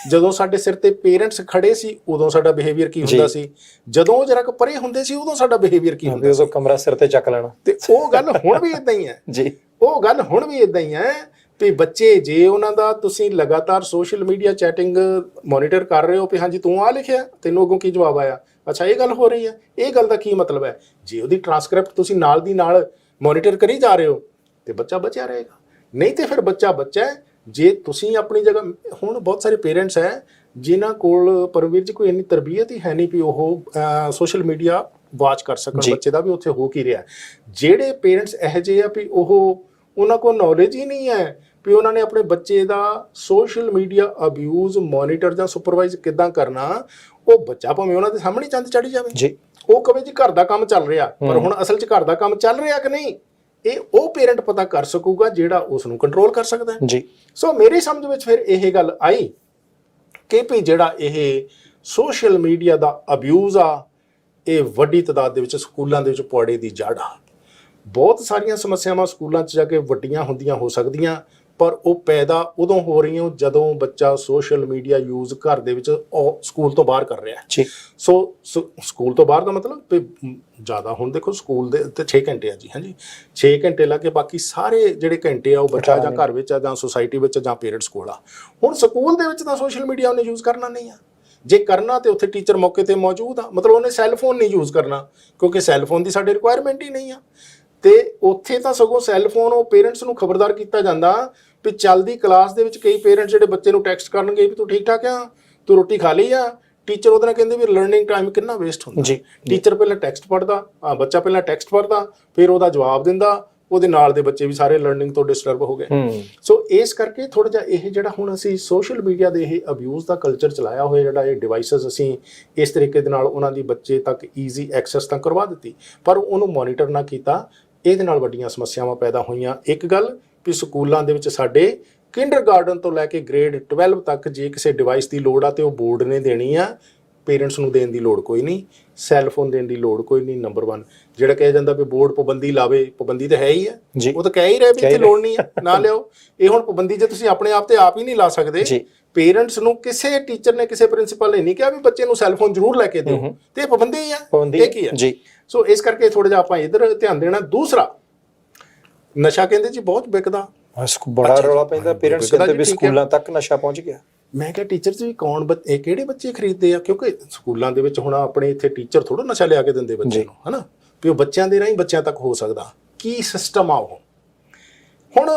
ਜਦੋਂ ਸਾਡੇ ਸਿਰ ਤੇ ਪੇਰੈਂਟਸ ਖੜੇ ਸੀ ਉਦੋਂ ਸਾਡਾ ਬਿਹੇਵੀਅਰ ਕੀ ਹੁੰਦਾ ਸੀ, ਜਦੋਂ ਉਹ ਜਰਾ ਕੁ ਪਰੇ ਹੁੰਦੇ ਸੀ ਉਦੋਂ ਸਾਡਾ ਬਿਹੇਵੀਅਰ ਕੀ ਹੁੰਦਾ ਸੀ, ਉਦੋਂ ਕਮਰਾ ਸਿਰ ਤੇ ਚੱਕ ਲੈਣਾ। ਤੇ ਉਹ ਗੱਲ ਹੁਣ ਵੀ ਇਦਾਂ ਹੀ ਹੈ ਜੀ, ਉਹ ਗੱਲ ਹੁਣ ਵੀ ਇਦਾਂ ਹੀ ਹੈ ਵੀ ਬੱਚੇ ਜੇ ਉਹਨਾਂ ਦਾ ਤੁਸੀਂ ਲਗਾਤਾਰ ਸੋਸ਼ਲ ਮੀਡੀਆ ਚੈਟਿੰਗ ਮੋਨੀਟਰ ਕਰ ਰਹੇ ਹੋ ਵੀ ਹਾਂਜੀ ਤੂੰ ਆ ਲਿਖਿਆ, ਤੈਨੂੰ ਅੱਗੋਂ ਕੀ ਜਵਾਬ ਆਇਆ, ਅੱਛਾ ਇਹ ਗੱਲ ਹੋ ਰਹੀ ਹੈ, ਇਹ ਗੱਲ ਦਾ ਕੀ ਮਤਲਬ ਹੈ, ਜੇ ਉਹਦੀ ਟ੍ਰਾਂਸਕ੍ਰਿਪਟ ਤੁਸੀਂ ਨਾਲ ਦੀ ਨਾਲ ਮੋਨੀਟਰ ਕਰੀ ਜਾ ਰਹੇ ਹੋ ਤੇ ਬੱਚਾ ਬਚਿਆ ਰਹੇਗਾ, ਨਹੀਂ ਤੇ ਫਿਰ ਬੱਚਾ ਹੈ। ਜੇ ਤੁਸੀਂ ਆਪਣੀ ਜਗ੍ਹਾ, ਹੁਣ ਬਹੁਤ ਸਾਰੇ ਪੇਰੈਂਟਸ ਹੈ ਜਿਨ੍ਹਾਂ ਕੋਲ ਪਰਮਵੀਰ ਜੀ ਕੋਈ ਇੰਨੀ ਤਰਬੀਅਤ ਹੀ ਹੈ ਨਹੀਂ ਵੀ ਉਹ ਸੋਸ਼ਲ ਮੀਡੀਆ ਵਾਚ ਕਰ ਸਕਣ ਬੱਚੇ ਦਾ ਵੀ ਉੱਥੇ ਹੋ ਕੀ ਰਿਹਾ। ਜਿਹੜੇ ਪੇਰੈਂਟਸ ਇਹੋ ਜਿਹੇ ਆ ਵੀ ਉਹਨਾਂ ਕੋਲ ਨੌਲੇਜ ਹੀ ਨਹੀਂ ਹੈ ਵੀ ਉਹਨਾਂ ਨੇ ਆਪਣੇ ਬੱਚੇ ਦਾ ਸੋਸ਼ਲ ਮੀਡੀਆ ਅਬਿਊਜ਼ ਮੋਨੀਟਰ ਜਾਂ ਸੁਪਰਵਾਈਜ਼ ਕਿੱਦਾਂ ਕਰਨਾ, ਉਹ ਬੱਚਾ ਭਾਵੇਂ ਉਹਨਾਂ ਦੇ ਸਾਹਮਣੇ ਚੰਦ ਚੜ੍ਹ ਜਾਵੇ ਜੀ, ਉਹ ਕਹੇ ਜੀ ਘਰ ਦਾ ਕੰਮ ਚੱਲ ਰਿਹਾ, ਪਰ ਹੁਣ ਅਸਲ 'ਚ ਘਰ ਦਾ ਕੰਮ ਚੱਲ ਰਿਹਾ ਕਿ ਨਹੀਂ, ਇਹ ਉਹ ਪੇਰੈਂਟ ਪਤਾ ਕਰ ਸਕੂਗਾ ਜਿਹੜਾ ਉਸ ਨੂੰ ਕੰਟਰੋਲ ਕਰ ਸਕਦਾ ਹੈ ਜੀ। ਸੋ ਮੇਰੀ ਸਮਝ ਵਿੱਚ ਫਿਰ ਇਹ ਗੱਲ ਆਈ ਕਿ ਵੀ ਜਿਹੜਾ ਇਹ ਸੋਸ਼ਲ ਮੀਡੀਆ ਦਾ ਅਬਿਊਜ਼ ਆ, ਇਹ ਵੱਡੀ ਤਾਦਾਦ ਦੇ ਵਿੱਚ ਸਕੂਲਾਂ ਦੇ ਵਿੱਚ ਪੁਆੜੇ ਦੀ ਜੜ ਆ। ਬਹੁਤ ਸਾਰੀਆਂ ਸਮੱਸਿਆਵਾਂ ਸਕੂਲਾਂ 'ਚ ਜਾ ਕੇ ਵੱਡੀਆਂ ਹੁੰਦੀਆਂ ਹੋ ਸਕਦੀਆਂ, ਪਰ ਉਹ ਪੈਦਾ ਉਦੋਂ ਹੋ ਰਹੀਆਂ ਜਦੋਂ ਬੱਚਾ ਸੋਸ਼ਲ ਮੀਡੀਆ ਯੂਜ਼ ਘਰ ਦੇ ਵਿੱਚ ਸਕੂਲ ਤੋਂ ਬਾਹਰ ਕਰ ਰਿਹਾ ਹੈ। ਸੋ ਸਕੂਲ ਤੋਂ ਬਾਹਰ ਦਾ ਮਤਲਬ ਵੀ ਜ਼ਿਆਦਾ, ਹੁਣ ਦੇਖੋ ਸਕੂਲ ਦੇ ਤੇ 6 ਘੰਟੇ ਆ ਜੀ, ਹਾਂਜੀ 6 ਘੰਟੇ ਲਾ ਕੇ ਬਾਕੀ ਸਾਰੇ ਜਿਹੜੇ ਘੰਟੇ ਆ ਉਹ ਬੱਚਾ ਜਾਂ ਘਰ ਵਿੱਚ ਆ ਜਾਂ ਸੁਸਾਇਟੀ ਵਿੱਚ ਜਾਂ ਪੇਰੈਂਟਸ ਕੋਲ ਆ। ਹੁਣ ਸਕੂਲ ਦੇ ਵਿੱਚ ਤਾਂ ਸੋਸ਼ਲ ਮੀਡੀਆ ਉਹਨੇ ਯੂਜ਼ ਕਰਨਾ ਨਹੀਂ ਆ, ਜੇ ਕਰਨਾ ਤੇ ਉੱਥੇ ਟੀਚਰ ਮੌਕੇ ਤੇ ਮੌਜੂਦ ਆ, ਮਤਲਬ ਉਹਨੇ ਸੈੱਲਫੋਨ ਨਹੀਂ ਯੂਜ਼ ਕਰਨਾ ਕਿਉਂਕਿ ਸੈੱਲਫੋਨ ਦੀ ਸਾਡੇ ਰਿਕੁਆਇਰਮੈਂਟ ਹੀ ਨਹੀਂ ਆ। ਤੇ ਉੱਥੇ ਤਾਂ ਸਗੋਂ ਸੈੱਲਫੋਨ ਉਹ ਪੇਰੈਂਟਸ ਨੂੰ ਖਬਰਦਾਰ ਕੀਤਾ ਜਾਂਦਾ ਵੀ ਚੱਲਦੀ ਕਲਾਸ ਦੇ ਵਿੱਚ ਕਈ ਪੇਰੈਂਟਸ ਜਿਹੜੇ ਬੱਚੇ ਨੂੰ ਟੈਕਸਟ ਕਰਨਗੇ ਵੀ ਤੂੰ ਠੀਕ ਠਾਕ ਆ, ਤੂੰ ਰੋਟੀ ਖਾ ਲਈ ਆ, ਟੀਚਰ ਉਹਦੇ ਨਾਲ ਕਹਿੰਦੇ ਵੀ ਲਰਨਿੰਗ ਟਾਈਮ ਕਿੰਨਾ ਵੇਸਟ ਹੁੰਦਾ ਜੀ। ਟੀਚਰ ਪਹਿਲਾਂ ਟੈਕਸਟ ਪੜ੍ਹਦਾ, ਬੱਚਾ ਪਹਿਲਾਂ ਟੈਕਸਟ ਪੜ੍ਹਦਾ, ਫਿਰ ਉਹਦਾ ਜਵਾਬ ਦਿੰਦਾ, ਉਹਦੇ ਨਾਲ ਦੇ ਬੱਚੇ ਵੀ ਸਾਰੇ ਲਰਨਿੰਗ ਤੋਂ ਡਿਸਟਰਬ ਹੋ ਗਏ। ਸੋ ਇਸ ਕਰਕੇ ਥੋੜਾ ਜਿਹਾ ਇਹ ਜਿਹੜਾ ਹੁਣ ਅਸੀਂ ਸੋਸ਼ਲ ਮੀਡੀਆ ਦੇ ਇਹ ਅਬਿਊਜ਼ ਦਾ ਕਲਚਰ ਚਲਾਇਆ ਹੋਇਆ, ਜਿਹੜਾ ਇਹ ਡਿਵਾਈਸਸ ਅਸੀਂ ਇਸ ਤਰੀਕੇ ਦੇ ਨਾਲ ਉਹਨਾਂ ਦੀ ਬੱਚੇ ਤੱਕ ਈਜ਼ੀ ਐਕਸੈਸ ਤਾਂ ਕਰਵਾ ਦਿੱਤੀ, ਪਰ ਉਹਨੂੰ ਮੋਨੀਟਰ ਨਾ ਕੀਤਾ, ਇਹਦੇ ਨਾਲ ਵੱਡੀਆਂ ਸਮੱਸਿਆਵਾਂ ਪੈਦਾ ਹੋਈਆਂ। ਇੱਕ ਗੱਲ ਵੀ ਸਕੂਲਾਂ ਦੇ ਵਿੱਚ ਸਾਡੇ ਕਿੰਡਰਗਾਰਟਨ ਤੋਂ ਲੈ ਕੇ ਗ੍ਰੇਡ 12 ਤੱਕ ਜੇ ਕਿਸੇ ਡਿਵਾਈਸ ਦੀ ਲੋੜ ਆ ਤੇ ਉਹ ਬੋਰਡ ਨੇ ਦੇਣੀ ਆ, ਪੇਰੈਂਟਸ ਨੂੰ ਦੇਣ ਦੀ ਲੋੜ ਕੋਈ ਨਹੀਂ, ਸੈੱਲਫੋਨ ਦੇਣ ਦੀ ਲੋੜ ਕੋਈ ਨਹੀਂ। ਨੰਬਰ 1 ਜਿਹੜਾ ਕਿਹਾ ਜਾਂਦਾ ਵੀ ਬੋਰਡ ਪਾਬੰਦੀ ਲਾਵੇ, ਪਾਬੰਦੀ ਤਾਂ ਹੈ ਹੀ ਹੈ, ਉਹ ਤਾਂ ਕਹਿ ਹੀ ਰਹੇ ਵੀ ਇੱਥੇ ਲੋੜ ਨਹੀਂ ਹੈ, ਨਾ ਲਿਆਓ। ਇਹ ਹੁਣ ਪਾਬੰਦੀ ਜੇ ਤੁਸੀਂ ਆਪਣੇ ਆਪ ਤੇ ਆਪ ਹੀ ਨਹੀਂ ਲਾ ਸਕਦੇ, ਪੇਰੈਂਟਸ ਨੂੰ ਕਿਸੇ ਟੀਚਰ ਨੇ ਕਿਸੇ ਪ੍ਰਿੰਸੀਪਲ ਨੇ ਨਹੀਂ ਕਿਹਾ ਵੀ ਬੱਚੇ ਨੂੰ ਸੈੱਲਫੋਨ ਜ਼ਰੂਰ ਲੈ ਕੇ ਦਿਓ, ਤੇ ਇਹ ਪਾਬੰਦੀ ਹੀ ਆ, ਇਹ ਕੀ ਹੈ ਜੀ। ਸੋ ਇਸ ਕਰਕੇ ਥੋੜਾ ਜਿਹਾ ਆਪਾਂ ਇੱਧਰ ਧਿਆਨ ਦੇਣਾ। ਦੂਸਰਾ, ਨਸ਼ਾ ਕਹਿੰਦੇ ਜੀ ਬਹੁਤ ਵਿਕਦਾ, ਬੜਾ ਰੌਲਾ ਪੈਂਦਾ, ਪੇਰੈਂਟਸ ਕਹਿੰਦੇ ਵੀ ਸਕੂਲਾਂ ਤੱਕ ਨਸ਼ਾ ਪਹੁੰਚ ਗਿਆ। ਮੈਂ ਕਿਹਾ ਟੀਚਰ ਜੀ ਕੌਣ ਇਹ ਕਿਹੜੇ ਬੱਚੇ ਖਰੀਦਦੇ ਆ, ਕਿਉਂਕਿ ਸਕੂਲਾਂ ਦੇ ਵਿੱਚ ਹੁਣ ਆਪਣੇ ਇੱਥੇ ਟੀਚਰ ਥੋੜਾ ਨਸ਼ਾ ਲਿਆ ਕੇ ਦਿੰਦੇ ਬੱਚੇ ਨੂੰ, ਹਨਾ, ਵੀ ਉਹ ਬੱਚਿਆਂ ਦੇ ਰਾਹੀਂ ਬੱਚਿਆਂ ਤੱਕ ਹੋ ਸਕਦਾ, ਕੀ ਸਿਸਟਮ ਆ ਉਹ। ਹੁਣ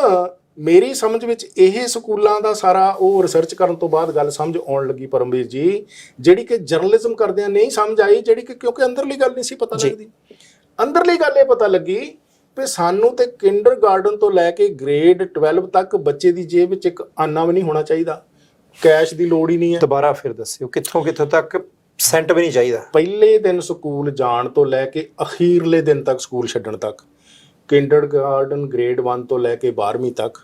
ਮੇਰੀ ਸਮਝ ਵਿੱਚ ਇਹ ਸਕੂਲਾਂ ਦਾ ਸਾਰਾ ਉਹ ਰਿਸਰਚ ਕਰਨ ਤੋਂ ਬਾਅਦ ਗੱਲ ਸਮਝ ਆਉਣ ਲੱਗੀ ਪਰਮਵੀਰ ਜੀ, ਜਿਹੜੀ ਕਿ ਜਰਨਲਿਜ਼ਮ ਕਰਦਿਆਂ ਨਹੀਂ ਸਮਝ ਆਈ, ਜਿਹੜੀ ਕਿ ਕਿਉਂਕਿ ਅੰਦਰਲੀ ਗੱਲ ਨਹੀਂ ਸੀ ਪਤਾ ਲੱਗਦੀ। ਅੰਦਰਲੀ ਗੱਲ ਇਹ ਪਤਾ ਲੱਗੀ ਵੀ ਸਾਨੂੰ ਤੇ ਕਿੰਡਰਗਾਰਟਨ ਤੋਂ ਲੈ ਕੇ ਗ੍ਰੇਡ 12 ਤੱਕ ਬੱਚੇ ਦੀ ਜੇਬ ਵਿੱਚ ਇੱਕ ਆਨਾ ਵੀ ਨਹੀਂ ਹੋਣਾ ਚਾਹੀਦਾ, ਕੈਸ਼ ਦੀ ਲੋੜ ਹੀ ਨਹੀਂ ਹੈ। ਦੁਬਾਰਾ ਫਿਰ ਦੱਸਿਓ, ਕਿੱਥੋਂ ਕਿੱਥੋਂ ਤੱਕ ਸੈਂਟ ਵੀ ਨਹੀਂ ਚਾਹੀਦਾ? ਪਹਿਲੇ ਦਿਨ ਸਕੂਲ ਜਾਣ ਤੋਂ ਲੈ ਕੇ ਅਖੀਰਲੇ ਦਿਨ ਤੱਕ, ਸਕੂਲ ਛੱਡਣ ਤੱਕ, ਕਿੰਡਰਗਾਰਟਨ ਗ੍ਰੇਡ 1 ਤੋਂ ਲੈ ਕੇ 12ਵੀਂ ਤੱਕ,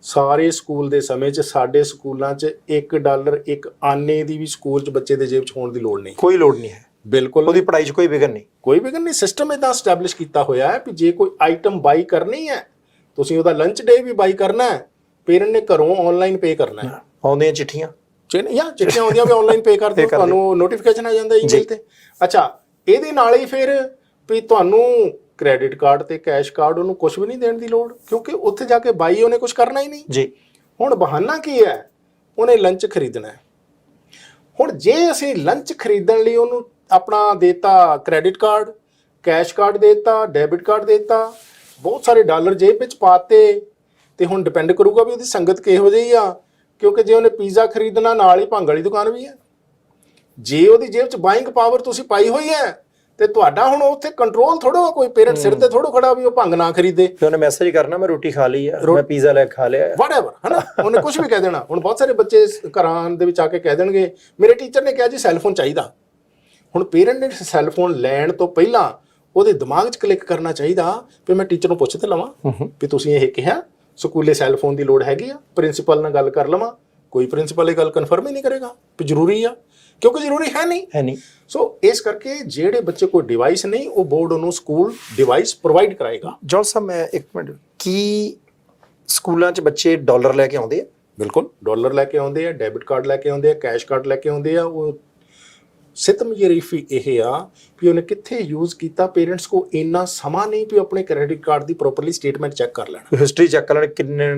ਸਾਰੇ ਸਕੂਲ ਦੇ ਸਮੇਂ 'ਚ ਸਾਡੇ ਸਕੂਲਾਂ 'ਚ $1 ਇੱਕ ਆਨੇ ਦੀ ਵੀ ਸਕੂਲ 'ਚ ਬੱਚੇ ਦੇ ਜੇਬ 'ਚ ਹੋਣ ਦੀ ਲੋੜ ਨਹੀਂ, ਕੋਈ ਲੋੜ ਨਹੀਂ ਹੈ। ਬਿਲਕੁਲ ਉਹਦੀ ਪੜ੍ਹਾਈ 'ਚ ਕੋਈ ਵਿਘਨ ਨਹੀਂ, ਕੋਈ ਵਿਘਨ ਨਹੀਂ। ਸਿਸਟਮ ਇਦਾਂ ਸਟੈਬਲਿਸ਼ ਕੀਤਾ ਹੋਇਆ ਹੈ ਵੀ ਜੇ ਕੋਈ ਆਈਟਮ ਬਾਈ ਕਰਨੀ ਹੈ, ਤੁਸੀਂ ਉਹਦਾ ਲੰਚ ਡੇ ਵੀ ਬਾਈ ਕਰਨਾ ਹੈ, ਪੇਰੈਂਟ ਨੇ ਘਰੋਂ ਆਨਲਾਈਨ ਪੇ ਕਰਨਾ ਹੈ। ਆਉਂਦੀਆਂ ਚਿੱਠੀਆਂ ਜਾਂ ਚਿੱਠੀਆਂ ਆਉਂਦੀਆਂ ਵੀ ਆਨਲਾਈਨ ਪੇ ਕਰ ਦਿਓ, ਤੁਹਾਨੂੰ ਨੋਟੀਫਿਕੇਸ਼ਨ ਆ ਜਾਂਦਾ ਈਮੇਲ ਤੇ। ਅੱਛਾ, ਇਹਦੇ ਨਾਲ ਹੀ ਫਿਰ ਵੀ ਤੁਹਾਨੂੰ ਕ੍ਰੈਡਿਟ ਕਾਰਡ ਤੇ ਕੈਸ਼ ਕਾਰਡ ਉਹਨੂੰ ਕੁਝ ਵੀ ਨਹੀਂ ਦੇਣ ਦੀ ਲੋੜ, ਕਿਉਂਕਿ ਉੱਥੇ ਜਾ ਕੇ ਬਾਈ ਉਹਨੇ ਕੁਝ ਕਰਨਾ ਹੀ ਨਹੀਂ ਜੀ। ਹੁਣ ਬਹਾਨਾ ਕੀ ਹੈ? ਉਹਨੇ ਲੰਚ ਖਰੀਦਣਾ ਹੈ। ਹੁਣ ਜੇ ਅਸੀਂ ਲੰਚ ਖਰੀਦਣ ਲਈ ਉਹਨੂੰ ਆਪਣਾ ਦੇਤਾ ਕ੍ਰੈਡਿਟ ਕਾਰਡ, ਕੈਸ਼ ਕਾਰਡ ਦੇਤਾ, ਡੈਬਿਟ ਕਾਰਡ ਦੇਤਾ, ਬਹੁਤ ਸਾਰੇ ਡਾਲਰ ਜੇਬ ਵਿੱਚ ਪਾਤੇ, ਤੇ ਹੁਣ ਡਿਪੈਂਡ ਕਰੂਗਾ ਵੀ ਉਹਦੀ ਸੰਗਤ ਕਿਹੋ ਜਿਹੀ ਆ, ਕਿਉਂਕਿ ਜੇ ਉਹਨੇ ਪੀਜ਼ਾ ਖਰੀਦਣਾ ਨਾਲ ਹੀ ਭੰਗ ਵਾਲੀ ਦੁਕਾਨ ਵੀ ਹੈ। ਜੇ ਉਹਦੀ ਜੇਬ 'ਚ ਬਾਇੰਗ ਪਾਵਰ ਤੁਸੀਂ ਪਾਈ ਹੋਈ ਹੈ ਤੇ ਤੁਹਾਡਾ ਹੁਣ ਉੱਥੇ ਕੰਟਰੋਲ ਥੋੜਾ, ਕੋਈ ਪੇਰੈਂਟ ਸਿਰ ਤੇ ਥੋੜਾ ਖੜਾ ਵੀ ਉਹ ਭੰਗ ਨਾ ਖਰੀਦੇ। ਤੇ ਉਹਨੇ ਮੈਸੇਜ ਕਰਨਾ ਮੈਂ ਰੋਟੀ ਖਾ ਲਈ ਆ, ਮੈਂ ਪੀਜ਼ਾ ਲੈ ਖਾ ਲਿਆ, ਵਾਟਐਵਰ, ਹਨਾ, ਉਹਨੇ ਕੁਝ ਵੀ ਕਹਿ ਦੇਣਾ। ਹੁਣ ਬਹੁਤ ਸਾਰੇ ਬੱਚੇ ਘਰਾਂ ਦੇ ਵਿੱਚ ਆ ਕੇ ਕਹਿ ਦੇਣਗੇ ਮੇਰੇ ਟੀਚਰ ਨੇ ਕਿਹਾ ਜੀ ਸੈੱਲਫੋਨ ਚਾਹੀਦਾ। ਹੁਣ ਪੇਰੈਂਟ ਨੇ ਸੈੱਲਫੋਨ ਲੈਣ ਤੋਂ ਪਹਿਲਾਂ ਉਹਦੇ ਦਿਮਾਗ 'ਚ ਕਲਿੱਕ ਕਰਨਾ ਚਾਹੀਦਾ ਵੀ ਮੈਂ ਟੀਚਰ ਨੂੰ ਪੁੱਛ ਤੇ ਲਵਾਂ ਵੀ ਤੁਸੀਂ ਇਹ ਕਿਹਾ ਸਕੂਲੇ ਸੈੱਲਫੋਨ ਦੀ ਲੋੜ ਹੈਗੀ ਆ, ਪ੍ਰਿੰਸੀਪਲ ਨਾਲ ਗੱਲ ਕਰ ਲਵਾਂ। ਕੋਈ ਪ੍ਰਿੰਸੀਪਲ ਇਹ ਗੱਲ ਕਨਫਰਮ ਹੀ ਨਹੀਂ ਕਰੇਗਾ ਵੀ ਜ਼ਰੂਰੀ ਆ, ਕਿਉਂਕਿ ਜ਼ਰੂਰੀ ਹੈ ਨਹੀਂ। ਸੋ ਇਸ ਕਰਕੇ ਜਿਹੜੇ ਬੱਚੇ ਕੋਲ ਡਿਵਾਈਸ ਨਹੀਂ, ਉਹ ਬੋਰਡ ਉਹਨੂੰ ਸਕੂਲ ਡਿਵਾਈਸ ਪ੍ਰੋਵਾਈਡ ਕਰਾਏਗਾ। ਜੌਲ ਸਾਹਿਬ, ਮੈਂ ਇੱਕ ਮਿੰਟ, ਕੀ ਸਕੂਲਾਂ 'ਚ ਬੱਚੇ ਡਾਲਰ ਲੈ ਕੇ ਆਉਂਦੇ ਆ? ਬਿਲਕੁਲ, ਡਾਲਰ ਲੈ ਕੇ ਆਉਂਦੇ ਆ, ਡੈਬਿਟ ਕਾਰਡ ਲੈ ਕੇ ਆਉਂਦੇ ਆ, ਕੈਸ਼ ਕਾਰਡ ਲੈ ਕੇ ਆਉਂਦੇ ਆ। ਉਹ ਸਿਤਮ ਜਰੀਫੀ ਇਹ ਆ ਵੀ ਉਹਨੇ ਕਿੱਥੇ ਯੂਜ਼ ਕੀਤਾ। ਪੇਰੈਂਟਸ ਕੋ ਇੰਨਾ ਸਮਾਂ ਨਹੀਂ ਵੀ ਆਪਣੇ ਕ੍ਰੈਡਿਟ ਕਾਰਡ ਦੀ ਪ੍ਰੋਪਰਲੀ ਸਟੇਟਮੈਂਟ ਚੈੱਕ ਕਰ ਲੈਣ, ਹਿਸਟਰੀ ਚੈੱਕ ਕਰ ਲੈਣ,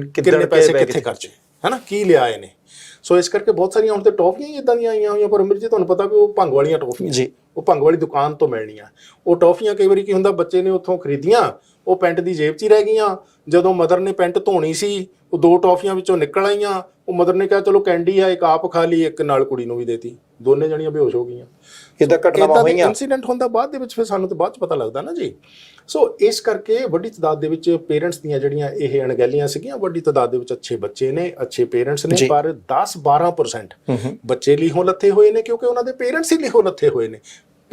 ਕਿੰਨੇ ਪੈਸੇ ਕਿੱਥੇ ਖਰਚੇ, ਹਨਾ, ਕੀ ਲਿਆ ਇਹਨੇ। ਸੋ ਇਸ ਕਰਕੇ ਬਹੁਤ ਸਾਰੀਆਂ ਹੁਣ ਤੇ ਟੌਫੀਆਂ ਹੀ ਇਦਾਂ ਦੀਆਂ ਆਈਆਂ ਹੋਈਆਂ, ਪਰ ਅਮਰ ਜੀ ਤੁਹਾਨੂੰ ਪਤਾ ਵੀ ਉਹ ਭੰਗ ਵਾਲੀਆਂ ਟੌਫੀਆਂ ਜੀ, ਉਹ ਭੰਗ ਵਾਲੀ ਦੁਕਾਨ ਤੋਂ ਮਿਲਣੀਆਂ। ਉਹ ਟੌਫੀਆਂ ਕਈ ਵਾਰੀ ਕੀ ਹੁੰਦਾ, ਬੱਚੇ ਨੇ ਉੱਥੋਂ ਖਰੀਦੀਆਂ, ਉਹ ਪੈਂਟ ਦੀ ਜੇਬ 'ਚ ਹੀ ਰਹਿ ਗਈਆਂ। ਜਦੋਂ ਮਦਰ ਨੇ ਪੈਂਟ ਧੋਣੀ ਸੀ, ਉਹ 2 ਟੌਫੀਆਂ ਵਿੱਚੋਂ ਨਿਕਲ ਆਈਆਂ। ਉਹ ਮਦਰ ਨੇ ਕਿਹਾ ਚਲੋ ਕੈਂਡੀ ਆ, ਇੱਕ ਆਪ ਖਾ ਲਈ, ਇੱਕ ਨਾਲ ਕੁੜੀ ਨੂੰ ਵੀ ਦੇਤੀ, ਦੋਨੇ ਜਣੀਆਂ ਬੇਹੋਸ਼ ਹੋ ਗਈਆਂ। ਇਹਦਾ ਘਟਨਾਵਾਂ ਹੋਈਆਂ, ਇਨਸੀਡੈਂਟ ਹੁੰਦਾ ਬਾਅਦ ਦੇ ਵਿੱਚ, ਫਿਰ ਸਾਨੂੰ ਤਾਂ ਬਾਅਦ 'ਚ ਪਤਾ ਲੱਗਦਾ ਨਾ ਜੀ। ਸੋ ਇਸ ਕਰਕੇ ਵੱਡੀ ਤਾਦਾਦ ਦੇ ਵਿੱਚ ਪੇਰੈਂਟਸ ਦੀਆਂ ਜਿਹੜੀਆਂ ਇਹ ਅਣਗਹਿਲੀਆਂ ਸੀਗੀਆਂ, ਵੱਡੀ ਤਾਦਾਦ ਦੇ ਵਿੱਚ ਅੱਛੇ ਬੱਚੇ ਨੇ, ਅੱਛੇ ਪੇਰੈਂਟਸ ਨੇ, ਪਰ 10-12% ਬੱਚੇ ਲੀਹੋਂ ਲੱਥੇ ਹੋਏ ਨੇ, ਕਿਉਂਕਿ ਉਹਨਾਂ ਦੇ ਪੇਰੈਂਟਸ ਹੀ ਲੀਹੋਂ ਲੱਥੇ ਹੋਏ ਨੇ।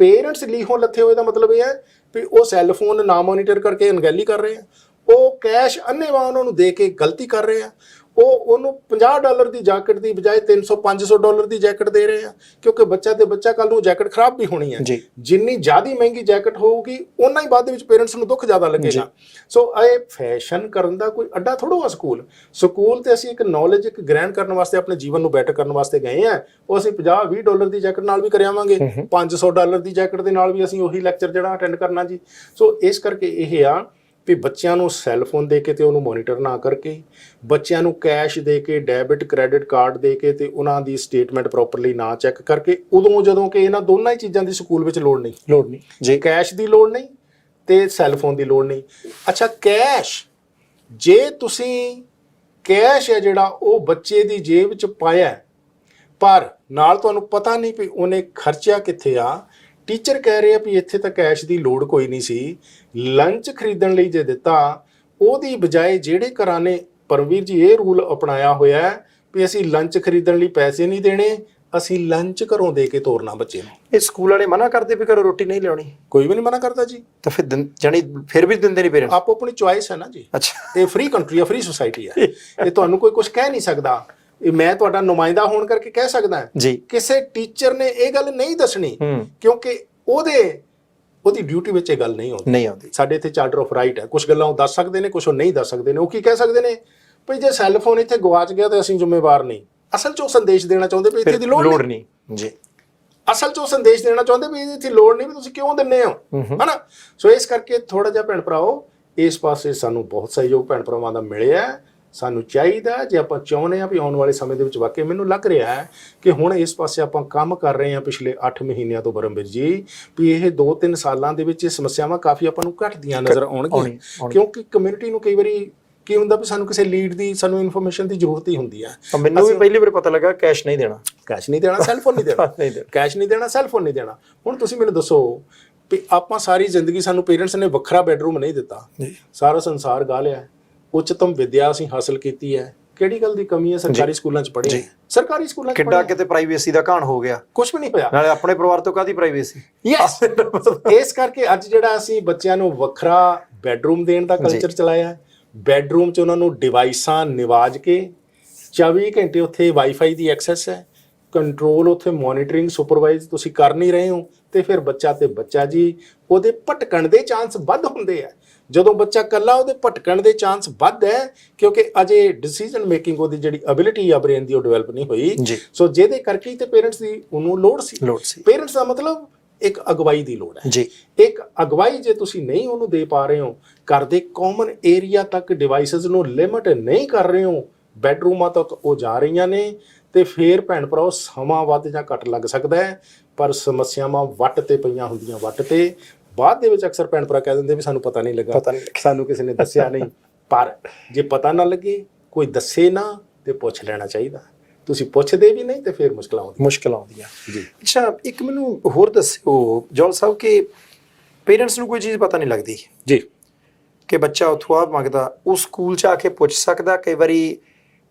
ਪੇਰੈਂਟਸ ਲੀਹੋਂ ਲੱਥੇ ਹੋਏ ਦਾ ਮਤਲਬ ਇਹ ਹੈ ਵੀ ਉਹ ਸੈੱਲਫੋਨ ਨਾ ਮੋਨੀਟਰ ਕਰਕੇ ਅਣਗਹਿਲੀ ਕਰ ਰਹੇ ਆ, ਉਹ ਕੈਸ਼ ਅੰਨ੍ਹੇਵਾਹ ਉਹਨਾਂ ਨੂੰ ਦੇ ਕੇ ਗਲਤੀ ਕਰ ਰਹੇ ਆ, ਉਹ ਉਹਨੂੰ $50 ਦੀ ਜੈਕਟ ਦੀ ਬਜਾਏ $300-500 ਦੀ ਜੈਕਟ ਦੇ ਰਹੇ ਆ, ਕਿਉਂਕਿ ਬੱਚਾ ਤੇ ਬੱਚਾ ਕੱਲ ਨੂੰ ਜੈਕਟ ਖਰਾਬ ਵੀ ਹੋਣੀ ਹੈ। ਜਿੰਨੀ ਜ਼ਿਆਦਾ ਮਹਿੰਗੀ ਜੈਕਟ ਹੋਊਗੀ ਓਨਾ ਹੀ ਬਾਅਦ ਦੇ ਵਿੱਚ ਪੇਰੈਂਟਸ ਨੂੰ ਦੁੱਖ ਜ਼ਿਆਦਾ ਲੱਗੇਗਾ। ਸੋ ਇਹ ਫੈਸ਼ਨ ਕਰਨ ਦਾ ਕੋਈ ਅੱਡਾ ਥੋੜ੍ਹਾ ਸਕੂਲ ਤੇ ਅਸੀਂ ਇੱਕ ਨੌਲੇਜ ਇੱਕ ਗ੍ਰਹਿਣ ਕਰਨ ਵਾਸਤੇ, ਆਪਣੇ ਜੀਵਨ ਨੂੰ ਬੈਟਰ ਕਰਨ ਵਾਸਤੇ ਗਏ ਆ। ਉਹ ਅਸੀਂ $50-20 ਦੀ ਜੈਕਟ ਨਾਲ ਵੀ ਕਰ ਆਵਾਂਗੇ, $500 ਦੀ ਜੈਕਟ ਦੇ ਨਾਲ ਵੀ ਅਸੀਂ ਉਹੀ ਲੈਕਚਰ ਜਿਹੜਾ ਅਟੈਂਡ ਕਰਨਾ ਜੀ। ਸੋ ਇਸ ਕਰਕੇ ਇਹ ਆ ਵੀ ਬੱਚਿਆਂ ਨੂੰ ਸੈੱਲਫੋਨ ਦੇ ਕੇ ਤੇ ਉਹਨੂੰ ਮੋਨੀਟਰ ਨਾ ਕਰਕੇ, ਬੱਚਿਆਂ ਨੂੰ ਕੈਸ਼ ਦੇ ਕੇ, ਡੈਬਿਟ ਕ੍ਰੈਡਿਟ ਕਾਰਡ ਦੇ ਕੇ ਤੇ ਉਹਨਾਂ ਦੀ ਸਟੇਟਮੈਂਟ ਪ੍ਰੋਪਰਲੀ ਨਾ ਚੈੱਕ ਕਰਕੇ, ਉਦੋਂ ਜਦੋਂ ਕਿ ਇਹਨਾਂ ਦੋਨਾਂ ਹੀ ਚੀਜ਼ਾਂ ਦੀ ਸਕੂਲ ਵਿੱਚ ਲੋੜ ਨਹੀਂ ਜੇ ਕੈਸ਼ ਦੀ ਲੋੜ ਨਹੀਂ ਤੇ ਸੈੱਲਫੋਨ ਦੀ ਲੋੜ ਨਹੀਂ। ਅੱਛਾ, ਕੈਸ਼, ਜੇ ਤੁਸੀਂ ਕੈਸ਼ ਹੈ ਜਿਹੜਾ ਉਹ ਬੱਚੇ ਦੀ ਜੇਬ ਵਿੱਚ ਪਾਇਆ, ਪਰ ਨਾਲ ਤੁਹਾਨੂੰ ਪਤਾ ਨਹੀਂ ਵੀ ਉਹਨੇ ਖਰਚਿਆ ਕਿੱਥੇ ਆ। ਟੀਚਰ ਕਹਿ ਰਹੇ ਆ ਵੀ ਇੱਥੇ ਤਾਂ ਕੈਸ਼ ਦੀ ਲੋੜ ਕੋਈ ਨਹੀਂ ਸੀ, ਲੰਚ ਖਰੀਦਣ ਲਈ ਜੇ ਦਿੱਤਾ, ਉਹਦੀ ਬਜਾਏ ਜਿਹੜੇ ਘਰਾਂ ਨੇ ਪਰਮਵੀਰ ਜੀ ਇਹ ਰੂਲ ਅਪਣਾਇਆ ਹੋਇਆ ਹੈ ਵੀ ਅਸੀਂ ਲੰਚ ਖਰੀਦਣ ਲਈ ਪੈਸੇ ਨਹੀਂ ਦੇਣੇ, ਅਸੀਂ ਲੰਚ ਘਰੋਂ ਦੇ ਕੇ ਤੋਰਨਾ ਬੱਚੇ ਨੂੰ। ਇਹ ਸਕੂਲ ਵਾਲੇ ਮਨਾ ਕਰਦੇ ਵੀ ਘਰੋਂ ਰੋਟੀ ਨਹੀਂ ਲਿਆਉਣੀ? ਕੋਈ ਵੀ ਨਹੀਂ ਮਨਾ ਕਰਦਾ ਜੀ। ਤਾਂ ਫਿਰ ਜਾਨੀ ਫਿਰ ਵੀ ਦਿੰਦੇ ਨਹੀਂ ਪੇਰੈਂਟਸ? ਆਪੋ ਆਪਣੀ ਚੁਆਇਸ ਹੈ ਨਾ ਜੀ। ਅੱਛਾ, ਇਹ ਫ੍ਰੀ ਕੰਟਰੀ ਆ, ਫ੍ਰੀ ਸੁਸਾਇਟੀ ਹੈ, ਇਹ ਤੁਹਾਨੂੰ ਕੋਈ ਕੁਝ ਕਹਿ ਨਹੀਂ ਸਕਦਾ। ਇਹ ਮੈਂ ਤੁਹਾਡਾ ਨੁਮਾਇੰਦਾ ਹੋਣ ਕਰਕੇ ਕਹਿ ਸਕਦਾ ਜੀ। ਕਿਸੇ ਟੀਚਰ ਨੇ ਇਹ ਗੱਲ ਨਹੀਂ ਦੱਸਣੀ, ਕਿਉਂਕਿ ਉਹਦੀ ਡਿਊਟੀ ਵਿੱਚ ਇਹ ਗੱਲ ਨਹੀਂ ਆਉਂਦੀ। ਸਾਡੇ ਇੱਥੇ ਚਾਰਟਰ ਆਫ ਰਾਈਟ ਹੈ, ਕੁਝ ਗੱਲਾਂ ਉਹ ਦੱਸ ਸਕਦੇ ਨੇ, ਕੁਝ ਉਹ ਨਹੀਂ ਦੱਸ ਸਕਦੇ ਨੇ। ਉਹ ਕੀ ਕਹਿ ਸਕਦੇ ਨੇ ਭਈ ਜੇ ਸੈੱਲਫੋਨ ਇੱਥੇ ਗਵਾਚ ਗਿਆ ਤਾਂ ਅਸੀਂ ਜ਼ਿੰਮੇਵਾਰ ਨਹੀਂ। ਅਸਲ 'ਚ ਉਹ ਸੰਦੇਸ਼ ਦੇਣਾ ਚਾਹੁੰਦੇ ਵੀ ਇੱਥੇ ਦੀ ਲੋੜ ਨਹੀਂ ਜੀ। ਅਸਲ 'ਚ ਉਹ ਸੰਦੇਸ਼ ਦੇਣਾ ਚਾਹੁੰਦੇ ਵੀ ਇੱਥੇ ਲੋੜ ਨਹੀਂ, ਵੀ ਤੁਸੀਂ ਕਿਉਂ ਦਿੰਦੇ ਹੋ, ਹਨਾ। ਸੋ ਇਸ ਕਰਕੇ ਥੋੜਾ ਜਿਹਾ ਭੈਣ ਭਰਾਓ ਇਸ ਪਾਸੇ ਸਾਨੂੰ ਬਹੁਤ ਸਹਿਯੋਗ ਭੈਣ ਭਰਾਵਾਂ ਦਾ ਮਿਲਿਆ। ਸਾਨੂੰ ਚਾਹੀਦਾ, ਜੇ ਆਪਾਂ ਚਾਹੁੰਦੇ ਆ ਵੀ ਆਉਣ ਵਾਲੇ ਸਮੇਂ ਦੇ ਵਿੱਚ ਵਾਕਈ ਮੈਨੂੰ ਲੱਗ ਰਿਹਾ ਹੈ ਕਿ ਹੁਣ ਇਸ ਪਾਸੇ ਆਪਾਂ ਕੰਮ ਕਰ ਰਹੇ ਹਾਂ ਪਿਛਲੇ 8 ਮਹੀਨਿਆਂ ਤੋਂ ਪਰਮਵੀਰ ਜੀ, ਵੀ ਇਹ 2-3 ਸਾਲਾਂ ਦੇ ਵਿੱਚ ਇਹ ਸਮੱਸਿਆਵਾਂ ਕਾਫੀ ਆਪਾਂ ਨੂੰ ਘਟਦੀਆਂ ਨਜ਼ਰ ਆਉਣਗੀਆਂ। ਕਿਉਂਕਿ ਕਮਿਊਨਿਟੀ ਨੂੰ ਕਈ ਵਾਰੀ ਕੀ ਹੁੰਦਾ ਵੀ ਸਾਨੂੰ ਕਿਸੇ ਲੀਡ ਦੀ, ਸਾਨੂੰ ਇਨਫੋਰਮੇਸ਼ਨ ਦੀ ਜ਼ਰੂਰਤ ਹੀ ਹੁੰਦੀ ਹੈ। ਮੈਨੂੰ ਵੀ ਪਹਿਲੀ ਵਾਰ ਪਤਾ ਲੱਗਾ ਕੈਸ਼ ਨਹੀਂ ਦੇਣਾ, ਸੈਲਫੋਨ ਨਹੀਂ ਦੇਣਾ, ਕੈਸ਼ ਨਹੀਂ ਦੇਣਾ, ਸੈਲਫੋਨ ਨਹੀਂ ਦੇਣਾ। ਹੁਣ ਤੁਸੀਂ ਮੈਨੂੰ ਦੱਸੋ ਵੀ ਆਪਾਂ ਸਾਰੀ ਜ਼ਿੰਦਗੀ, ਸਾਨੂੰ ਪੇਰੈਂਟਸ ਨੇ ਵੱਖਰਾ ਬੈਡਰੂਮ ਨਹੀਂ ਦਿੱਤਾ, ਸਾਰਾ ਸੰਸਾਰ ਗਾ ਲਿਆ, ਉੱਚਤਮ ਵਿਦਿਆ ਅਸੀਂ ਹਾਸਲ ਕੀਤੀ ਹੈ, ਕਿਹੜੀ ਗੱਲ ਦੀ ਕਮੀ ਹੈ? ਸਰਕਾਰੀ ਸਕੂਲਾਂ 'ਚ ਪੜ੍ਹੇ, ਸਰਕਾਰੀ ਸਕੂਲਾਂ 'ਚ ਕਿੱਡਾ ਕਿਤੇ ਪ੍ਰਾਈਵੇਸੀ ਦਾ ਘਾਣ ਹੋ ਗਿਆ, ਕੁਝ ਵੀ ਨਹੀਂ ਹੋਇਆ। ਨਾਲੇ ਆਪਣੇ ਪਰਿਵਾਰ ਤੋਂ ਕਾਹਦੀ ਪ੍ਰਾਈਵੇਸੀ। ਯੈਸ, ਇਸ ਕਰਕੇ ਅੱਜ ਜਿਹੜਾ ਅਸੀਂ ਬੱਚਿਆਂ ਨੂੰ ਵੱਖਰਾ ਬੈਡਰੂਮ ਦੇਣ ਦਾ ਕਲਚਰ ਚਲਾਇਆ, ਬੈਡਰੂਮ 'ਚ ਉਹਨਾਂ ਨੂੰ ਡਿਵਾਈਸਾਂ ਨਿਵਾਜ ਕੇ 24 ਘੰਟੇ ਉੱਥੇ ਵਾਈਫਾਈ ਦੀ ਐਕਸੈਸ ਹੈ, ਕੰਟਰੋਲ ਉੱਥੇ ਮੋਨੀਟਰਿੰਗ ਸੁਪਰਵਾਈਜ਼ ਤੁਸੀਂ ਕਰ ਨਹੀਂ ਰਹੇ ਹੋ, ਤੇ ਫਿਰ ਬੱਚਾ ਜੀ ਉਹਦੇ ਭਟਕਣ ਦੇ ਚਾਂਸ ਵੱਧ ਹੁੰਦੇ ਆ। ਜਦੋਂ ਬੱਚਾ ਇਕੱਲਾ, ਉਹਦੇ ਭਟਕਣ ਦੇ ਚਾਂਸ ਵੱਧ ਹੈ, ਕਿਉਂਕਿ ਅਜੇ ਡਿਸੀਜਨ ਮੇਕਿੰਗ ਉਹਦੀ ਜਿਹੜੀ ਐਬਿਲਿਟੀ ਆ ਬ੍ਰੇਨ ਦੀ ਉਹ ਡਿਵੈਲਪ ਨਹੀਂ ਹੋਈ। ਸੋ ਜਿਹਦੇ ਕਰਕੇ ਤੇ ਪੇਰੈਂਟਸ ਦੀ ਉਹਨੂੰ ਲੋੜ ਸੀ। ਪੇਰੈਂਟਸ ਦਾ ਮਤਲਬ ਇੱਕ ਅਗਵਾਈ ਦੀ ਲੋੜ ਹੈ ਜੀ। ਇੱਕ ਅਗਵਾਈ ਜੇ ਤੁਸੀਂ ਨਹੀਂ ਉਹਨੂੰ ਦੇ ਪਾ ਰਹੇ ਹੋ, ਘਰ ਦੇ ਕਾਮਨ ਏਰੀਆ ਤੱਕ ਡਿਵਾਈਸਸ ਨੂੰ ਲਿਮਿਟ ਨਹੀਂ ਕਰ ਰਹੇ ਹੋ, ਬੈਡਰੂਮਾਂ ਤੱਕ ਉਹ ਜਾ ਰਹੀਆਂ ਨੇ, ਤੇ ਫੇਰ ਭੈਣ ਭਰਾਓ ਸਮਾਂ ਵੱਧ ਜਾਂ ਘੱਟ ਲੱਗ ਸਕਦਾ ਹੈ, ਪਰ ਸਮੱਸਿਆਵਾਂ ਵੱਟ ਤੇ ਪਈਆਂ ਹੁੰਦੀਆਂ, ਵੱਟ ਤੇ। ਬਾਅਦ ਦੇ ਵਿੱਚ ਅਕਸਰ ਭੈਣ ਭਰਾ ਕਹਿ ਦਿੰਦੇ ਵੀ ਸਾਨੂੰ ਪਤਾ ਨਹੀਂ ਲੱਗਾ, ਸਾਨੂੰ ਕਿਸੇ ਨੇ ਦੱਸਿਆ ਨਹੀਂ। ਪਰ ਜੇ ਪਤਾ ਨਾ ਲੱਗੇ, ਕੋਈ ਦੱਸੇ ਨਾ, ਤੇ ਪੁੱਛ ਲੈਣਾ ਚਾਹੀਦਾ। ਤੁਸੀਂ ਪੁੱਛਦੇ ਵੀ ਨਹੀਂ ਤੇ ਫਿਰ ਮੁਸ਼ਕਲਾਂ ਆਉਂਦੀਆਂ ਜੀ। ਅੱਛਾ, ਇੱਕ ਮੈਨੂੰ ਹੋਰ ਦੱਸਿਓ ਜੌਲ ਸਾਹਿਬ ਕਿ ਪੇਰੈਂਟਸ ਨੂੰ ਕੋਈ ਚੀਜ਼ ਪਤਾ ਨਹੀਂ ਲੱਗਦੀ ਜੀ ਕਿ ਬੱਚਾ ਉੱਥੋਂ ਆ ਮੰਗਦਾ, ਉਹ ਸਕੂਲ 'ਚ ਆ ਕੇ ਪੁੱਛ ਸਕਦਾ। ਕਈ ਵਾਰੀ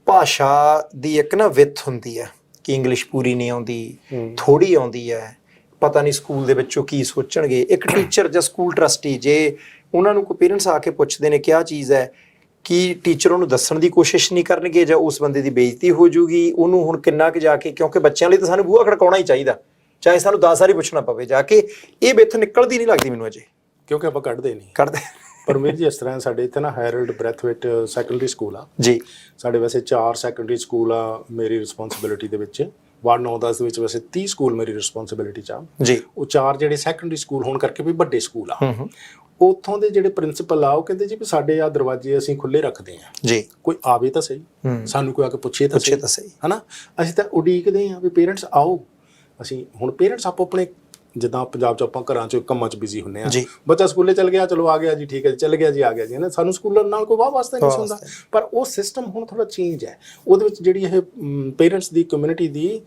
ਭਾਸ਼ਾ ਦੀ ਇੱਕ ਨਾ ਵਿੱਥ ਹੁੰਦੀ ਹੈ ਕਿ ਇੰਗਲਿਸ਼ ਪੂਰੀ ਨਹੀਂ ਆਉਂਦੀ, ਥੋੜ੍ਹੀ ਆਉਂਦੀ ਹੈ, ਪਤਾ ਨਹੀਂ ਸਕੂਲ ਦੇ ਵਿੱਚੋਂ ਕੀ ਸੋਚਣਗੇ। ਇੱਕ ਟੀਚਰ ਜਾਂ ਸਕੂਲ ਟਰਸਟੀ, ਜੇ ਉਹਨਾਂ ਨੂੰ ਕੋਈ ਪੇਰੈਂਟਸ ਆ ਕੇ ਪੁੱਛਦੇ ਨੇ ਕਿ ਆਹ ਚੀਜ਼ ਹੈ, ਕੀ ਟੀਚਰ ਉਹਨੂੰ ਦੱਸਣ ਦੀ ਕੋਸ਼ਿਸ਼ ਨਹੀਂ ਕਰਨਗੇ ਜਾਂ ਉਸ ਬੰਦੇ ਦੀ ਬੇਇੱਜ਼ਤੀ ਹੋ ਜੂਗੀ? ਉਹਨੂੰ ਹੁਣ ਕਿੰਨਾ ਕੁ ਜਾ ਕੇ, ਕਿਉਂਕਿ ਬੱਚਿਆਂ ਲਈ ਤਾਂ ਸਾਨੂੰ ਬੂਹਾ ਖੜਕਾਉਣਾ ਹੀ ਚਾਹੀਦਾ, ਚਾਹੇ ਸਾਨੂੰ 10 ਵਾਰੀ ਪੁੱਛਣਾ ਪਵੇ ਜਾ ਕੇ। ਇਹ ਵਿੱਥ ਨਿਕਲਦੀ ਨਹੀਂ ਲੱਗਦੀ ਮੈਨੂੰ ਅਜੇ, ਕਿਉਂਕਿ ਆਪਾਂ ਕੱਢਦੇ ਪਰਮੀਰ ਜੀ। ਇਸ ਤਰ੍ਹਾਂ ਸਾਡੇ ਇੱਥੇ ਨਾ ਹੈਰਲਡ ਬ੍ਰੈਥਵੇਟ ਸੈਕੰਡਰੀ ਸਕੂਲ ਆ ਜੀ। ਸਾਡੇ ਵੈਸੇ 4 ਸੈਕੰਡਰੀ ਸਕੂਲ ਆ ਮੇਰੀ ਰਿਸਪੌਂਸਿਬਿਲਿਟੀ ਦੇ ਵਿੱਚ। ਵਾਰਡ 9-10 ਦੇ ਵਿੱਚ ਵੈਸੇ 30 ਸਕੂਲ ਮੇਰੀ ਰਿਸਪੌਂਸਿਬਿਲਿਟੀ 'ਚ ਆ ਜੀ। ਉਹ 4 ਜਿਹੜੇ ਸੈਕੰਡਰੀ ਸਕੂਲ ਹੋਣ ਕਰਕੇ ਵੀ ਵੱਡੇ ਸਕੂਲ ਆ। ਉੱਥੋਂ ਦੇ ਜਿਹੜੇ ਪ੍ਰਿੰਸੀਪਲ ਆ ਉਹ ਕਹਿੰਦੇ ਜੀ ਵੀ ਸਾਡੇ ਆ ਦਰਵਾਜ਼ੇ ਅਸੀਂ ਖੁੱਲੇ ਰੱਖਦੇ ਆ ਜੀ, ਕੋਈ ਆਵੇ ਤਾਂ ਸਹੀ, ਸਾਨੂੰ ਕੋਈ ਆ ਕੇ ਪੁੱਛੇ ਤਾਂ ਸਹੀ, ਹਨਾ। ਅਸੀਂ ਤਾਂ ਉਡੀਕਦੇ ਆ ਵੀ ਪੇਰੈਂਟਸ ਆਓ। ਅਸੀਂ ਹੁਣ ਪੇਰੈਂਟਸ ਆਪੋ ਆਪਣੇ, ਜਿੱਦਾਂ ਪੰਜਾਬ 'ਚ ਆਪਾਂ ਘਰਾਂ 'ਚ ਕੰਮਾਂ 'ਚ ਬਿਜ਼ੀ ਹੁੰਦੇ ਆ, ਬੱਚਾ ਸਕੂਲੇ ਚਲ ਗਿਆ, ਚਲੋ ਆ ਗਿਆ ਜੀ, ਠੀਕ ਹੈ ਜੀ, ਚੱਲ ਗਿਆ ਜੀ, ਆ ਗਿਆ ਜੀ, ਹੈ ਨਾ। ਸਾਨੂੰ ਸਕੂਲਾਂ ਨਾਲ ਕੋਈ ਵਾਹ ਵਾਸਤਾ ਨਹੀਂ ਹੁੰਦਾ, ਪਰ ਉਹ ਸਿਸਟਮ ਹੁਣ ਥੋੜਾ ਚੇਂਜ ਹੈ। ਉਹਦੇ ਵਿੱਚ ਜਿਹੜੀ ਇਹ ਪੇਰੈਂਟਸ ਦੀ ਕਮਿਊਨਿਟੀ ਦੀ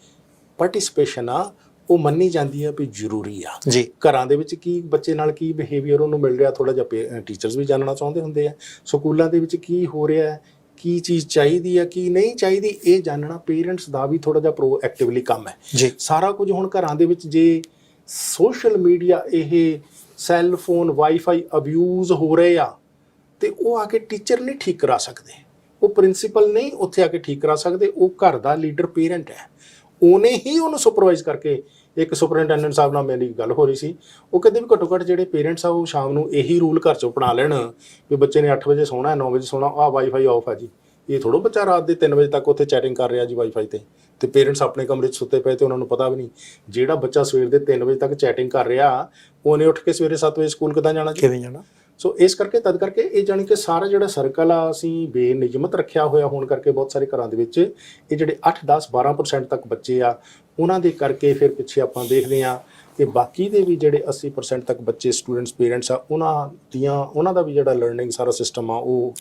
ਪਾਰਟਿਸਿਪੇਸ਼ਨ ਆ, ਉਹ ਮੰਨੀ ਜਾਂਦੀ ਹੈ ਵੀ ਜ਼ਰੂਰੀ ਆ ਜੀ। ਘਰਾਂ ਦੇ ਵਿੱਚ ਕੀ ਬੱਚੇ ਨਾਲ ਕੀ ਬਿਹੇਵੀਅਰ ਉਹਨੂੰ ਮਿਲ ਰਿਹਾ, ਥੋੜਾ ਜਿਹਾ ਟੀਚਰਸ ਵੀ ਜਾਣਨਾ ਚਾਹੁੰਦੇ ਹੁੰਦੇ ਆ। ਸਕੂਲਾਂ ਦੇ ਵਿੱਚ ਕੀ ਹੋ ਰਿਹਾ ਹੈ, ਕੀ ਚੀਜ਼ ਚਾਹੀਦੀ ਹੈ, ਕੀ ਨਹੀਂ ਚਾਹੀਦੀ, ਇਹ ਜਾਣਨਾ ਪੇਰੈਂਟਸ ਦਾ ਵੀ ਥੋੜਾ ਜਿਹਾ ਪ੍ਰੋਐਕਟਿਵਲੀ ਕੰਮ ਹੈ ਜੀ। ਸਾਰਾ ਕੁਝ ਹੁਣ ਘਰਾਂ ਦੇ ਵਿੱਚ ਜੇ ਸੋਸ਼ਲ ਮੀਡੀਆ, ਇਹ ਸੈੱਲ ਫੋਨ, ਵਾਈਫਾਈ ਅਬਿਊਜ਼ ਹੋ ਰਹੇ ਆ, ਤੇ ਉਹ ਆ ਕੇ ਟੀਚਰ ਨਹੀਂ ਠੀਕ ਕਰਾ ਸਕਦੇ, ਉਹ ਪ੍ਰਿੰਸੀਪਲ ਨਹੀਂ ਉੱਥੇ ਆ ਕੇ ਠੀਕ ਕਰਾ ਸਕਦੇ। ਉਹ ਘਰ ਦਾ ਲੀਡਰ ਪੇਰੈਂਟ ਹੈ, ਉਹਨੇ ਹੀ ਉਹਨੂੰ ਸੁਪਰਵਾਈਜ਼ ਕਰਕੇ। ਇੱਕ ਸੁਪਰਡੈਂਟੈਂਟ ਸਾਹਿਬ ਨਾਲ ਮੇਰੀ ਗੱਲ ਹੋ ਰਹੀ ਸੀ, ਉਹ ਕਹਿੰਦੇ ਵੀ ਘੱਟੋ ਘੱਟ ਜਿਹੜੇ ਪੇਰੈਂਟਸ ਆ ਉਹ ਸ਼ਾਮ ਨੂੰ ਇਹੀ ਰੂਲ ਘਰ 'ਚੋਂ ਅਪਣਾ ਲੈਣ ਵੀ ਬੱਚੇ ਨੇ 8 ਵਜੇ ਸੌਣਾ, 9 ਵਜੇ ਸੌਣਾ, ਆਹ ਵਾਈਫਾਈ ਆਫ ਹੈ ਜੀ। ਇਹ ਥੋੜ੍ਹਾ ਬੱਚਾ ਰਾਤ ਦੇ 3 ਵਜੇ ਤੱਕ ਉੱਥੇ ਚੈਟਿੰਗ ਕਰ ਰਿਹਾ ਜੀ ਵਾਈਫਾਈ ਤੇ ਪੇਰੈਂਟਸ ਆਪਣੇ ਕਮਰੇ 'ਚ ਸੁੱਤੇ ਪਏ ਤੇ ਉਹਨਾਂ ਨੂੰ ਪਤਾ ਵੀ ਨਹੀਂ। ਜਿਹੜਾ ਬੱਚਾ ਸਵੇਰ ਦੇ 3 ਵਜੇ ਤੱਕ ਚੈਟਿੰਗ ਕਰ ਰਿਹਾ, ਉਹਨੇ ਉੱਠ ਕੇ ਸਵੇਰੇ 7 ਵਜੇ ਸਕੂਲ ਕਿੱਦਾਂ ਜਾਣਾ, ਕਿਵੇਂ ਜਾਣਾ? ਸੋ ਇਸ ਕਰਕੇ ਤਦ ਕਰਕੇ ਇਹ ਜਾਣੀ ਕਿ ਸਾਰਾ ਜਿਹੜਾ ਸਰਕਲ ਆ ਅਸੀਂ ਬੇਨਿਯਮਤ ਰੱਖਿਆ ਹੋਇਆ ਹੋਣ ਕਰਕੇ ਬਹੁਤ ਸਾਰੇ ਘਰਾਂ ਦੇ ਵਿੱਚ ਇਹ ਜਿਹੜੇ 8-10-12% ਤੱਕ ਬੱਚੇ ਆ, ਉਹਨਾਂ ਦੇ ਕਰਕੇ ਫਿਰ ਪਿੱਛੇ ਆਪਾਂ ਦੇਖਦੇ ਹਾਂ ਕਿ ਬਾਕੀ ਦੇ ਵੀ ਜਿਹੜੇ 80% ਤੱਕ ਬੱਚੇ ਸਟੂਡੈਂਟਸ ਪੇਰੈਂਟਸ ਆ, ਉਹਨਾਂ ਦਾ ਵੀ ਜਿਹੜਾ ਲਰਨਿੰਗ ਸਾਰਾ ਸਿਸਟਮ ਆ ਉਹ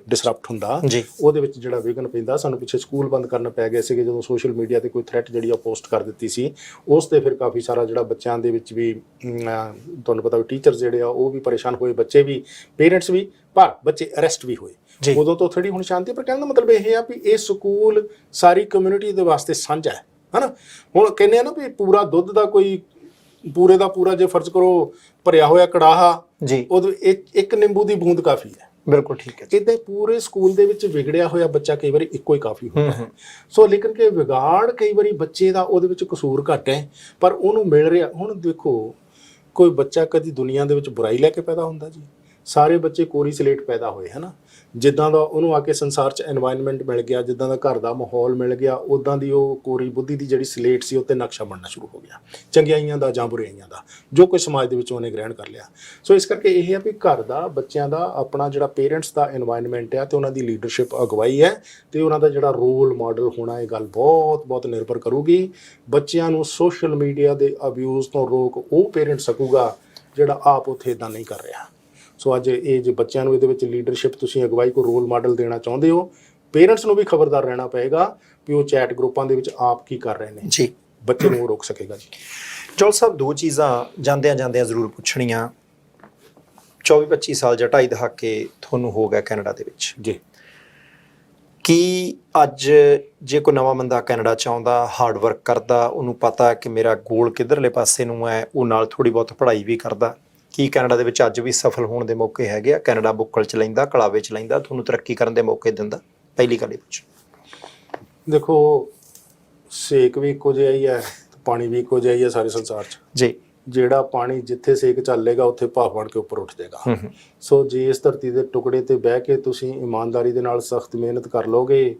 ਡਿਸਰਪਟ ਹੁੰਦਾ। ਉਹਦੇ ਵਿੱਚ ਜਿਹੜਾ ਵਿਘਨ ਪੈਂਦਾ। ਸਾਨੂੰ ਪਿੱਛੇ ਸਕੂਲ ਬੰਦ ਕਰਨੇ ਪੈ ਗਏ ਸੀਗੇ ਜਦੋਂ ਸੋਸ਼ਲ ਮੀਡੀਆ ਤੇ ਕੋਈ ਥ੍ਰੈਟ ਜਿਹੜੀ ਆ ਪੋਸਟ ਕਰ ਦਿੱਤੀ ਸੀ, ਉਸ ਤੇ ਫਿਰ ਕਾਫੀ ਸਾਰਾ ਜਿਹੜਾ ਬੱਚਿਆਂ ਦੇ ਵਿੱਚ ਵੀ ਤੁਹਾਨੂੰ ਪਤਾ ਵੀ ਟੀਚਰਸ ਜਿਹੜੇ ਆ ਉਹ ਵੀ ਪਰੇਸ਼ਾਨ ਹੋਏ, ਬੱਚੇ ਵੀ, ਪੇਰੈਂਟਸ ਵੀ, ਪਰ ਬੱਚੇ ਅਰੈਸਟ ਵੀ ਹੋਏ। ਉਦੋਂ ਤੋਂ ਥੋੜੀ ਹੁਣ ਸ਼ਾਂਤੀ, ਪਰ ਕਹਿਣ ਦਾ ਮਤਲਬ ਇਹ ਆ ਵੀ ਇਹ ਸਕੂਲ ਸਾਰੀ ਕਮਿਊਨਿਟੀ ਦੇ ਵਾਸਤੇ ਸਾਂਝਾ ਹੈ, ਹਨਾ। ਹੁਣ ਕਹਿੰਦੇ ਆ ਨਾ ਵੀ ਪੂਰਾ ਦੁੱਧ ਦਾ ਕੋਈ ਪੂਰੇ ਦਾ ਪੂਰਾ ਜੇ ਫਰਜ਼ ਕਰੋ ਭਰਿਆ ਹੋਇਆ ਕੜਾਹਾ ਜੀ, ਉਹਦੇ ਇੱਕ ਨਿੰਬੂ ਦੀ ਬੂੰਦ ਕਾਫੀ ਹੈ। ਬਿਲਕੁਲ ਠੀਕ ਹੈ। ਇੱਦਾਂ ਪੂਰੇ ਸਕੂਲ ਦੇ ਵਿੱਚ ਵਿਗੜਿਆ ਹੋਇਆ ਬੱਚਾ ਕਈ ਵਾਰੀ ਇੱਕੋ ਹੀ ਕਾਫੀ ਹੁੰਦਾ ਹੈ। ਸੋ ਲੇਕਿਨ ਕਿ ਵਿਗਾੜ ਕਈ ਵਾਰੀ ਬੱਚੇ ਦਾ ਉਹਦੇ ਵਿੱਚ ਕਸੂਰ ਘੱਟ ਹੈ, ਪਰ ਉਹਨੂੰ ਮਿਲ ਰਿਹਾ। ਹੁਣ ਦੇਖੋ, ਕੋਈ ਬੱਚਾ ਕਦੀ ਦੁਨੀਆ ਦੇ ਵਿੱਚ ਬੁਰਾਈ ਲੈ ਕੇ ਪੈਦਾ ਹੁੰਦਾ ਜੀ, ਸਾਰੇ ਬੱਚੇ ਕੋਰੀ ਸਲੇਟ ਪੈਦਾ ਹੋਏ ਹੈ ਨਾ, ਜਿੱਦਾਂ ਦਾ ਉਹਨੂੰ ਆ ਕੇ ਸੰਸਾਰ 'ਚ এনवायरमेंट ਮਿਲ ਗਿਆ, ਜਿੱਦਾਂ ਦਾ ਘਰ ਦਾ ਮਾਹੌਲ ਮਿਲ ਗਿਆ, ਉੱਦਾਂ ਦੀ ਉਹ ਕੋਰੀ ਬੁੱਧੀ ਦੀ ਜਿਹੜੀ ਸਲੇਟ ਸੀ ਉਹ 'ਤੇ ਨਕਸ਼ਾ ਬਣਨਾ ਸ਼ੁਰੂ ਹੋ ਗਿਆ, ਚੰਗਿਆਈਆਂ ਦਾ ਜਾਂ ਬੁਰਾਈਆਂ ਦਾ, ਜੋ ਕੁਝ ਸਮਾਜ ਦੇ ਵਿੱਚ ਉਹਨੇ ਗ੍ਰਹਿਣ ਕਰ ਲਿਆ। ਸੋ ਇਸ ਕਰਕੇ ਇਹ ਹੈ ਵੀ ਘਰ ਦਾ, ਬੱਚਿਆਂ ਦਾ ਆਪਣਾ ਜਿਹੜਾ ਪੇਰੈਂਟਸ ਦਾ এনवायरमेंट ਹੈ ਤੇ ਉਹਨਾਂ ਦੀ ਲੀਡਰਸ਼ਿਪ ਅਗਵਾਈ ਹੈ ਤੇ ਉਹਨਾਂ ਦਾ ਜਿਹੜਾ ਰੋਲ ਮਾਡਲ ਹੋਣਾ, ਇਹ ਗੱਲ ਬਹੁਤ ਬਹੁਤ ਨਿਰਭਰ ਕਰੂਗੀ। ਬੱਚਿਆਂ ਨੂੰ ਸੋਸ਼ਲ ਮੀਡੀਆ ਦੇ ਅਬਿਊਜ਼ ਤੋਂ ਰੋਕ ਉਹ ਪੇਰੈਂਟ ਸਕੂਗਾ ਜਿਹੜਾ ਆਪ ਉੱਥੇ ਇਦਾਂ ਨਹੀਂ ਕਰ ਰਿਹਾ। ਸੋ ਅੱਜ ਇਹ ਜੇ ਬੱਚਿਆਂ ਨੂੰ ਇਹਦੇ ਵਿੱਚ ਲੀਡਰਸ਼ਿਪ, ਤੁਸੀਂ ਅਗਵਾਈ ਕੋ ਰੋਲ ਮਾਡਲ ਦੇਣਾ ਚਾਹੁੰਦੇ ਹੋ, ਪੇਰੈਂਟਸ ਨੂੰ ਵੀ ਖਬਰਦਾਰ ਰਹਿਣਾ ਪਏਗਾ ਵੀ ਉਹ ਚੈਟ ਗਰੁੱਪਾਂ ਦੇ ਵਿੱਚ ਆਪ ਕੀ ਕਰ ਰਹੇ ਨੇ ਜੀ, ਬੱਚੇ ਨੂੰ ਉਹ ਰੋਕ ਸਕੇਗਾ ਜੀ। ਜੌਲ ਸਾਹਿਬ, ਦੋ ਚੀਜ਼ਾਂ ਜਾਂਦਿਆਂ ਜਾਂਦਿਆਂ ਜ਼ਰੂਰ ਪੁੱਛਣੀਆਂ। 24-25 ਸਾਲ ਜਾਂ 2.5 ਦਹਾਕੇ ਤੁਹਾਨੂੰ ਹੋ ਗਿਆ ਕੈਨੇਡਾ ਦੇ ਵਿੱਚ ਜੀ। ਕੀ ਅੱਜ ਜੇ ਕੋਈ ਨਵਾਂ ਬੰਦਾ ਕੈਨੇਡਾ 'ਚ ਆਉਂਦਾ, ਹਾਰਡ ਵਰਕ ਕਰਦਾ, ਉਹਨੂੰ ਪਤਾ ਕਿ ਮੇਰਾ ਗੋਲ ਕਿੱਧਰਲੇ ਪਾਸੇ ਨੂੰ ਹੈ, ਉਹ ਨਾਲ ਥੋੜ੍ਹੀ ਬਹੁਤ ਪੜ੍ਹਾਈ ਵੀ ਕਰਦਾ, ਕੀ ਕੈਨੇਡਾ ਦੇ ਵਿੱਚ ਅੱਜ ਵੀ ਸਫਲ ਹੋਣ ਦੇ ਮੌਕੇ ਹੈਗੇ ਆ? ਕੈਨੇਡਾ ਬੁੱਕਲ 'ਚ ਲੈਂਦਾ, ਕਲਾਵੇ 'ਚ ਲੈਂਦਾ, ਤੁਹਾਨੂੰ ਤਰੱਕੀ ਕਰਨ ਦੇ ਮੌਕੇ ਦਿੰਦਾ? ਪਹਿਲੀ ਗੱਲ ਇਹ ਪੁੱਛ। ਦੇਖੋ, ਸੇਕ ਵੀ ਇੱਕੋ ਜਿਹਾ ਹੀ ਹੈ, ਪਾਣੀ ਵੀ ਇੱਕੋ ਜਿਹਾ ਹੀ ਹੈ ਸਾਰੇ ਸੰਸਾਰ 'ਚ ਜੀ। ਜਿਹੜਾ ਪਾਣੀ ਜਿੱਥੇ ਸੇਕ ਚੱਲੇਗਾ ਉੱਥੇ ਭਾਫ ਬਣ ਕੇ ਉੱਪਰ ਉੱਠ ਜਾਏਗਾ। ਸੋ ਜੇ ਇਸ ਧਰਤੀ ਦੇ ਟੁਕੜੇ ਤੇ ਬਹਿ ਕੇ ਤੁਸੀਂ ਇਮਾਨਦਾਰੀ ਦੇ ਨਾਲ ਸਖਤ ਮਿਹਨਤ ਕਰ ਲੋਗੇ,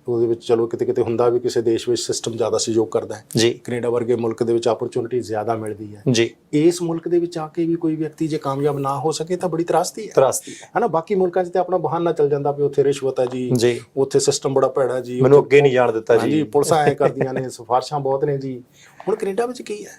ਉਹਦੇ ਵਿੱਚ ਚਲੋ ਕਿਤੇ ਕਿਤੇ ਹੁੰਦਾ ਵੀ ਕਿਸੇ ਦੇਸ਼ ਵਿੱਚ ਸਿਸਟਮ ਜ਼ਿਆਦਾ ਸਹਿਯੋਗ ਕਰਦਾ ਹੈ ਜੀ, ਕੈਨੇਡਾ ਵਰਗੇ ਮੁਲਕ ਦੇ ਵਿੱਚ ਆਪਰਚੁਨਿਟੀ ਜ਼ਿਆਦਾ ਮਿਲਦੀ ਹੈ ਜੀ। ਇਸ ਮੁਲਕ ਦੇ ਵਿੱਚ ਆ ਕੇ ਵੀ ਕੋਈ ਵਿਅਕਤੀ ਜੇ ਕਾਮਯਾਬ ਨਾ ਹੋ ਸਕੇ ਤਾਂ ਬੜੀ ਤਰਾਸਦੀ ਹੈ ਹਨਾ। ਬਾਕੀ ਮੁਲਕਾਂ 'ਚ ਤੇ ਆਪਣਾ ਬਹਾਨਾ ਚੱਲ ਜਾਂਦਾ ਵੀ ਉੱਥੇ ਰਿਸ਼ਵਤ ਹੈ ਜੀ, ਉੱਥੇ ਸਿਸਟਮ ਬੜਾ ਭੈੜਾ ਜੀ, ਮੈਨੂੰ ਅੱਗੇ ਨਹੀਂ ਜਾਣ ਦਿੱਤਾ ਜੀ, ਪੁਲਿਸਾਂ ਐ ਕਰਦੀਆਂ ਨੇ, ਸਿਫਾਰਸ਼ਾਂ ਬਹੁਤ ਨੇ ਜੀ। ਹੁਣ ਕੈਨੇਡਾ ਵਿੱਚ ਕੀ ਹੈ,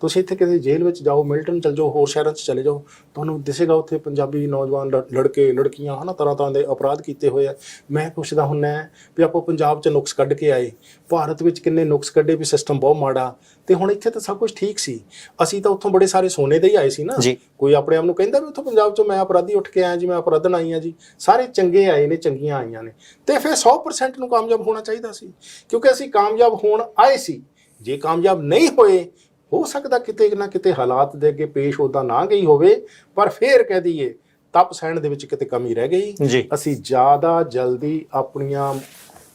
ਤੁਸੀਂ ਇੱਥੇ ਕਿਸੇ ਜੇਲ੍ਹ ਵਿੱਚ ਜਾਓ, ਮਿਲਟਨ ਚਲ ਜਾਓ, ਹੋਰ ਸ਼ਹਿਰਾਂ 'ਚ ਚਲੇ ਜਾਓ, ਤੁਹਾਨੂੰ ਦਿਸੇਗਾ ਉੱਥੇ ਪੰਜਾਬੀ ਨੌਜਵਾਨ ਲੜਕੇ ਲੜਕੀਆਂ ਹਨਾ ਤਰ੍ਹਾਂ ਤਰ੍ਹਾਂ ਦੇ ਅਪਰਾਧ ਕੀਤੇ ਹੋਏ ਆ। ਮੈਂ ਪੁੱਛਦਾ ਹੁੰਦਾ ਵੀ ਆਪਾਂ ਪੰਜਾਬ 'ਚ ਨੁਕਸ ਕੱਢ ਕੇ ਆਏ, ਭਾਰਤ ਵਿੱਚ ਕਿੰਨੇ ਨੁਕਸ ਕੱਢੇ ਵੀ ਸਿਸਟਮ ਬਹੁਤ ਮਾੜਾ, ਤੇ ਹੁਣ ਇੱਥੇ ਤਾਂ ਸਭ ਕੁਝ ਠੀਕ ਸੀ। ਅਸੀਂ ਤਾਂ ਉੱਥੋਂ ਬੜੇ ਸਾਰੇ ਸੋਨੇ ਦੇ ਹੀ ਆਏ ਸੀ ਨਾ। ਕੋਈ ਆਪਣੇ ਆਪ ਨੂੰ ਕਹਿੰਦਾ ਵੀ ਉੱਥੋਂ ਪੰਜਾਬ 'ਚੋਂ ਮੈਂ ਅਪਰਾਧੀ ਉੱਠ ਕੇ ਆਇਆ ਜੀ, ਮੈਂ ਅਪਰਾਧਨ ਆਈ ਹਾਂ ਜੀ। ਸਾਰੇ ਚੰਗੇ ਆਏ ਨੇ, ਚੰਗੀਆਂ ਆਈਆਂ ਨੇ, ਤੇ ਫਿਰ 100% ਨੂੰ ਕਾਮਯਾਬ ਹੋਣਾ ਚਾਹੀਦਾ ਸੀ, ਕਿਉਂਕਿ ਅਸੀਂ ਕਾਮਯਾਬ ਹੋਣ ਆਏ ਸੀ। ਜੇ ਕਾਮਯਾਬ ਨਹੀਂ ਹੋਏ, ਹੋ ਸਕਦਾ ਕਿਤੇ ਨਾ ਕਿਤੇ ਹਾਲਾਤ ਦੇ ਅੱਗੇ ਪੇਸ਼ ਉੱਦਾਂ ਨਾ ਗਈ ਹੋਵੇ, ਪਰ ਫੇਰ ਕਹਿ ਦਈਏ ਤਪ ਸਹਿਣ ਦੇ ਵਿੱਚ ਕਿਤੇ ਕਮੀ ਰਹਿ ਗਈ। ਅਸੀਂ ਜ਼ਿਆਦਾ ਜਲਦੀ ਆਪਣੀਆਂ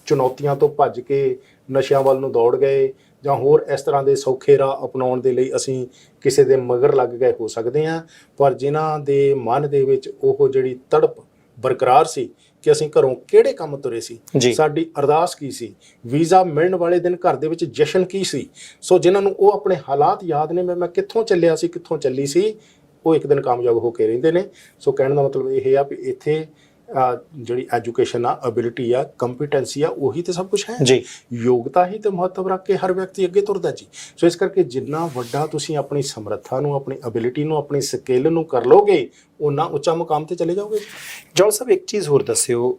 ਚੁਣੌਤੀਆਂ ਤੋਂ ਭੱਜ ਕੇ ਨਸ਼ਿਆਂ ਵੱਲ ਨੂੰ ਦੌੜ ਗਏ, ਜਾਂ ਹੋਰ ਇਸ ਤਰ੍ਹਾਂ ਦੇ ਸੌਖੇ ਰਾਹ ਅਪਣਾਉਣ ਦੇ ਲਈ ਅਸੀਂ ਕਿਸੇ ਦੇ ਮਗਰ ਲੱਗ ਗਏ ਹੋ ਸਕਦੇ ਹਾਂ। ਪਰ ਜਿਨ੍ਹਾਂ ਦੇ ਮਨ ਦੇ ਵਿੱਚ ਉਹ ਜਿਹੜੀ ਤੜਪ ਬਰਕਰਾਰ ਸੀ ਕਿ ਅਸੀਂ ਘਰੋਂ ਕਿਹੜੇ ਕੰਮ ਤੁਰੇ ਸੀ, ਸਾਡੀ ਅਰਦਾਸ ਕੀ ਸੀ, ਵੀਜ਼ਾ ਮਿਲਣ ਵਾਲੇ ਦਿਨ ਘਰ ਦੇ ਵਿੱਚ ਜਸ਼ਨ ਕੀ ਸੀ, ਸੋ ਜਿਨ੍ਹਾਂ ਨੂੰ ਉਹ ਆਪਣੇ ਹਾਲਾਤ ਯਾਦ ਨੇ, ਮੈਂ ਕਿੱਥੋਂ ਚੱਲਿਆ ਸੀ, ਕਿੱਥੋਂ ਚੱਲੀ ਸੀ, ਉਹ ਇੱਕ ਦਿਨ ਕਾਮਯਾਬ ਹੋ ਕੇ ਰਹਿੰਦੇ ਨੇ। ਸੋ ਕਹਿਣ ਦਾ ਮਤਲਬ ਇਹ ਆ ਵੀ ਇੱਥੇ ਜਿਹੜੀ ਐਜੂਕੇਸ਼ਨ ਆ, ਐਬਿਲਿਟੀ ਆ, ਕੰਪੀਟੈਂਸੀ ਆ, ਉਹੀ ਤੇ ਸਭ ਕੁਝ ਹੈ ਜੀ। ਯੋਗਤਾ ਹੀ ਤੇ ਮਹੱਤਵ ਰੱਖ ਕੇ ਹਰ ਵਿਅਕਤੀ ਅੱਗੇ ਤੁਰਦਾ ਜੀ। ਸੋ ਇਸ ਕਰਕੇ ਜਿੰਨਾ ਵੱਡਾ ਤੁਸੀਂ ਆਪਣੀ ਸਮਰੱਥਾ ਨੂੰ, ਆਪਣੀ ਐਬਿਲਿਟੀ ਨੂੰ, ਆਪਣੀ ਸਕਿੱਲ ਨੂੰ ਕਰ ਲੋਗੇ, ਉਨਾ ਉੱਚਾ ਮੁਕਾਮ ਤੇ ਚਲੇ ਜਾਓਗੇ। ਜੌਲ ਸਾਹਿਬ, ਇੱਕ ਚੀਜ਼ ਹੋਰ ਦੱਸਿਓ,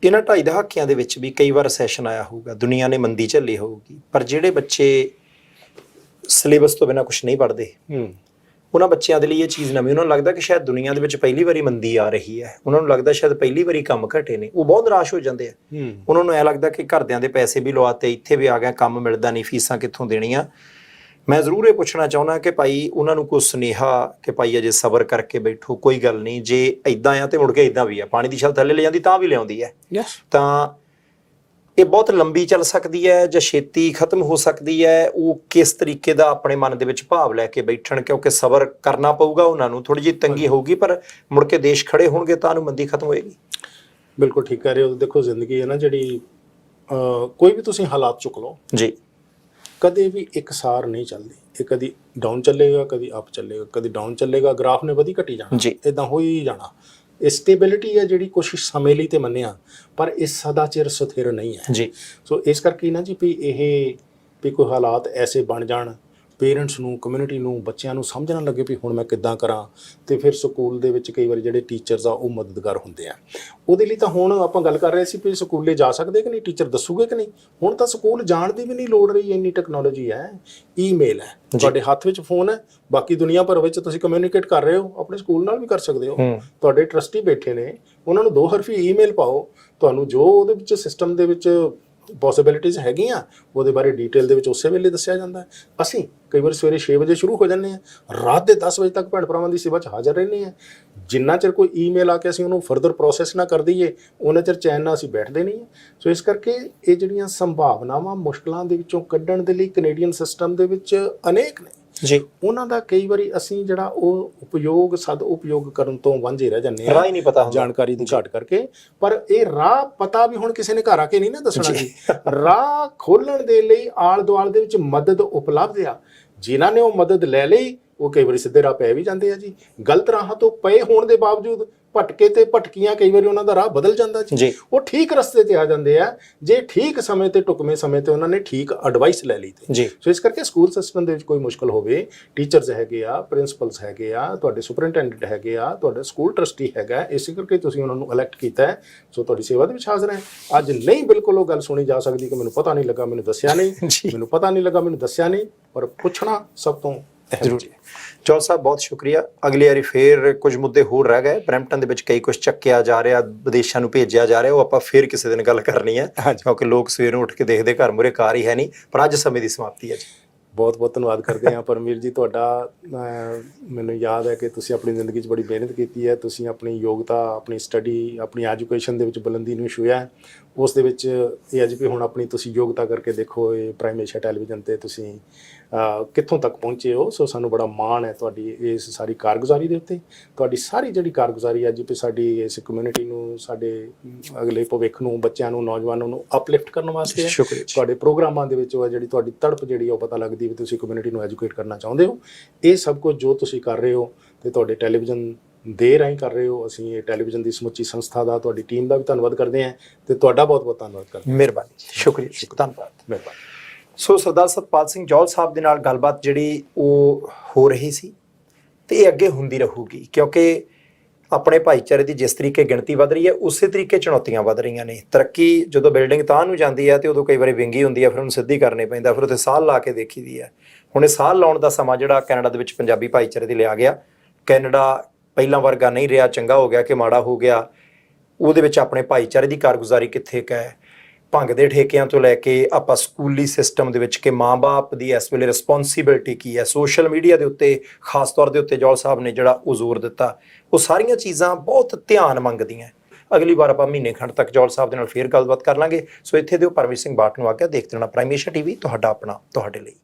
ਇਹਨਾਂ 2.5 ਦਹਾਕਿਆਂ ਦੇ ਵਿੱਚ ਵੀ ਕਈ ਵਾਰ ਸੈਸ਼ਨ ਆਇਆ ਹੋਊਗਾ, ਦੁਨੀਆ ਨੇ ਮੰਦੀ ਝੱਲੀ ਹੋਊਗੀ, ਪਰ ਜਿਹੜੇ ਬੱਚੇ ਸਿਲੇਬਸ ਤੋਂ ਬਿਨਾਂ ਕੁਝ ਨਹੀਂ ਪੜ੍ਹਦੇ, ਉਹਨਾਂ ਬੱਚਿਆਂ ਦੇ ਲਈ ਇਹ ਚੀਜ਼ ਨਵੀਂ, ਉਹਨਾਂ ਨੂੰ ਲੱਗਦਾ ਕਿ ਸ਼ਾਇਦ ਦੁਨੀਆ ਦੇ ਵਿੱਚ ਪਹਿਲੀ ਵਾਰੀ ਮੰਦੀ ਆ ਰਹੀ ਹੈ, ਉਹਨਾਂ ਨੂੰ ਲੱਗਦਾ ਸ਼ਾਇਦ ਪਹਿਲੀ ਵਾਰੀ ਕੰਮ ਘਟੇ ਨੇ, ਉਹ ਬਹੁਤ ਨਿਰਾਸ਼ ਹੋ ਜਾਂਦੇ ਆ। ਉਹਨਾਂ ਨੂੰ ਐਂ ਲੱਗਦਾ ਕਿ ਘਰਦਿਆਂ ਦੇ ਪੈਸੇ ਵੀ ਲਵਾਤੇ, ਇੱਥੇ ਵੀ ਆ ਗਿਆ, ਕੰਮ ਮਿਲਦਾ ਨਹੀਂ, ਫੀਸਾਂ ਕਿੱਥੋਂ ਦੇਣੀਆਂ। ਮੈਂ ਜ਼ਰੂਰ ਇਹ ਪੁੱਛਣਾ ਚਾਹੁੰਦਾ ਕਿ ਭਾਈ ਉਹਨਾਂ ਨੂੰ ਕੋਈ ਸੁਨੇਹਾ ਕਿ ਭਾਈ ਅਜੇ ਸਬਰ ਕਰਕੇ ਬੈਠੋ, ਕੋਈ ਗੱਲ ਨਹੀਂ, ਜੇ ਇੱਦਾਂ ਆ ਤੇ ਮੁੜ ਕੇ ਇੱਦਾਂ ਵੀ ਆ, ਪਾਣੀ ਦੀ ਛੱਲ ਥੱਲੇ ਲੈ ਜਾਂਦੀ ਤਾਂ ਵੀ ਲਿਆਉਂਦੀ ਹੈ। ਤਾਂ ਇਹ ਬਹੁਤ ਲੰਬੀ ਚੱਲ ਸਕਦੀ ਹੈ ਜਾਂ ਛੇਤੀ ਖਤਮ ਹੋ ਸਕਦੀ ਹੈ, ਉਹ ਕਿਸ ਤਰੀਕੇ ਦਾ ਆਪਣੇ ਮਨ ਦੇ ਵਿੱਚ ਭਾਵ ਲੈ ਕੇ ਬੈਠਣ, ਕਿਉਂਕਿ ਸਬਰ ਕਰਨਾ ਪਊਗਾ ਉਹਨਾਂ ਨੂੰ, ਥੋੜੀ ਜਿਹੀ ਤੰਗੀ ਹੋਊਗੀ, ਪਰ ਮੁੜ ਕੇ ਦੇਸ਼ ਖੜੇ ਹੋਣਗੇ ਤਾਂ ਨੂੰ ਮੰਦੀ ਖਤਮ ਹੋਏਗੀ। ਬਿਲਕੁਲ ਠੀਕ ਕਹਿ ਰਹੇ ਹੋ। ਦੇਖੋ, ਜ਼ਿੰਦਗੀ ਹੈ ਨਾ ਜਿਹੜੀ, ਕੋਈ ਵੀ ਤੁਸੀਂ ਹਾਲਾਤ ਚੁੱਕ ਲਓ ਜੀ, ਕਦੇ ਵੀ ਇੱਕਸਾਰ ਨਹੀਂ ਚੱਲਦੀ। ਇਹ ਕਦੀ ਡਾਊਨ ਚੱਲੇਗਾ, ਕਦੀ ਅਪ ਚੱਲੇਗਾ, ਕਦੀ ਡਾਊਨ ਚੱਲੇਗਾ, ਗ੍ਰਾਫ ਨੇ ਵਧੀ ਘਟੀ ਜਾਣਾ, ਇਦਾਂ ਹੋ ਹੀ ਜਾਣਾ। ਇਹ ਸਟੇਬਿਲਿਟੀ ਹੈ ਜਿਹੜੀ ਕੋਸ਼ਿਸ਼ ਸਮੇਂ ਲਈ ਤੇ ਮੰਨਿਆ, ਪਰ ਇਹ ਸਦਾ ਚਿਰ ਸਥਿਰ ਨਹੀਂ ਹੈ ਜੀ। ਸੋ ਇਸ ਕਰਕੇ ਨਾ ਜੀ ਵੀ ਇਹ ਵੀ ਕੋਈ ਹਾਲਾਤ ਐਸੇ ਬਣ ਜਾਣ, ਪੇਰੈਂਟਸ ਨੂੰ, ਕਮਿਊਨਿਟੀ ਨੂੰ, ਬੱਚਿਆਂ ਨੂੰ ਸਮਝ ਨਾ ਲੱਗੇ ਵੀ ਹੁਣ ਮੈਂ ਕਿੱਦਾਂ ਕਰਾਂ, ਤੇ ਫਿਰ ਸਕੂਲ ਦੇ ਵਿੱਚ ਕਈ ਵਾਰੀ ਜਿਹੜੇ ਟੀਚਰਸ ਆ ਉਹ ਮਦਦਗਾਰ ਹੁੰਦੇ ਆ। ਉਹਦੇ ਲਈ ਤਾਂ ਹੁਣ ਆਪਾਂ ਗੱਲ ਕਰ ਰਹੇ ਸੀ ਵੀ ਸਕੂਲੇ ਜਾ ਸਕਦੇ ਕਿ ਨਹੀਂ, ਟੀਚਰ ਦੱਸੂਗੇ ਕਿ ਨਹੀਂ। ਹੁਣ ਤਾਂ ਸਕੂਲ ਜਾਣ ਦੀ ਵੀ ਨਹੀਂ ਲੋੜ ਰਹੀ, ਇੰਨੀ ਟੈਕਨੋਲੋਜੀ ਹੈ, ਈਮੇਲ ਹੈ, ਤੁਹਾਡੇ ਹੱਥ ਵਿੱਚ ਫੋਨ ਹੈ, ਬਾਕੀ ਦੁਨੀਆ ਭਰ ਵਿੱਚ ਤੁਸੀਂ ਕਮਿਊਨੀਕੇਟ ਕਰ ਰਹੇ ਹੋ, ਆਪਣੇ ਸਕੂਲ ਨਾਲ ਵੀ ਕਰ ਸਕਦੇ ਹੋ। ਤੁਹਾਡੇ ਟਰਸਟੀ ਬੈਠੇ ਨੇ, ਉਹਨਾਂ ਨੂੰ 2 ਹਰਫੀ ਈਮੇਲ ਪਾਓ, ਤੁਹਾਨੂੰ ਜੋ ਉਹਦੇ ਵਿੱਚ ਸਿਸਟਮ ਦੇ ਵਿੱਚ ਪੋਸੀਬਿਲਿਟੀਜ਼ ਹੈਗੀਆਂ ਉਹਦੇ ਬਾਰੇ ਡੀਟੇਲ ਦੇ ਵਿੱਚ ਉਸੇ ਵੇਲੇ ਦੱਸਿਆ ਜਾਂਦਾ ਹੈ। ਅਸੀਂ ਕਈ ਵਾਰ ਸਵੇਰੇ 6 ਵਜੇ ਸ਼ੁਰੂ ਹੋ ਜਾਂਦੇ ਹਾਂ, ਰਾਤ ਦੇ 10 ਵਜੇ ਤੱਕ ਭੈਣ ਭਰਾਵਾਂ ਦੀ ਸੇਵਾ 'ਚ ਹਾਜ਼ਰ ਰਹਿੰਦੇ ਹਾਂ। ਜਿੰਨਾ ਚਿਰ ਕੋਈ ਈਮੇਲ ਆ ਕੇ ਅਸੀਂ ਉਹਨੂੰ ਫਰਦਰ ਪ੍ਰੋਸੈਸ ਨਾ ਕਰ ਦਈਏ, ਉਹਨਾਂ ਚਿਰ ਚੈਨ ਨਾਲ ਅਸੀਂ ਬੈਠਦੇ ਨਹੀਂ ਹਾਂ। ਸੋ ਇਸ ਕਰਕੇ ਇਹ ਜਿਹੜੀਆਂ ਸੰਭਾਵਨਾਵਾਂ ਮੁਸ਼ਕਲਾਂ ਦੇ ਵਿੱਚੋਂ ਕੱਢਣ ਦੇ ਲਈ ਕੈਨੇਡੀਅਨ ਸਿਸਟਮ ਦੇ ਵਿੱਚ ਅਨੇਕ ਨੇ। ਜੀ ਉਹਨਾਂ ਦਾ ਕਈ ਵਾਰੀ ਅਸੀਂ ਜਿਹੜਾ ਉਹ ਉਪਯੋਗ ਸਦ ਉਪਯੋਗ ਕਰਨ ਤੋਂ ਵਾਂਝੇ ਰਹਿ ਜਾਂਦੇ ਰਾਹ ਹੀ ਨਹੀਂ ਪਤਾ ਹੁੰਦਾ ਜਾਣਕਾਰੀ ਦੀ ਘਾਟ ਕਰਕੇ। ਪਰ ਇਹ ਰਾਹ ਪਤਾ ਵੀ ਹੁਣ ਕਿਸੇ ਨੇ ਘਰ ਆ ਕੇ ਨਹੀਂ ਨਾ ਦੱਸਣਾ ਜੀ। ਰਾਹ ਖੋਲਣ ਦੇ ਲਈ ਆਲ ਦੁਆਲ ਦੇ ਵਿੱਚ ਮਦਦ ਉਪਲਬਧ ਆ। ਜਿਨ੍ਹਾਂ ਨੇ ਉਹ ਮਦਦ ਲੈ ਲਈ ਉਹ ਕਈ ਵਾਰੀ ਸਿੱਧੇ ਰਾਹ ਪੈ ਵੀ ਜਾਂਦੇ ਆ ਜੀ। ਗਲਤ ਰਾਹਾਂ ਤੋਂ ਪਏ ਹੋਣ ਦੇ ਬਾਵਜੂਦ ਭਟਕੇ ਤੇ ਭਟਕੀਆਂ ਕਈ ਵਾਰੀ ਉਹਨਾਂ ਦਾ ਰਾਹ ਬਦਲ ਜਾਂਦਾ ਜੀ। ਉਹ ਠੀਕ ਰਸਤੇ ਤੇ ਆ ਜਾਂਦੇ ਆ ਜੇ ਠੀਕ ਸਮੇਂ ਤੇ ਢੁਕਵੇਂ ਸਮੇਂ ਤੇ ਉਹਨਾਂ ਨੇ ਠੀਕ ਐਡਵਾਈਸ ਲੈ ਲਈ ਤੇ। ਸੋ ਇਸ ਕਰਕੇ ਸਕੂਲ ਸਿਸਟਮ ਦੇ ਵਿੱਚ ਕੋਈ ਮੁਸ਼ਕਲ ਹੋਵੇ, ਟੀਚਰਸ ਹੈਗੇ ਆ, ਪ੍ਰਿੰਸੀਪਲਸ ਹੈਗੇ ਆ, ਤੁਹਾਡੇ ਸੁਪਰਿੰਟੈਂਡੈਂਟ ਹੈਗੇ ਆ, ਤੁਹਾਡਾ ਸਕੂਲ ਟਰਸਟੀ ਹੈਗਾ, ਇਸੇ ਕਰਕੇ ਤੁਸੀਂ ਉਹਨਾਂ ਨੂੰ ਇਲੈਕਟ ਕੀਤਾ ਹੈ। ਸੋ ਤੁਹਾਡੀ ਸੇਵਾ ਦੇ ਵਿੱਚ ਹਾਜ਼ਰ ਹੈ। ਅੱਜ ਨਹੀਂ ਬਿਲਕੁਲ ਉਹ ਗੱਲ ਸੁਣੀ ਜਾ ਸਕਦੀ ਕਿ ਮੈਨੂੰ ਪਤਾ ਨਹੀਂ ਲੱਗਾ, ਮੈਨੂੰ ਦੱਸਿਆ ਨਹੀਂ, ਮੈਨੂੰ ਪਤਾ ਨਹੀਂ ਲੱਗਾ, ਮੈਨੂੰ ਦੱਸਿਆ ਨਹੀਂ, ਪਰ ਪੁੱਛਣਾ ਸਭ ਤੋਂ ਜ਼ਰੂਰੀ। ਜੌਲ ਸਾਹਿਬ ਬਹੁਤ ਸ਼ੁਕਰੀਆ। ਅਗਲੀ ਵਾਰੀ ਫੇਰ ਕੁਝ ਮੁੱਦੇ ਹੋਰ ਰਹਿ ਗਏ, ਬਰੈਂਪਟਨ ਦੇ ਵਿੱਚ ਕਈ ਕੁਝ ਚੱਕਿਆ ਜਾ ਰਿਹਾ, ਵਿਦੇਸ਼ਾਂ ਨੂੰ ਭੇਜਿਆ ਜਾ ਰਿਹਾ, ਉਹ ਆਪਾਂ ਫੇਰ ਕਿਸੇ ਦਿਨ ਗੱਲ ਕਰਨੀ ਹੈ ਕਿਉਂਕਿ ਲੋਕ ਸਵੇਰ ਨੂੰ ਉੱਠ ਕੇ ਦੇਖਦੇ ਘਰ ਮੂਹਰੇ ਕਾਰ ਹੀ ਹੈ ਨਹੀਂ। ਪਰ ਅੱਜ ਸਮੇਂ ਦੀ ਸਮਾਪਤੀ ਹੈ ਜੀ। ਬਹੁਤ ਬਹੁਤ ਧੰਨਵਾਦ ਕਰਦੇ ਹਾਂ ਪਰਮਵੀਰ ਜੀ ਤੁਹਾਡਾ। ਮੈਨੂੰ ਯਾਦ ਹੈ ਕਿ ਤੁਸੀਂ ਆਪਣੀ ਜ਼ਿੰਦਗੀ 'ਚ ਬੜੀ ਮਿਹਨਤ ਕੀਤੀ ਹੈ। ਤੁਸੀਂ ਆਪਣੀ ਯੋਗਤਾ, ਆਪਣੀ ਸਟੱਡੀ, ਆਪਣੀ ਐਜੂਕੇਸ਼ਨ ਦੇ ਵਿੱਚ ਬੁਲੰਦੀ ਨੂੰ ਛੂਹਿਆ। ਉਸ ਦੇ ਵਿੱਚ ਇਹ ਅੱਜ ਵੀ ਹੁਣ ਆਪਣੀ ਤੁਸੀਂ ਯੋਗਤਾ ਕਰਕੇ ਦੇਖੋ, ਇਹ ਪ੍ਰਾਈਮ ਏਸ਼ੀਆ ਟੈਲੀਵਿਜ਼ਨ 'ਤੇ ਤੁਸੀਂ ਕਿੱਥੋਂ ਤੱਕ ਪਹੁੰਚੇ ਹੋ। ਸੋ ਸਾਨੂੰ ਬੜਾ ਮਾਣ ਹੈ ਤੁਹਾਡੀ ਇਸ ਸਾਰੀ ਕਾਰਗੁਜ਼ਾਰੀ ਦੇ ਉੱਤੇ। ਤੁਹਾਡੀ ਸਾਰੀ ਜਿਹੜੀ ਕਾਰਗੁਜ਼ਾਰੀ ਅੱਜ ਵੀ ਸਾਡੀ ਇਸ ਕਮਿਊਨਿਟੀ ਨੂੰ, ਸਾਡੇ ਅਗਲੇ ਭਵਿੱਖ ਨੂੰ, ਬੱਚਿਆਂ ਨੂੰ, ਨੌਜਵਾਨਾਂ ਨੂੰ ਅਪਲਿਫਟ ਕਰਨ ਵਾਸਤੇ ਹੈ। ਤੁਹਾਡੇ ਪ੍ਰੋਗਰਾਮਾਂ ਦੇ ਵਿੱਚ ਉਹ ਜਿਹੜੀ ਤੁਹਾਡੀ ਤੜਪ ਜਿਹੜੀ ਉਹ ਪਤਾ ਲੱਗਦੀ ਵੀ ਤੁਸੀਂ ਕਮਿਊਨਿਟੀ ਨੂੰ ਐਜੂਕੇਟ ਕਰਨਾ ਚਾਹੁੰਦੇ ਹੋ। ਇਹ ਸਭ ਕੁਝ ਜੋ ਤੁਸੀਂ ਕਰ ਰਹੇ ਹੋ ਤੇ ਤੁਹਾਡੇ ਟੈਲੀਵਿਜ਼ਨ ਦੇ ਰਾਹੀਂ ਕਰ ਰਹੇ ਹੋ। ਅਸੀਂ ਇਹ ਟੈਲੀਵਿਜ਼ਨ ਦੀ ਸਮੁੱਚੀ ਸੰਸਥਾ ਦਾ, ਤੁਹਾਡੀ ਟੀਮ ਦਾ ਵੀ ਧੰਨਵਾਦ ਕਰਦੇ ਹਾਂ ਤੇ ਤੁਹਾਡਾ ਬਹੁਤ ਬਹੁਤ ਧੰਨਵਾਦ ਕਰਦੇ ਹਾਂ। ਮਿਹਰਬਾਨੀ, ਸ਼ੁਕਰੀਆ, ਧੰਨਵਾਦ, ਮਿਹਰਬਾਨੀ। ਸੋ ਸਰਦਾਰ ਸਤਪਾਲ ਸਿੰਘ ਜੌਲ ਸਾਹਿਬ ਦੇ ਨਾਲ ਗੱਲਬਾਤ ਜਿਹੜੀ ਉਹ ਹੋ ਰਹੀ ਸੀ ਤੇ ਇਹ ਅੱਗੇ ਹੁੰਦੀ ਰਹੂਗੀ ਕਿਉਂਕਿ ਆਪਣੇ ਭਾਈਚਾਰੇ ਦੀ ਜਿਸ ਤਰੀਕੇ ਗਿਣਤੀ ਵੱਧ ਰਹੀ ਹੈ ਉਸੇ ਤਰੀਕੇ ਚੁਣੌਤੀਆਂ ਵੱਧ ਰਹੀਆਂ ਨੇ। ਤਰੱਕੀ ਜਦੋਂ ਬਿਲਡਿੰਗ ਤਾਂ ਨੂੰ ਜਾਂਦੀ ਹੈ ਤੇ ਉਦੋਂ ਕਈ ਵਾਰੀ ਵਿੰਗੀ ਹੁੰਦੀ ਹੈ, ਫਿਰ ਉਹਨੂੰ ਸਿੱਧੀ ਕਰਨੀ ਪੈਂਦਾ, ਫਿਰ ਉੱਥੇ ਸਾਲ ਲਾ ਕੇ ਦੇਖੀਦੀ ਹੈ। ਹੁਣ ਇਹ ਸਾਲ ਲਾਉਣ ਦਾ ਸਮਾਂ ਜਿਹੜਾ ਕੈਨੇਡਾ ਦੇ ਵਿੱਚ ਪੰਜਾਬੀ ਭਾਈਚਾਰੇ ਦੇ ਲਿਆ ਗਿਆ। ਕੈਨੇਡਾ ਪਹਿਲਾਂ ਵਰਗਾ ਨਹੀਂ ਰਿਹਾ, ਚੰਗਾ ਹੋ ਗਿਆ ਕਿ ਮਾੜਾ ਹੋ ਗਿਆ, ਉਹਦੇ ਵਿੱਚ ਆਪਣੇ ਭਾਈਚਾਰੇ ਦੀ ਕਾਰਗੁਜ਼ਾਰੀ ਕਿੱਥੇ ਕੁ ਹੈ। ਭੰਗ ਦੇ ਠੇਕਿਆਂ ਤੋਂ ਲੈ ਕੇ ਆਪਾਂ ਸਕੂਲੀ ਸਿਸਟਮ ਦੇ ਵਿੱਚ ਕਿ ਮਾਂ-ਬਾਪ ਦੀ ਇਸ ਵੇਲੇ ਰਿਸਪੌਂਸਿਬਿਲਟੀ ਕੀ ਹੈ, ਸੋਸ਼ਲ ਮੀਡੀਆ ਦੇ ਉੱਤੇ ਖਾਸ ਤੌਰ ਦੇ ਉੱਤੇ ਜੌਲ ਸਾਹਿਬ ਨੇ ਜਿਹੜਾ ਉਹ ਜ਼ੋਰ ਦਿੱਤਾ, ਉਹ ਸਾਰੀਆਂ ਚੀਜ਼ਾਂ ਬਹੁਤ ਧਿਆਨ ਮੰਗਦੀਆਂ। ਅਗਲੀ ਵਾਰ ਆਪਾਂ ਮਹੀਨੇ ਖੰਡ ਤੱਕ ਜੌਲ ਸਾਹਿਬ ਦੇ ਨਾਲ ਫੇਰ ਗੱਲਬਾਤ ਕਰ ਲਾਂਗੇ। ਸੋ ਇੱਥੇ ਦਿਓ ਪਰਮਵੀਰ ਸਿੰਘ ਬਾਟ ਨੂੰ ਆਗਿਆ। ਦੇਖਦੇ ਰਹਿਣਾ ਪ੍ਰਾਈਮ ਏਸ਼ੀਆ ਟੀਵੀ, ਤੁਹਾਡਾ ਆਪਣਾ, ਤੁਹਾਡੇ ਲਈ।